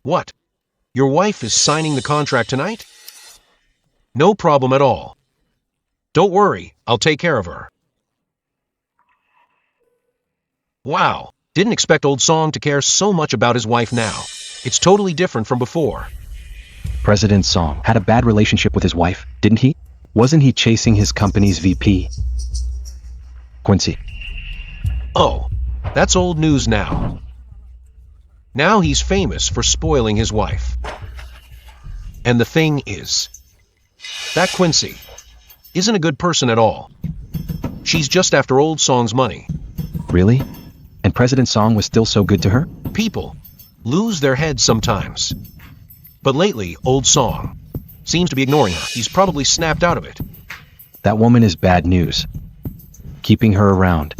What? Your wife is signing the contract tonight? No problem at all. Don't worry, I'll take care of her. Wow, didn't expect Old Song to care so much about his wife now. It's totally different from before. President Song had a bad relationship with his wife, didn't he? Wasn't he chasing his company's VP? Quincy. Oh, that's old news now. Now he's famous for spoiling his wife. And the thing is, that Quincy isn't a good person at all. She's just after Old Song's money. Really? And President Song was still so good to her? People lose their heads sometimes. But lately, Old Song seems to be ignoring her. He's probably snapped out of it. That woman is bad news. Keeping her around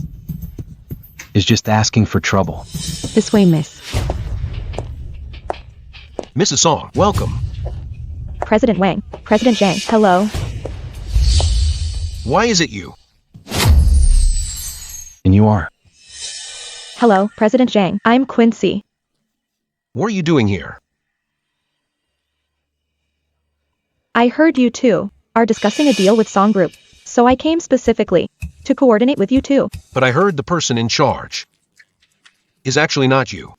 is just asking for trouble. This way, miss. Mrs. Song, welcome. President Wang, President Zhang, hello. Why is it you? And you are? Hello, President Zhang. I'm Quincy. What are you doing here? I heard you two are discussing a deal with Song Group, so I came specifically to coordinate with you two. But I heard the person in charge is actually not you.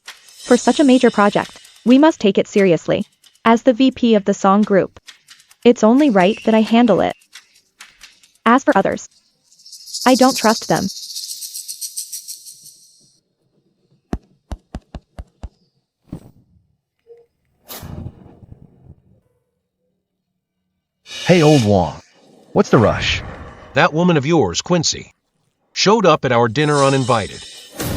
For such a major project, we must take it seriously. As the VP of the Song Group, it's only right that I handle it. As for others, I don't trust them. Hey, old Wong. What's the rush? That woman of yours, Quincy, showed up at our dinner uninvited.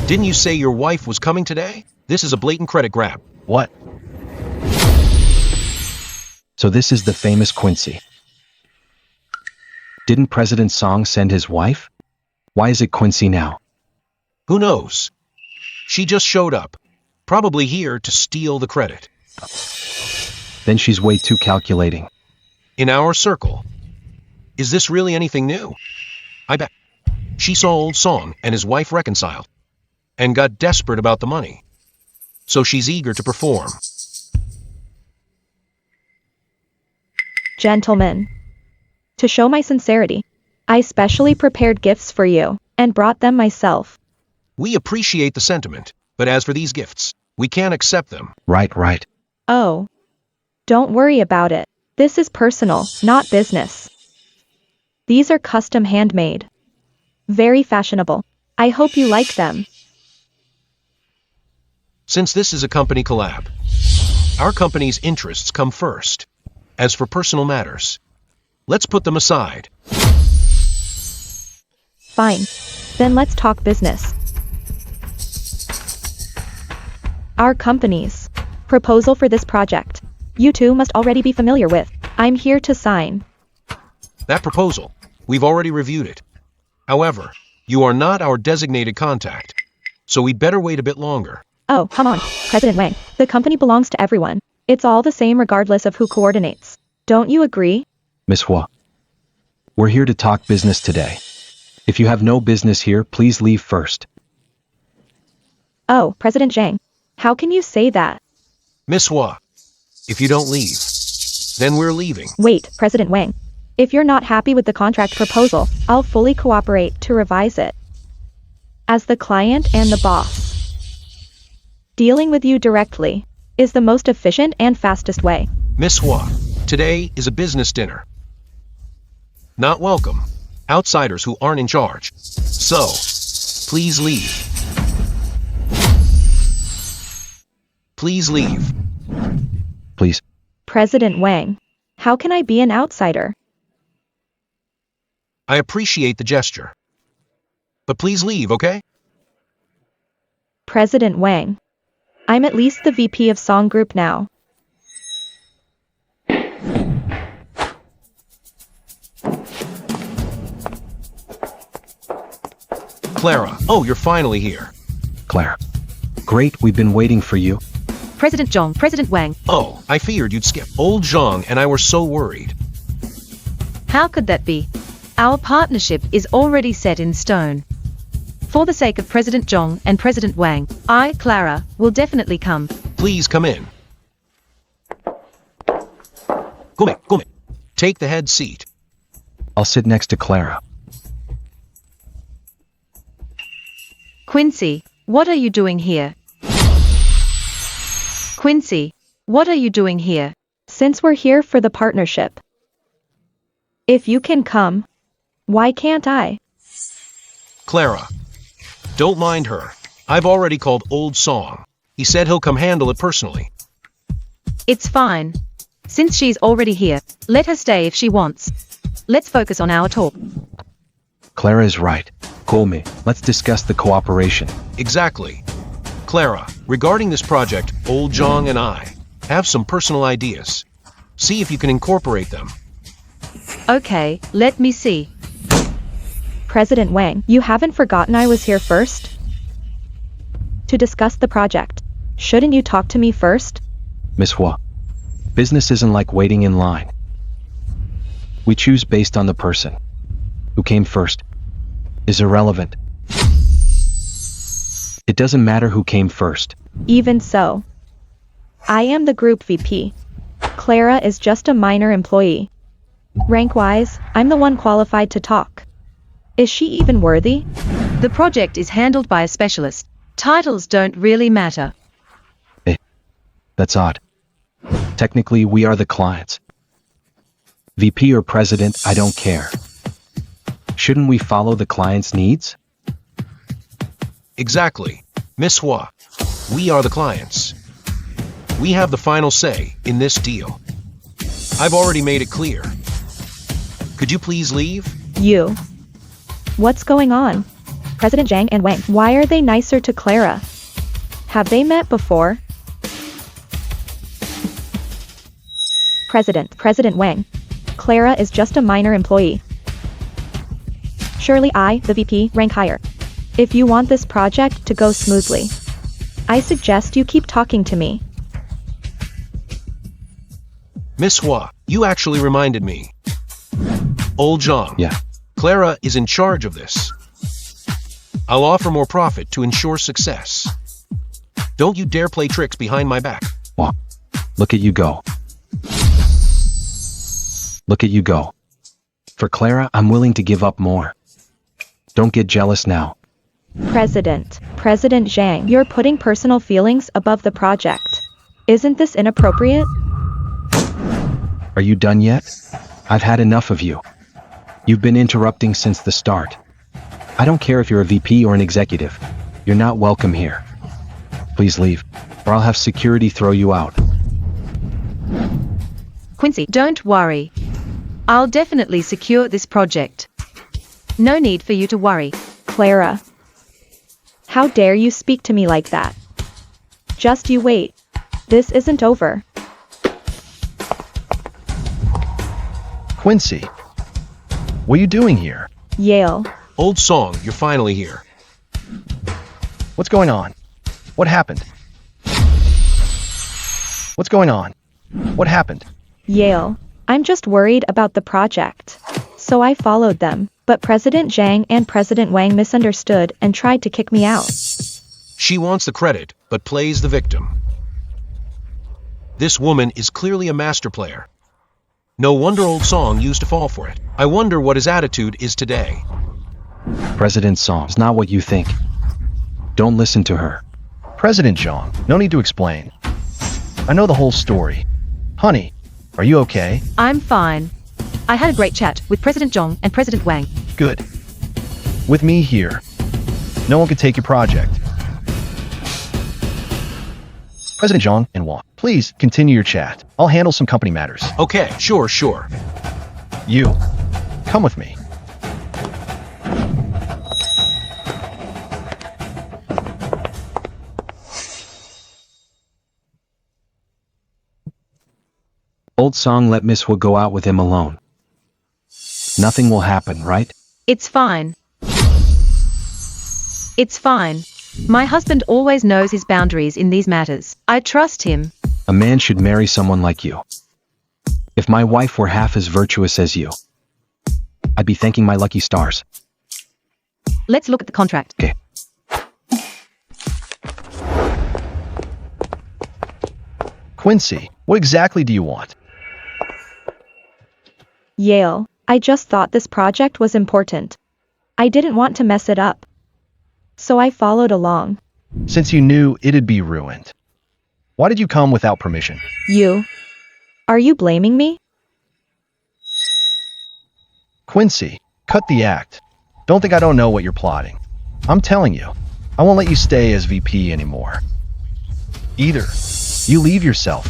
Didn't you say your wife was coming today? This is a blatant credit grab. What? So this is the famous Quincy. Didn't President Song send his wife? Why is it Quincy now? Who knows? She just showed up, probably here to steal the credit. Then she's way too calculating. In our circle. Is this really anything new? I bet. She saw Old Song and his wife reconciled, and got desperate about the money. So she's eager to perform. Gentlemen, to show my sincerity, I specially prepared gifts for you, and brought them myself. We appreciate the sentiment, but as for these gifts, we can't accept them. Right. Oh. Don't worry about it. This is personal, not business. These are custom handmade. Very fashionable. I hope you like them. Since this is a company collab, our company's interests come first. As for personal matters, let's put them aside. Fine. Then let's talk business. Our company's proposal for this project, you two must already be familiar with. I'm here to sign. That proposal, we've already reviewed it. However, you are not our designated contact, so we'd better wait a bit longer. Oh, come on, President Wang. The company belongs to everyone. It's all the same regardless of who coordinates. Don't you agree? Miss Hua. We're here to talk business today. If you have no business here, please leave first. Oh, President Zhang. How can you say that? Miss Hua, if you don't leave, then we're leaving. Wait, President Wang. If you're not happy with the contract proposal, I'll fully cooperate to revise it. As the client and the boss, dealing with you directly is the most efficient and fastest way. Miss Hua, today is a business dinner. Not welcome. Outsiders who aren't in charge. So, please leave. Please leave. Please. President Wang, how can I be an outsider? I appreciate the gesture. But please leave, okay? President Wang, I'm at least the VP of Song Group now. Clara, oh, you're finally here. Claire. Great, we've been waiting for you. President Zhang, President Wang. Oh, I feared you'd skip. Old Zhang and I were so worried. How could that be? Our partnership is already set in stone. For the sake of President Zhang and President Wang, I, Clara, will definitely come. Please come in. Come. Take the head seat. I'll sit next to Clara. Quincy, what are you doing here? Quincy, what are you doing here? Since we're here for the partnership. If you can come, why can't I? Clara, don't mind her. I've already called Old Song. He said he'll come handle it personally. It's fine. Since she's already here, let her stay if she wants. Let's focus on our talk. Clara is right. Call me. Let's discuss the cooperation. Exactly. Clara, regarding this project, Old Zhang and I have some personal ideas. See if you can incorporate them. Okay, let me see. President Wang, you haven't forgotten I was here first? To discuss the project. Shouldn't you talk to me first? Miss Hua, business isn't like waiting in line. We choose based on the person. Who came first is irrelevant. It doesn't matter who came first. Even so. I am the group VP. Clara is just a minor employee. Rank-wise, I'm the one qualified to talk. Is she even worthy? The project is handled by a specialist. Titles don't really matter. That's odd. Technically, we are the clients. VP or president, I don't care. Shouldn't we follow the client's needs? Exactly. Miss Hua, we are the clients. We have the final say in this deal. I've already made it clear. Could you please leave? You. What's going on? President Zhang and Wang, why are they nicer to Clara? Have they met before? President Wang. Clara is just a minor employee. Surely I, the VP, rank higher. If you want this project to go smoothly, I suggest you keep talking to me. Miss Hua, you actually reminded me. Old Zhang. Yeah. Clara is in charge of this. I'll offer more profit to ensure success. Don't you dare play tricks behind my back. Well, look at you go. Look at you go. For Clara, I'm willing to give up more. Don't get jealous now. President Zhang, you're putting personal feelings above the project. Isn't this inappropriate? Are you done yet? I've had enough of you. You've been interrupting since the start. I don't care if you're a VP or an executive. You're not welcome here. Please leave, or I'll have security throw you out. Quincy, don't worry. I'll definitely secure this project. No need for you to worry. Clara. How dare you speak to me like that? Just you wait. This isn't over. Quincy, what are you doing here? Yale. Old Song, you're finally here. What's going on? What happened? What's going on? What happened? Yale. I'm just worried about the project. So I followed them, but President Zhang and President Wang misunderstood and tried to kick me out. She wants the credit, but plays the victim. This woman is clearly a master player. No wonder Old Song used to fall for it. I wonder what his attitude is today. President Song is not what you think. Don't listen to her. President Zhang, no need to explain. I know the whole story. Honey, are you okay? I'm fine. I had a great chat with President Zhang and President Wang. Good. With me here, no one could take your project. President Zhang and Wang, please continue your chat. I'll handle some company matters. Okay, sure. You, come with me. Old Song let Miss Wood go out with him alone. Nothing will happen, right? It's fine. It's fine. My husband always knows his boundaries in these matters. I trust him. A man should marry someone like you. If my wife were half as virtuous as you, I'd be thanking my lucky stars. Let's look at the contract. Okay. Quincy, what exactly do you want? Yale, I just thought this project was important. I didn't want to mess it up. So I followed along. Since you knew it'd be ruined, why did you come without permission? You? Are you blaming me? Quincy, cut the act. Don't think I don't know what you're plotting. I'm telling you, I won't let you stay as VP anymore. Either you leave yourself,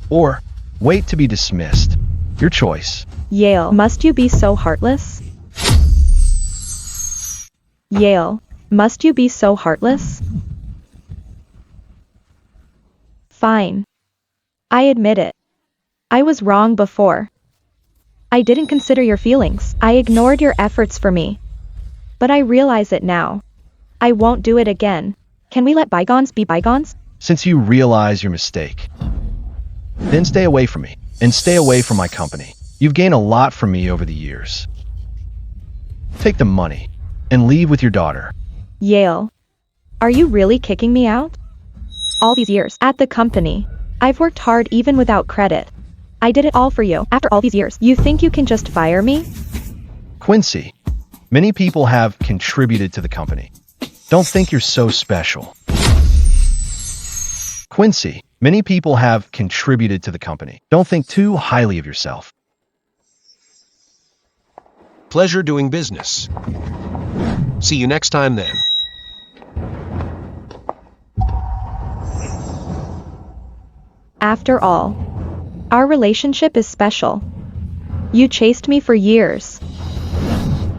or wait to be dismissed. Your choice. Yale, must you be so heartless? Yale, must you be so heartless? Fine. I admit it. I was wrong before. I didn't consider your feelings. I ignored your efforts for me. But I realize it now. I won't do it again. Can we let bygones be bygones? Since you realize your mistake, then stay away from me, and stay away from my company. You've gained a lot from me over the years. Take the money, and leave with your daughter. Yale. Are you really kicking me out? All these years at the company, I've worked hard even without credit. I did it all for you. After all these years, you think you can just fire me? Quincy, many people have contributed to the company. Don't think you're so special. Quincy, many people have contributed to the company. Don't think too highly of yourself. Pleasure doing business. See you next time then. After all, our relationship is special. You chased me for years.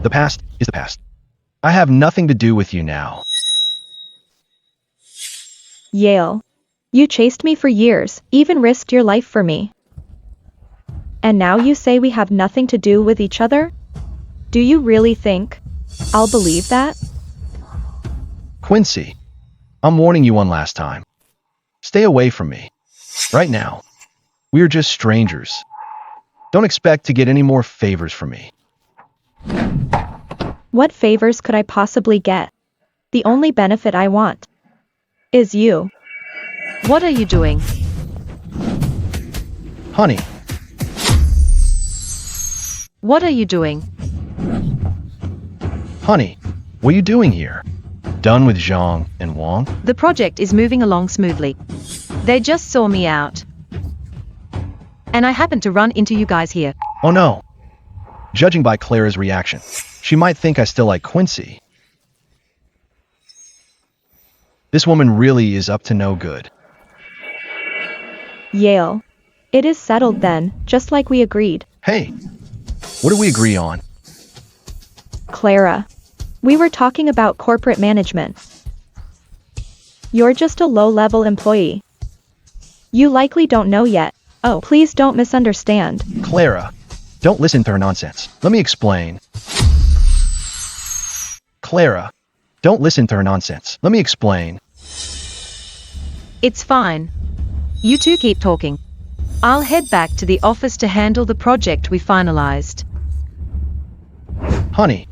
The past is the past. I have nothing to do with you now. Yale. You chased me for years, even risked your life for me. And now you say we have nothing to do with each other? Do you really think I'll believe that? Quincy, I'm warning you one last time. Stay away from me. Right now, we're just strangers. Don't expect to get any more favors from me. What favors could I possibly get? The only benefit I want is you. What are you doing? Honey. What are you doing? Honey, what are you doing here? Done with Zhang and Wang? The project is moving along smoothly. They just saw me out. And I happened to run into you guys here. Oh no. Judging by Clara's reaction, she might think I still like Quincy. This woman really is up to no good. Yale. It is settled then, just like we agreed. Hey, what did we agree on? Clara. We were talking about corporate management. You're just a low-level employee. You likely don't know yet. Oh, please don't misunderstand. Clara, don't listen to her nonsense. Let me explain. Clara, don't listen to her nonsense. Let me explain. It's fine. You two keep talking. I'll head back to the office to handle the project we finalized. Honey,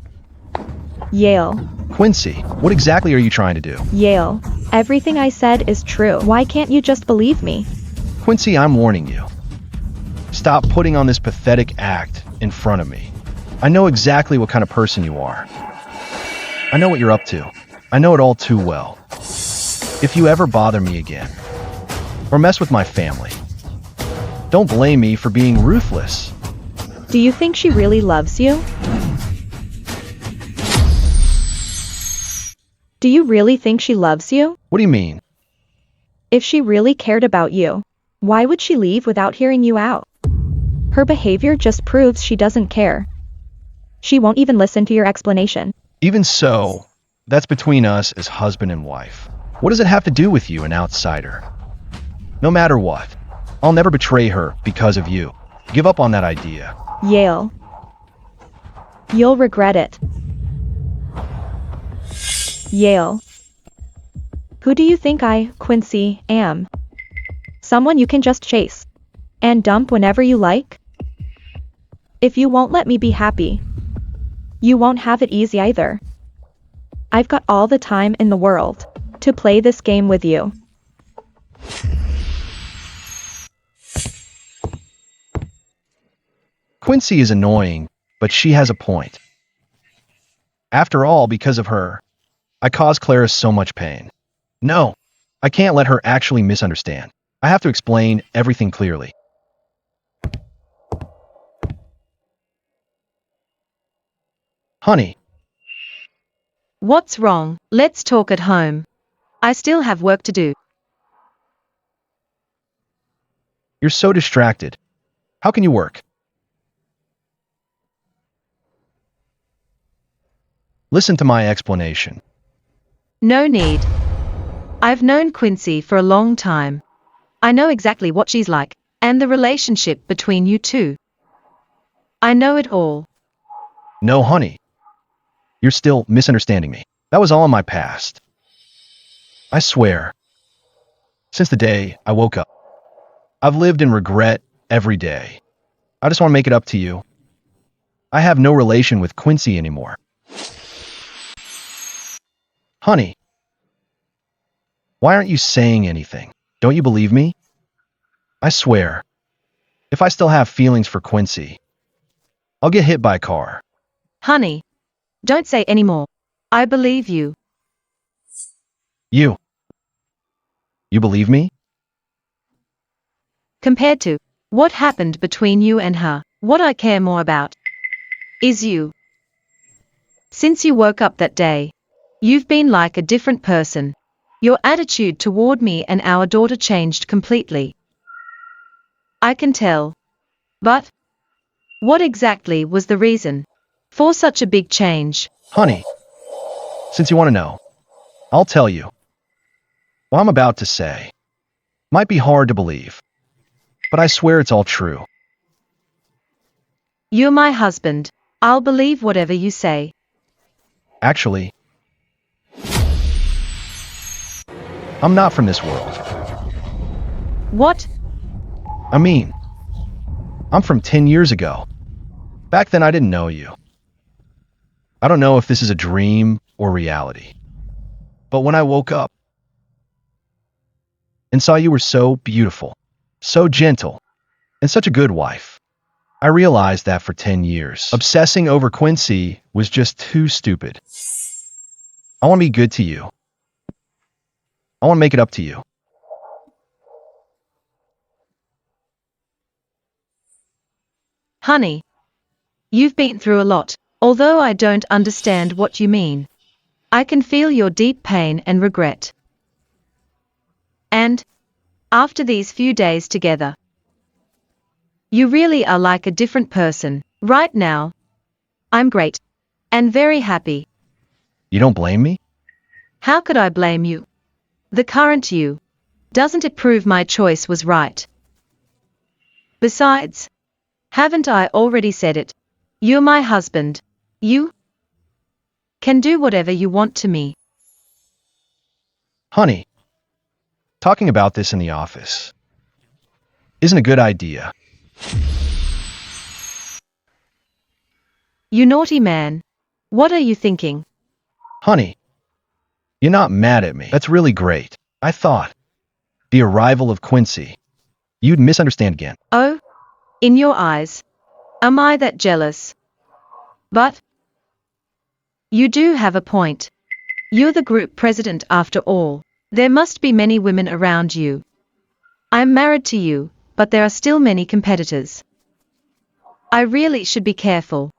Yale. Quincy, what exactly are you trying to do? Yale. Everything I said is true. Why can't you just believe me? Quincy, I'm warning you. Stop putting on this pathetic act in front of me. I know exactly what kind of person you are. I know what you're up to. I know it all too well. If you ever bother me again, or mess with my family, don't blame me for being ruthless. Do you think she really loves you? Do you really think she loves you? What do you mean? If she really cared about you, why would she leave without hearing you out? Her behavior just proves she doesn't care. She won't even listen to your explanation. Even so, that's between us as husband and wife. What does it have to do with you, an outsider? No matter what, I'll never betray her because of you. Give up on that idea. Yale. You'll regret it. Yale. Who do you think I, Quincy, am? Someone you can just chase and dump whenever you like? If you won't let me be happy, you won't have it easy either. I've got all the time in the world to play this game with you. Quincy is annoying, but she has a point. After all, because of her, I caused Clara so much pain. No, I can't let her actually misunderstand. I have to explain everything clearly. Honey, What's wrong? Let's talk at home. I still have work to do. you're so distracted. How can you work? Listen to my explanation. No need. I've known Quincy for a long time. I know exactly what she's like, and the relationship between you two. I know it all. No, honey. You're still misunderstanding me. That was all in my past. I swear. Since the day I woke up, I've lived in regret every day. I just want to make it up to you. I have no relation with Quincy anymore. Honey, why aren't you saying anything? Don't you believe me? I swear, if I still have feelings for Quincy, I'll get hit by a car. Honey, don't say any more. I believe you. You believe me? Compared to what happened between you and her, what I care more about is you. Since you woke up that day, you've been like a different person. Your attitude toward me and our daughter changed completely. I can tell. But what exactly was the reason for such a big change? Honey, since you want to know, I'll tell you. What I'm about to say might be hard to believe, but I swear it's all true. You're my husband. I'll believe whatever you say. Actually, I'm not from this world. What? I mean, I'm from 10 years ago. Back then I didn't know you. I don't know if this is a dream or reality. But when I woke up and saw you were so beautiful, so gentle, and such a good wife, I realized that for 10 years, obsessing over Quincy was just too stupid. I want to be good to you. I want to make it up to you. Honey, you've been through a lot. Although I don't understand what you mean, I can feel your deep pain and regret. And after these few days together, you really are like a different person. Right now, I'm great and very happy. You don't blame me? How could I blame you? The current you. Doesn't it prove my choice was right? Besides, haven't I already said it? You're my husband. You can do whatever you want to me. Honey, talking about this in the office isn't a good idea. You naughty man. What are you thinking? Honey, you're not mad at me. That's really great. I thought the arrival of Quincy, you'd misunderstand again. Oh, in your eyes. Am I that jealous? But you do have a point. You're the group president after all. There must be many women around you. I'm married to you, but there are still many competitors. I really should be careful.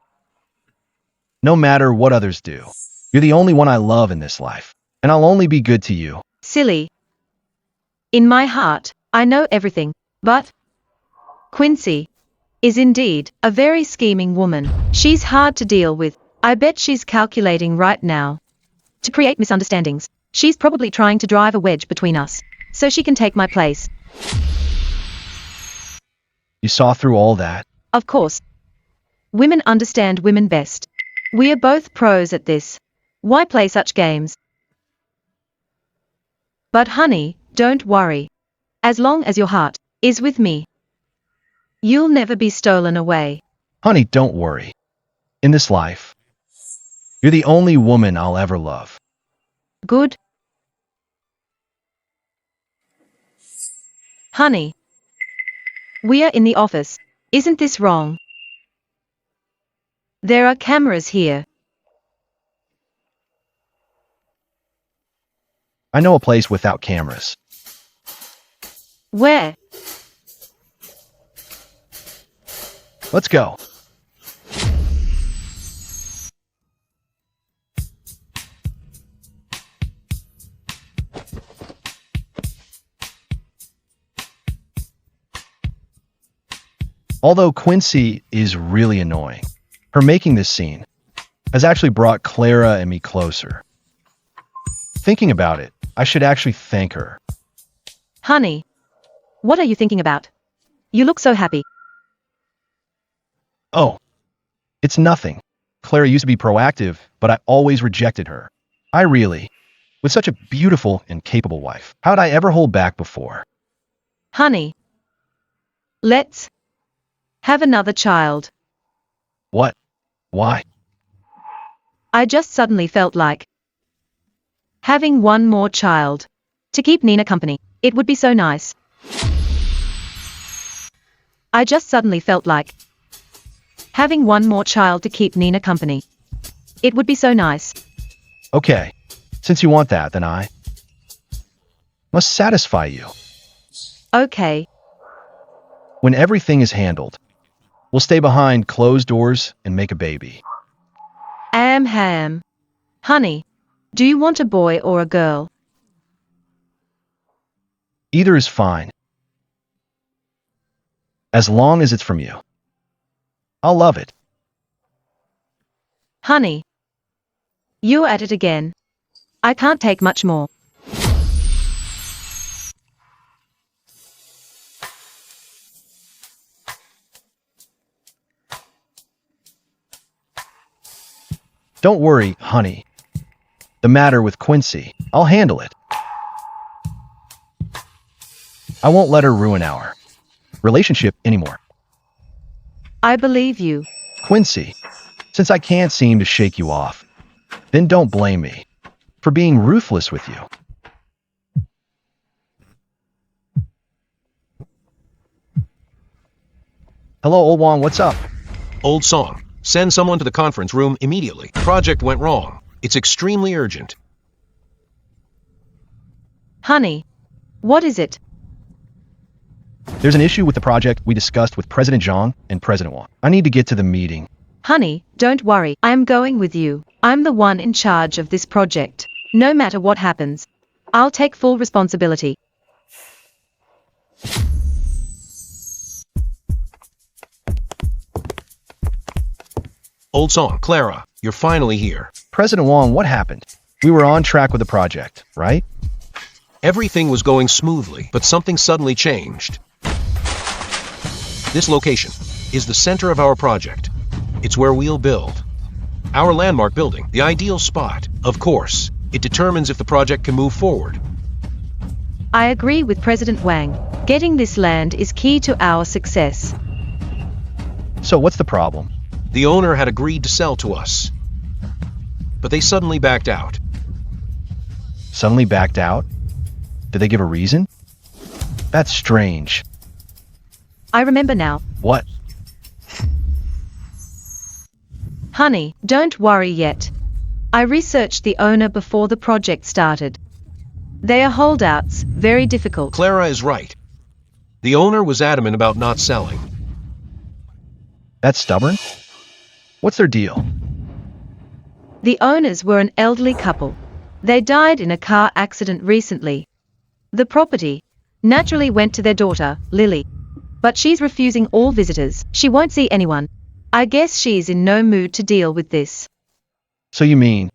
No matter what others do, you're the only one I love in this life, and I'll only be good to you. Silly. In my heart, I know everything, but Quincy is indeed a very scheming woman. She's hard to deal with. I bet she's calculating right now. To create misunderstandings, she's probably trying to drive a wedge between us, so she can take my place. You saw through all that? Of course. Women understand women best. We are both pros at this. Why play such games? But honey, don't worry. As long as your heart is with me, you'll never be stolen away. Honey, don't worry. In this life, you're the only woman I'll ever love. Good. Honey, we are in the office. Isn't this wrong? There are cameras here. I know a place without cameras. Where? Let's go. Although Quincy is really annoying, her making this scene has actually brought Clara and me closer. Thinking about it, I should actually thank her. Honey, what are you thinking about? You look so happy. Oh, it's nothing. Clara used to be proactive, but I always rejected her. With such a beautiful and capable wife, how'd I ever hold back before? Honey, let's have another child. What? Why? I just suddenly felt like having one more child. To keep Nina company. It would be so nice. I just suddenly felt like having one more child to keep Nina company. It would be so nice. Okay, since you want that, then I must satisfy you. Okay. When everything is handled, we'll stay behind closed doors and make a baby. Ham. Honey, do you want a boy or a girl? Either is fine. As long as it's from you. I'll love it. Honey, you're at it again. I can't take much more. Don't worry, honey. The matter with Quincy, I'll handle it. I won't let her ruin our relationship anymore. I believe you. Quincy, since I can't seem to shake you off, then don't blame me for being ruthless with you. Hello, old one, what's up? Old song. Send someone to the conference room immediately. Project went wrong. It's extremely urgent. Honey, what is it? There's an issue with the project we discussed with President Zhang and President Wang. I need to get to the meeting. Honey, don't worry. I'm going with you. I'm the one in charge of this project. No matter what happens, I'll take full responsibility. Old song. Clara, you're finally here. President Wang, what happened? We were on track with the project, right? Everything was going smoothly, but something suddenly changed. This location is the center of our project. It's where we'll build. Our landmark building, the ideal spot. Of course, it determines if the project can move forward. I agree with President Wang. Getting this land is key to our success. So what's the problem? The owner had agreed to sell to us. but they suddenly backed out. Suddenly backed out? Did they give a reason? That's strange. I remember now. What? Honey, don't worry yet. I researched the owner before the project started. They are holdouts, very difficult. Clara is right. The owner was adamant about not selling. That's stubborn? What's their deal? The owners were an elderly couple. They died in a car accident recently. The property naturally went to their daughter, Lily. But she's refusing all visitors. She won't see anyone. I guess she's in no mood to deal with this. So you mean,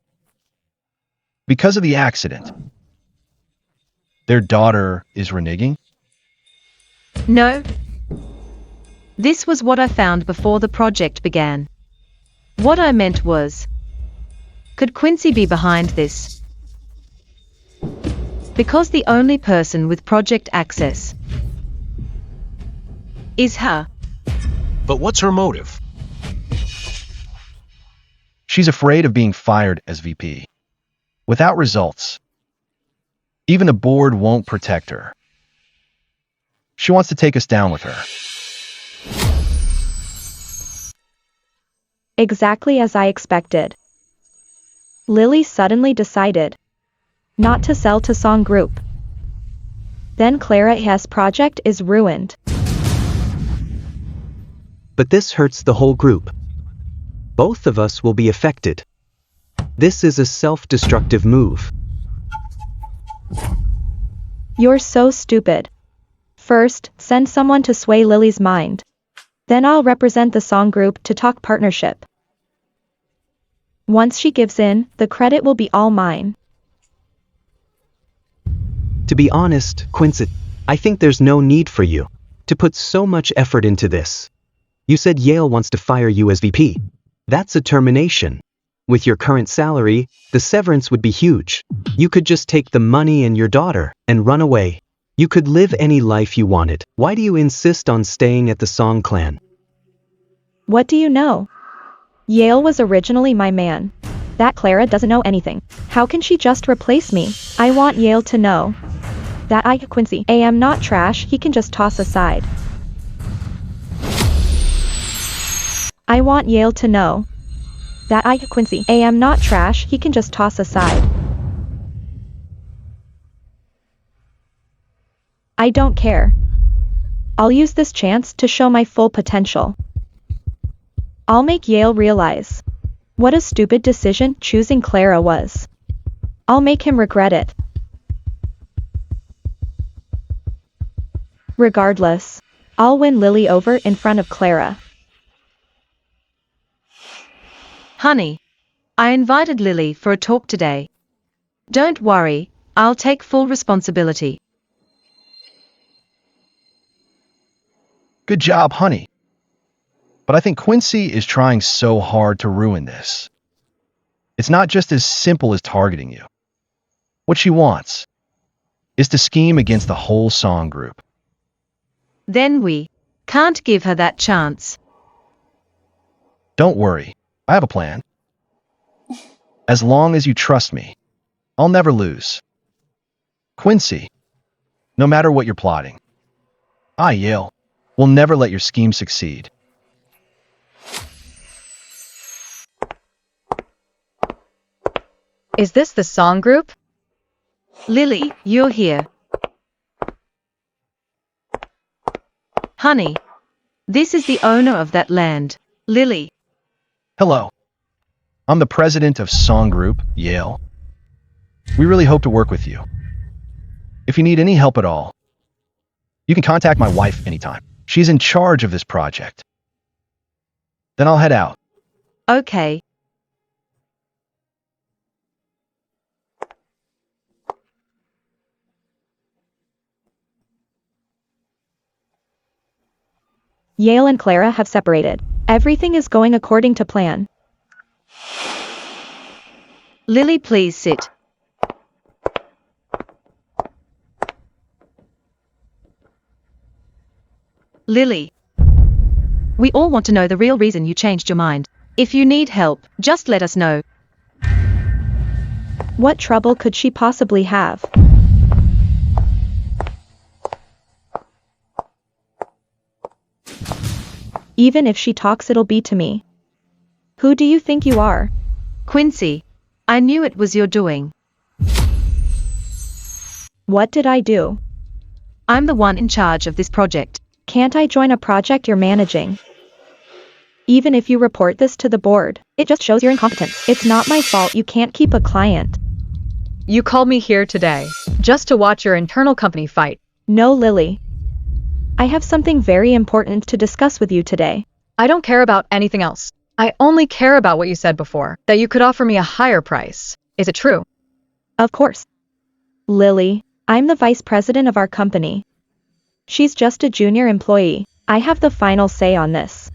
because of the accident, their daughter is reneging? No. This was what I found before the project began. What I meant was, could Quincy be behind this? Because the only person with project access is her. But what's her motive? She's afraid of being fired as VP. Without results. Even the board won't protect her. She wants to take us down with her. Exactly as I expected. Lily suddenly decided not to sell to Song Group. Then Clara's project is ruined. But this hurts the whole group. Both of us will be affected. This is a self-destructive move. You're so stupid. First, send someone to sway Lily's mind. Then I'll represent the Song Group to talk partnership. Once she gives in, the credit will be all mine. To be honest, Quincy, I think there's no need for you to put so much effort into this. You said Yale wants to fire you as VP. That's a termination. With your current salary, the severance would be huge. You could just take the money and your daughter and run away. You could live any life you wanted. Why do you insist on staying at the Song clan? What do you know? Yale was originally my man. That Clara doesn't know anything. How can she just replace me? I want Yale to know that I, Quincy, am not trash he can just toss aside. I want Yale to know that I, Quincy, am not trash he can just toss aside. I don't care. I'll use this chance to show my full potential. I'll make Yale realize what a stupid decision choosing Clara was. I'll make him regret it. Regardless, I'll win Lily over in front of Clara. Honey, I invited Lily for a talk today. Don't worry, I'll take full responsibility. Good job, honey. But I think Quincy is trying so hard to ruin this. It's not just as simple as targeting you. What she wants is to scheme against the whole Song Group. Then we can't give her that chance. Don't worry, I have a plan. As long as you trust me, I'll never lose. Quincy, no matter what you're plotting, I, Yale, will never let your scheme succeed. Is this the Song Group? Lily, you're here. Honey, this is the owner of that land, Lily. Hello. I'm the president of Song Group, Yale. We really hope to work with you. If you need any help at all, you can contact my wife anytime. She's in charge of this project. Then I'll head out. Okay. Yale and Clara have separated. Everything is going according to plan. Lily, please sit. Lily, we all want to know the real reason you changed your mind. If you need help, just let us know. What trouble could she possibly have? Even if she talks, it'll be to me. Who do you think you are? Quincy, I knew it was your doing. What did I do? I'm the one in charge of this project. Can't I join a project you're managing? Even if you report this to the board, it just shows your incompetence. It's not my fault you can't keep a client. You called me here today, just to watch your internal company fight. No, Lily. I have something very important to discuss with you today. I don't care about anything else. I only care about what you said before, that you could offer me a higher price. Is it true? Of course. Lily, I'm the vice president of our company. She's just a junior employee. I have the final say on this.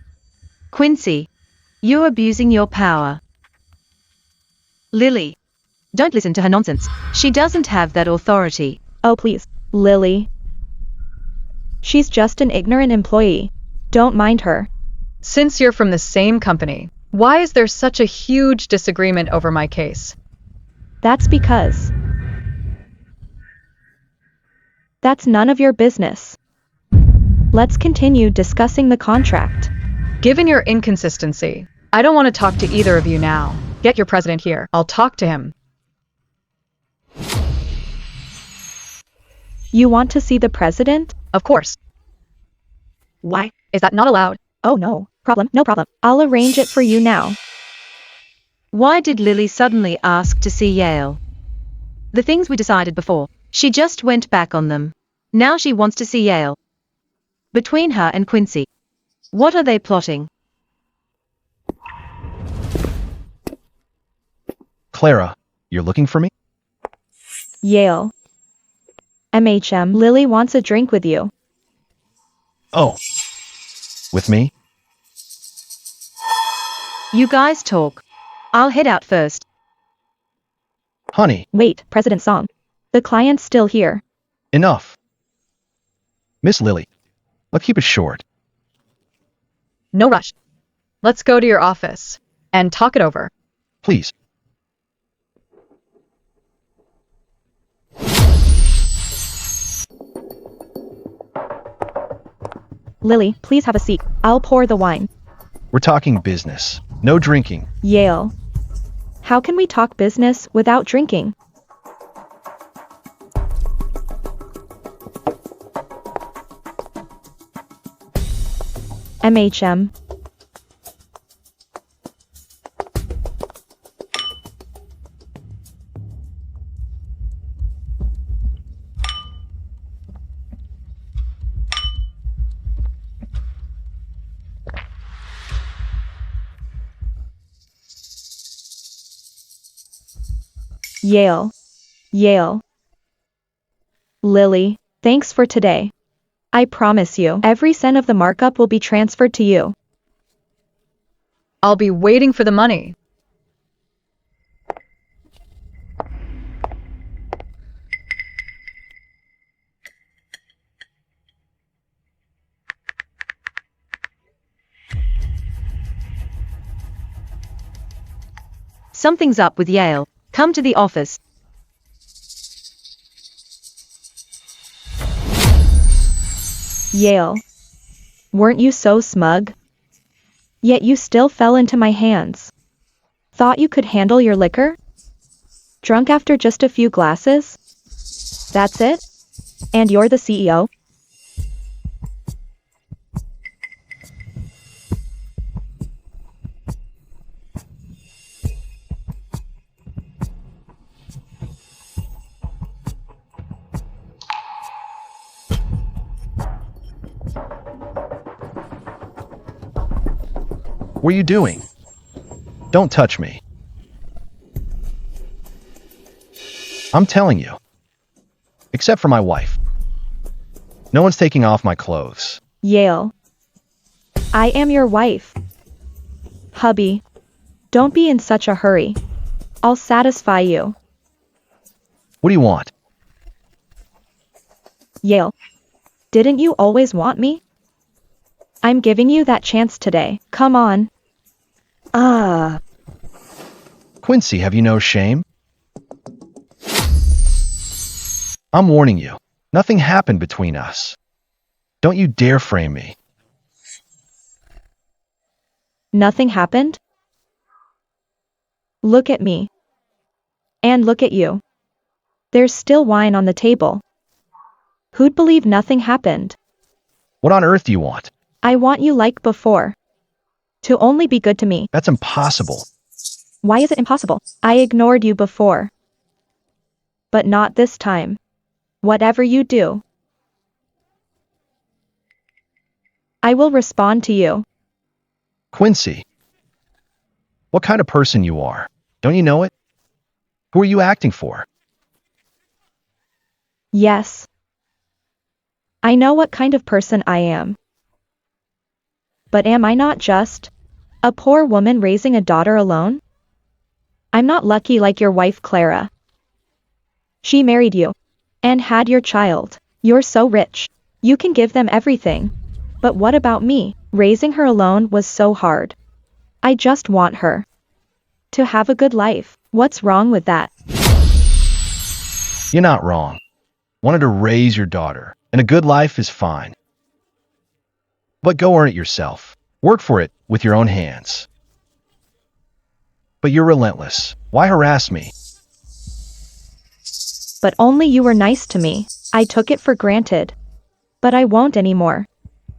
Quincy, you're abusing your power. Lily, don't listen to her nonsense. She doesn't have that authority. Oh please, Lily. She's just an ignorant employee. Don't mind her. Since you're from the same company, why is there such a huge disagreement over my case? That's because... That's none of your business. Let's continue discussing the contract. Given your inconsistency, I don't want to talk to either of you now. Get your president here. I'll talk to him. You want to see the president? Of course. Why? Is that not allowed? Oh no problem. I'll arrange it for you now. Why did Lily suddenly ask to see Yale? The things we decided before, she just went back on them. Now she wants to see Yale. Between her and Quincy, what are they plotting? Clara, you're looking for me? Yale. MHM, Lily wants a drink with you. Oh. With me? You guys talk. I'll head out first. Honey. Wait, President Song. The client's still here. Enough. Miss Lily, let's keep it short. No rush. Let's go to your office and talk it over. Please. Lily, please have a seat. I'll pour the wine. We're talking business. No drinking. Yale. How can we talk business without drinking? MHM. Yale. Yale. Lily, thanks for today. I promise you, every cent of the markup will be transferred to you. I'll be waiting for the money. Something's up with Yale. Come to the office. Yale. Weren't you so smug? Yet you still fell into my hands. Thought you could handle your liquor? Drunk after just a few glasses? That's it? And you're the CEO? What are you doing? Don't touch me. I'm telling you. Except for my wife. No one's taking off my clothes. Yale. I am your wife. Hubby. Don't be in such a hurry. I'll satisfy you. What do you want? Yale. Didn't you always want me? I'm giving you that chance today. Come on. Quincy, have you no shame? I'm warning you. Nothing happened between us. Don't you dare frame me. Nothing happened? Look at me. And look at you. There's still wine on the table. Who'd believe nothing happened? What on earth do you want? I want you like before. To only be good to me. That's impossible. Why is it impossible? I ignored you before. But not this time. Whatever you do, I will respond to you. Quincy. What kind of person you are? Don't you know it? Who are you acting for? Yes. I know what kind of person I am. But am I not just a poor woman raising a daughter alone? I'm not lucky like your wife Clara. She married you and had your child. You're so rich. You can give them everything. But what about me? Raising her alone was so hard. I just want her to have a good life. What's wrong with that? You're not wrong. Wanted to raise your daughter, and a good life is fine. But go earn it yourself. Work for it with your own hands. But you're relentless. Why harass me? But only you were nice to me. I took it for granted. But I won't anymore.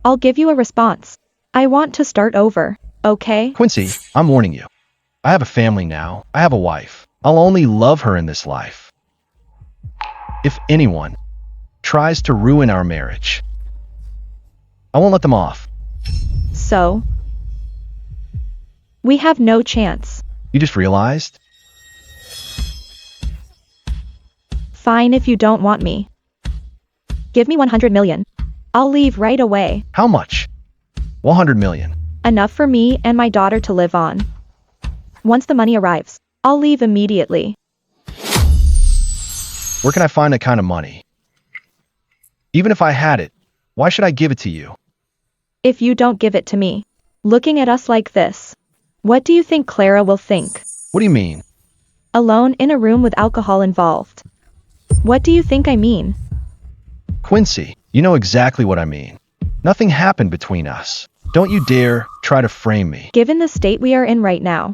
I'll give you a response. I want to start over, okay? Quincy, I'm warning you. I have a family now. I have a wife. I'll only love her in this life. If anyone tries to ruin our marriage, I won't let them off. So? We have no chance. You just realized? Fine if you don't want me. Give me 100 million. I'll leave right away. How much? 100 million. Enough for me and my daughter to live on. Once the money arrives, I'll leave immediately. Where can I find that kind of money? Even if I had it, why should I give it to you? If you don't give it to me, looking at us like this, what do you think Clara will think? What do you mean? Alone in a room with alcohol involved. What do you think I mean? Quincy, you know exactly what I mean. Nothing happened between us. Don't you dare try to frame me. Given the state we are in right now,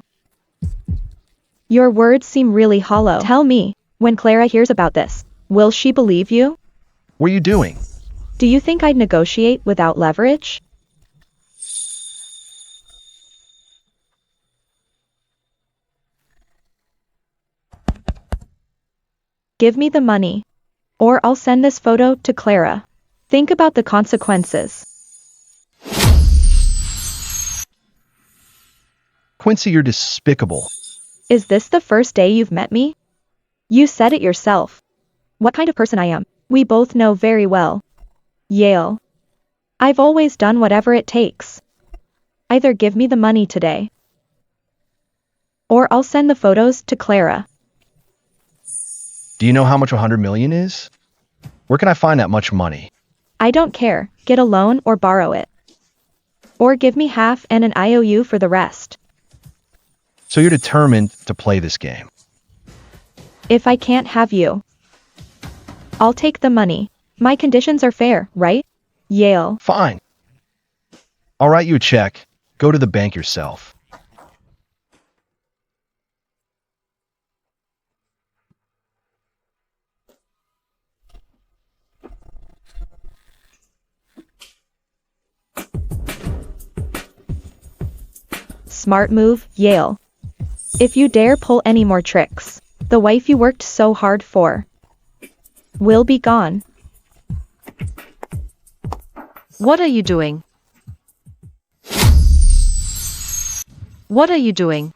your words seem really hollow. Tell me, when Clara hears about this, will she believe you? What are you doing? Do you think I'd negotiate without leverage? Give me the money, or I'll send this photo to Clara. Think about the consequences. Quincy, you're despicable. Is this the first day you've met me? You said it yourself. What kind of person I am, we both know very well. Yale. I've always done whatever it takes. Either give me the money today, or I'll send the photos to Clara. Do you know how much 100 million is? Where can I find that much money? I don't care, get a loan or borrow it. Or give me half and an IOU for the rest. So you're determined to play this game. If I can't have you, I'll take the money. My conditions are fair, right? Yale. Fine. I'll write you a check. Go to the bank yourself. Smart move, Yale. If you dare pull any more tricks, the wife you worked so hard for will be gone. What are you doing? What are you doing?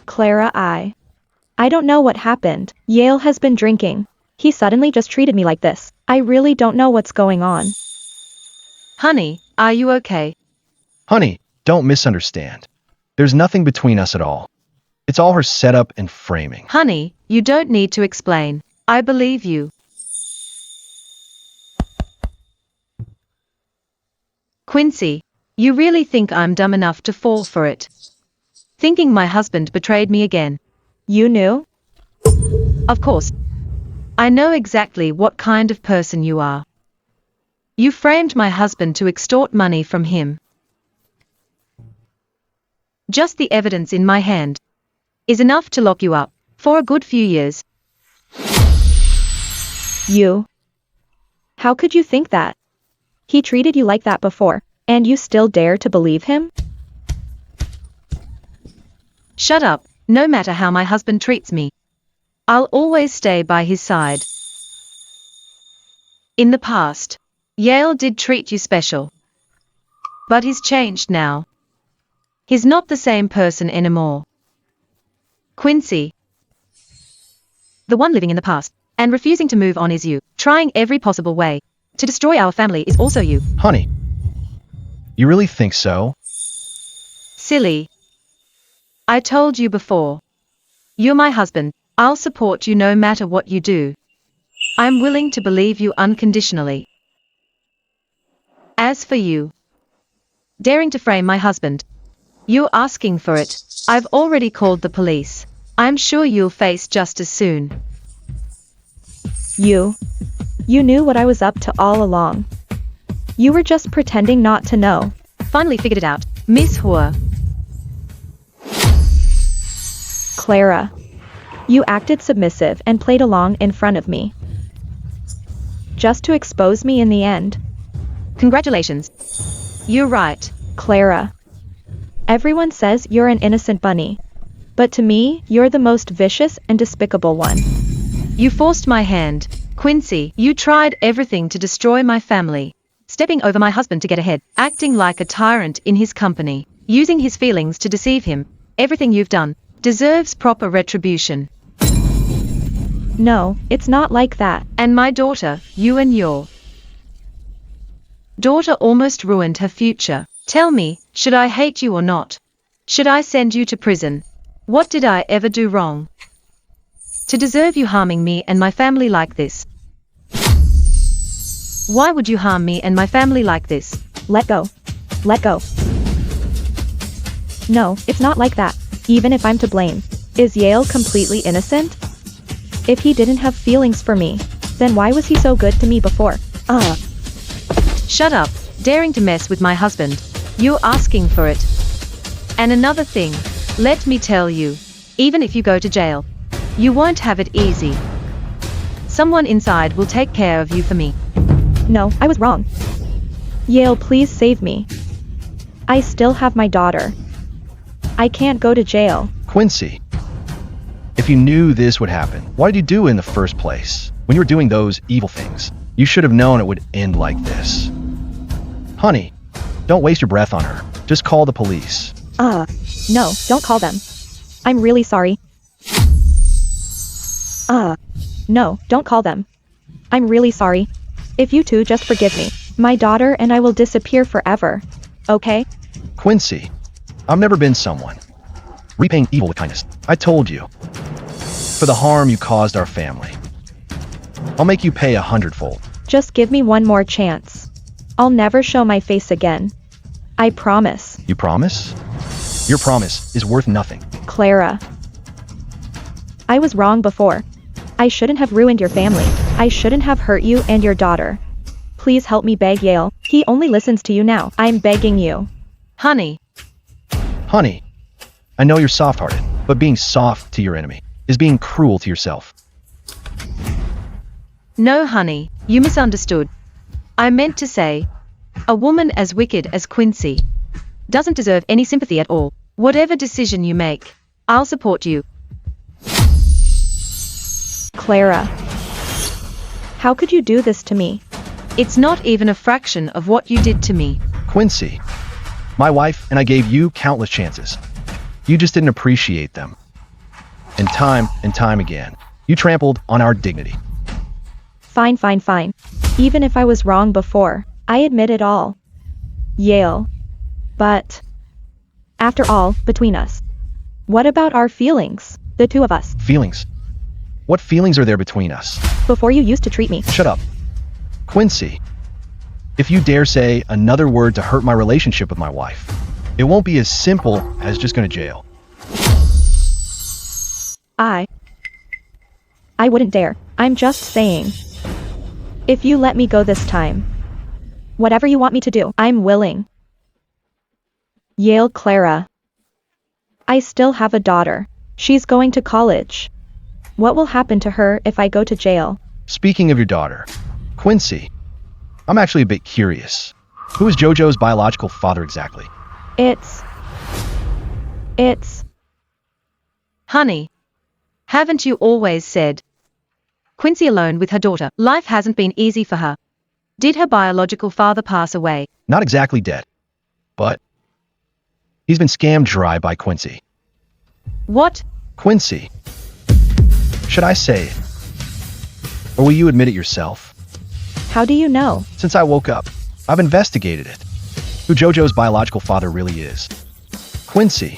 Clara, I don't know what happened. Yale has been drinking. He suddenly just treated me like this. I really don't know what's going on. Honey, are you okay? Honey, don't misunderstand. There's nothing between us at all. It's all her setup and framing. Honey, you don't need to explain. I believe you. Quincy, you really think I'm dumb enough to fall for it? Thinking my husband betrayed me again. You knew? Of course. I know exactly what kind of person you are. You framed my husband to extort money from him. Just the evidence in my hand is enough to lock you up for a good few years. You. How could you think that? He treated you like that before, and you still dare to believe him? Shut up, no matter how my husband treats me. I'll always stay by his side. In the past, Yale did treat you special. But he's changed now. He's not the same person anymore. Quincy. The one living in the past and refusing to move on is you. Trying every possible way to destroy our family is also you. Honey, you really think so? Silly. I told you before. You're my husband. I'll support you no matter what you do. I'm willing to believe you unconditionally. As for you, daring to frame my husband, you're asking for it. I've already called the police. I'm sure you'll face justice soon. You knew what I was up to all along. You were just pretending not to know. Finally figured it out, Miss Hua. Clara. You acted submissive and played along in front of me. Just to expose me in the end. Congratulations. You're right. Clara. Everyone says you're an innocent bunny. But to me, you're the most vicious and despicable one. You forced my hand. Quincy, you tried everything to destroy my family. Stepping over my husband to get ahead, acting like a tyrant in his company, using his feelings to deceive him. Everything you've done deserves proper retribution. No, it's not like that. And my daughter, you and your daughter almost ruined her future. Tell me, should I hate you or not? Should I send you to prison? What did I ever do wrong to deserve you harming me and my family like this? Why would you harm me and my family like this? Let go. Let go. No, it's not like that. Even if I'm to blame. Is Yale completely innocent? If he didn't have feelings for me, then why was he so good to me before? Shut up, daring to mess with my husband. You're asking for it. And another thing, let me tell you, even if you go to jail, you won't have it easy. Someone inside will take care of you for me. No, I was wrong. Yale, please save me. I still have my daughter. I can't go to jail. Quincy, if you knew this would happen, why did you do it in the first place? When you were doing those evil things, you should have known it would end like this. Honey, don't waste your breath on her. Just call the police. No, don't call them. I'm really sorry. No, don't call them. I'm really sorry. If you two just forgive me, my daughter and I will disappear forever. Okay? Quincy, I've never been someone repaying evil with kindness. I told you. For the harm you caused our family. I'll make you pay 100-fold. Just give me one more chance. I'll never show my face again. I promise. You promise? Your promise is worth nothing. Clara. I was wrong before. I shouldn't have ruined your family. I shouldn't have hurt you and your daughter. Please help me beg Yale. He only listens to you now. I'm begging you. Honey. Honey, I know you're soft-hearted, but being soft to your enemy is being cruel to yourself. No, honey, you misunderstood. I meant to say, a woman as wicked as Quincy doesn't deserve any sympathy at all. Whatever decision you make, I'll support you. Clara. How could you do this to me? It's not even a fraction of what you did to me. Quincy, my wife and I gave you countless chances. You just didn't appreciate them. And time again, you trampled on our dignity. Fine. Even if I was wrong before, I admit it all. Yale. But after all, between us, what about our feelings? The two of us. Feelings? What feelings are there between us? Before you used to treat me. Shut up. Quincy, if you dare say another word to hurt my relationship with my wife, it won't be as simple as just going to jail. I wouldn't dare. I'm just saying. If you let me go this time. Whatever you want me to do, I'm willing. Yale Clara. I still have a daughter. She's going to college. What will happen to her if I go to jail? Speaking of your daughter, Quincy, I'm actually a bit curious. Who is JoJo's biological father exactly? It's... Honey, haven't you always said? Quincy alone with her daughter, life hasn't been easy for her. Did her biological father pass away? Not exactly dead, but he's been scammed dry by Quincy. What? Quincy. Should I say it? Or will you admit it yourself? How do you know? Since I woke up, I've investigated it. Who JoJo's biological father really is. Quincy,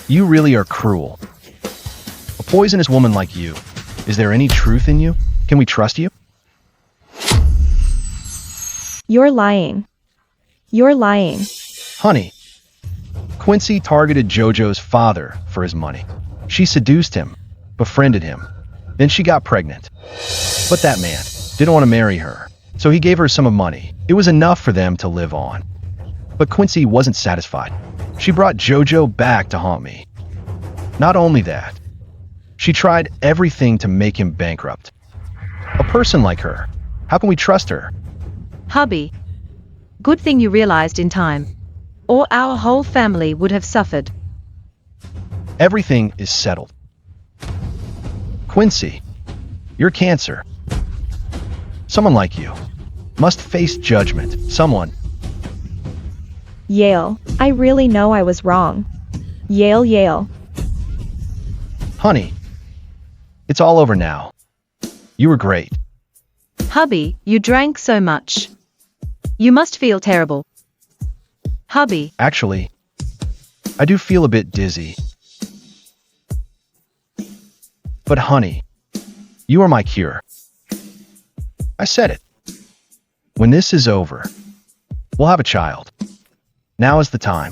you really are cruel. A poisonous woman like you. Is there any truth in you? Can we trust you? You're lying. You're lying. Honey, Quincy targeted JoJo's father for his money. She seduced him, befriended him. Then she got pregnant. But that man didn't want to marry her, so he gave her some money. It was enough for them to live on. But Quincy wasn't satisfied. She brought JoJo back to haunt me. Not only that, she tried everything to make him bankrupt. A person like her, how can we trust her? Hubby. Good thing you realized in time. Or our whole family would have suffered. Everything is settled. Quincy, you're cancer. Someone like you must face judgment. Someone. Yale, I really know I was wrong. Yale. Honey, it's all over now. You were great. Hubby, you drank so much. You must feel terrible. Hubby. Actually, I do feel a bit dizzy. But honey, you are my cure. I said it. When this is over, we'll have a child. Now is the time.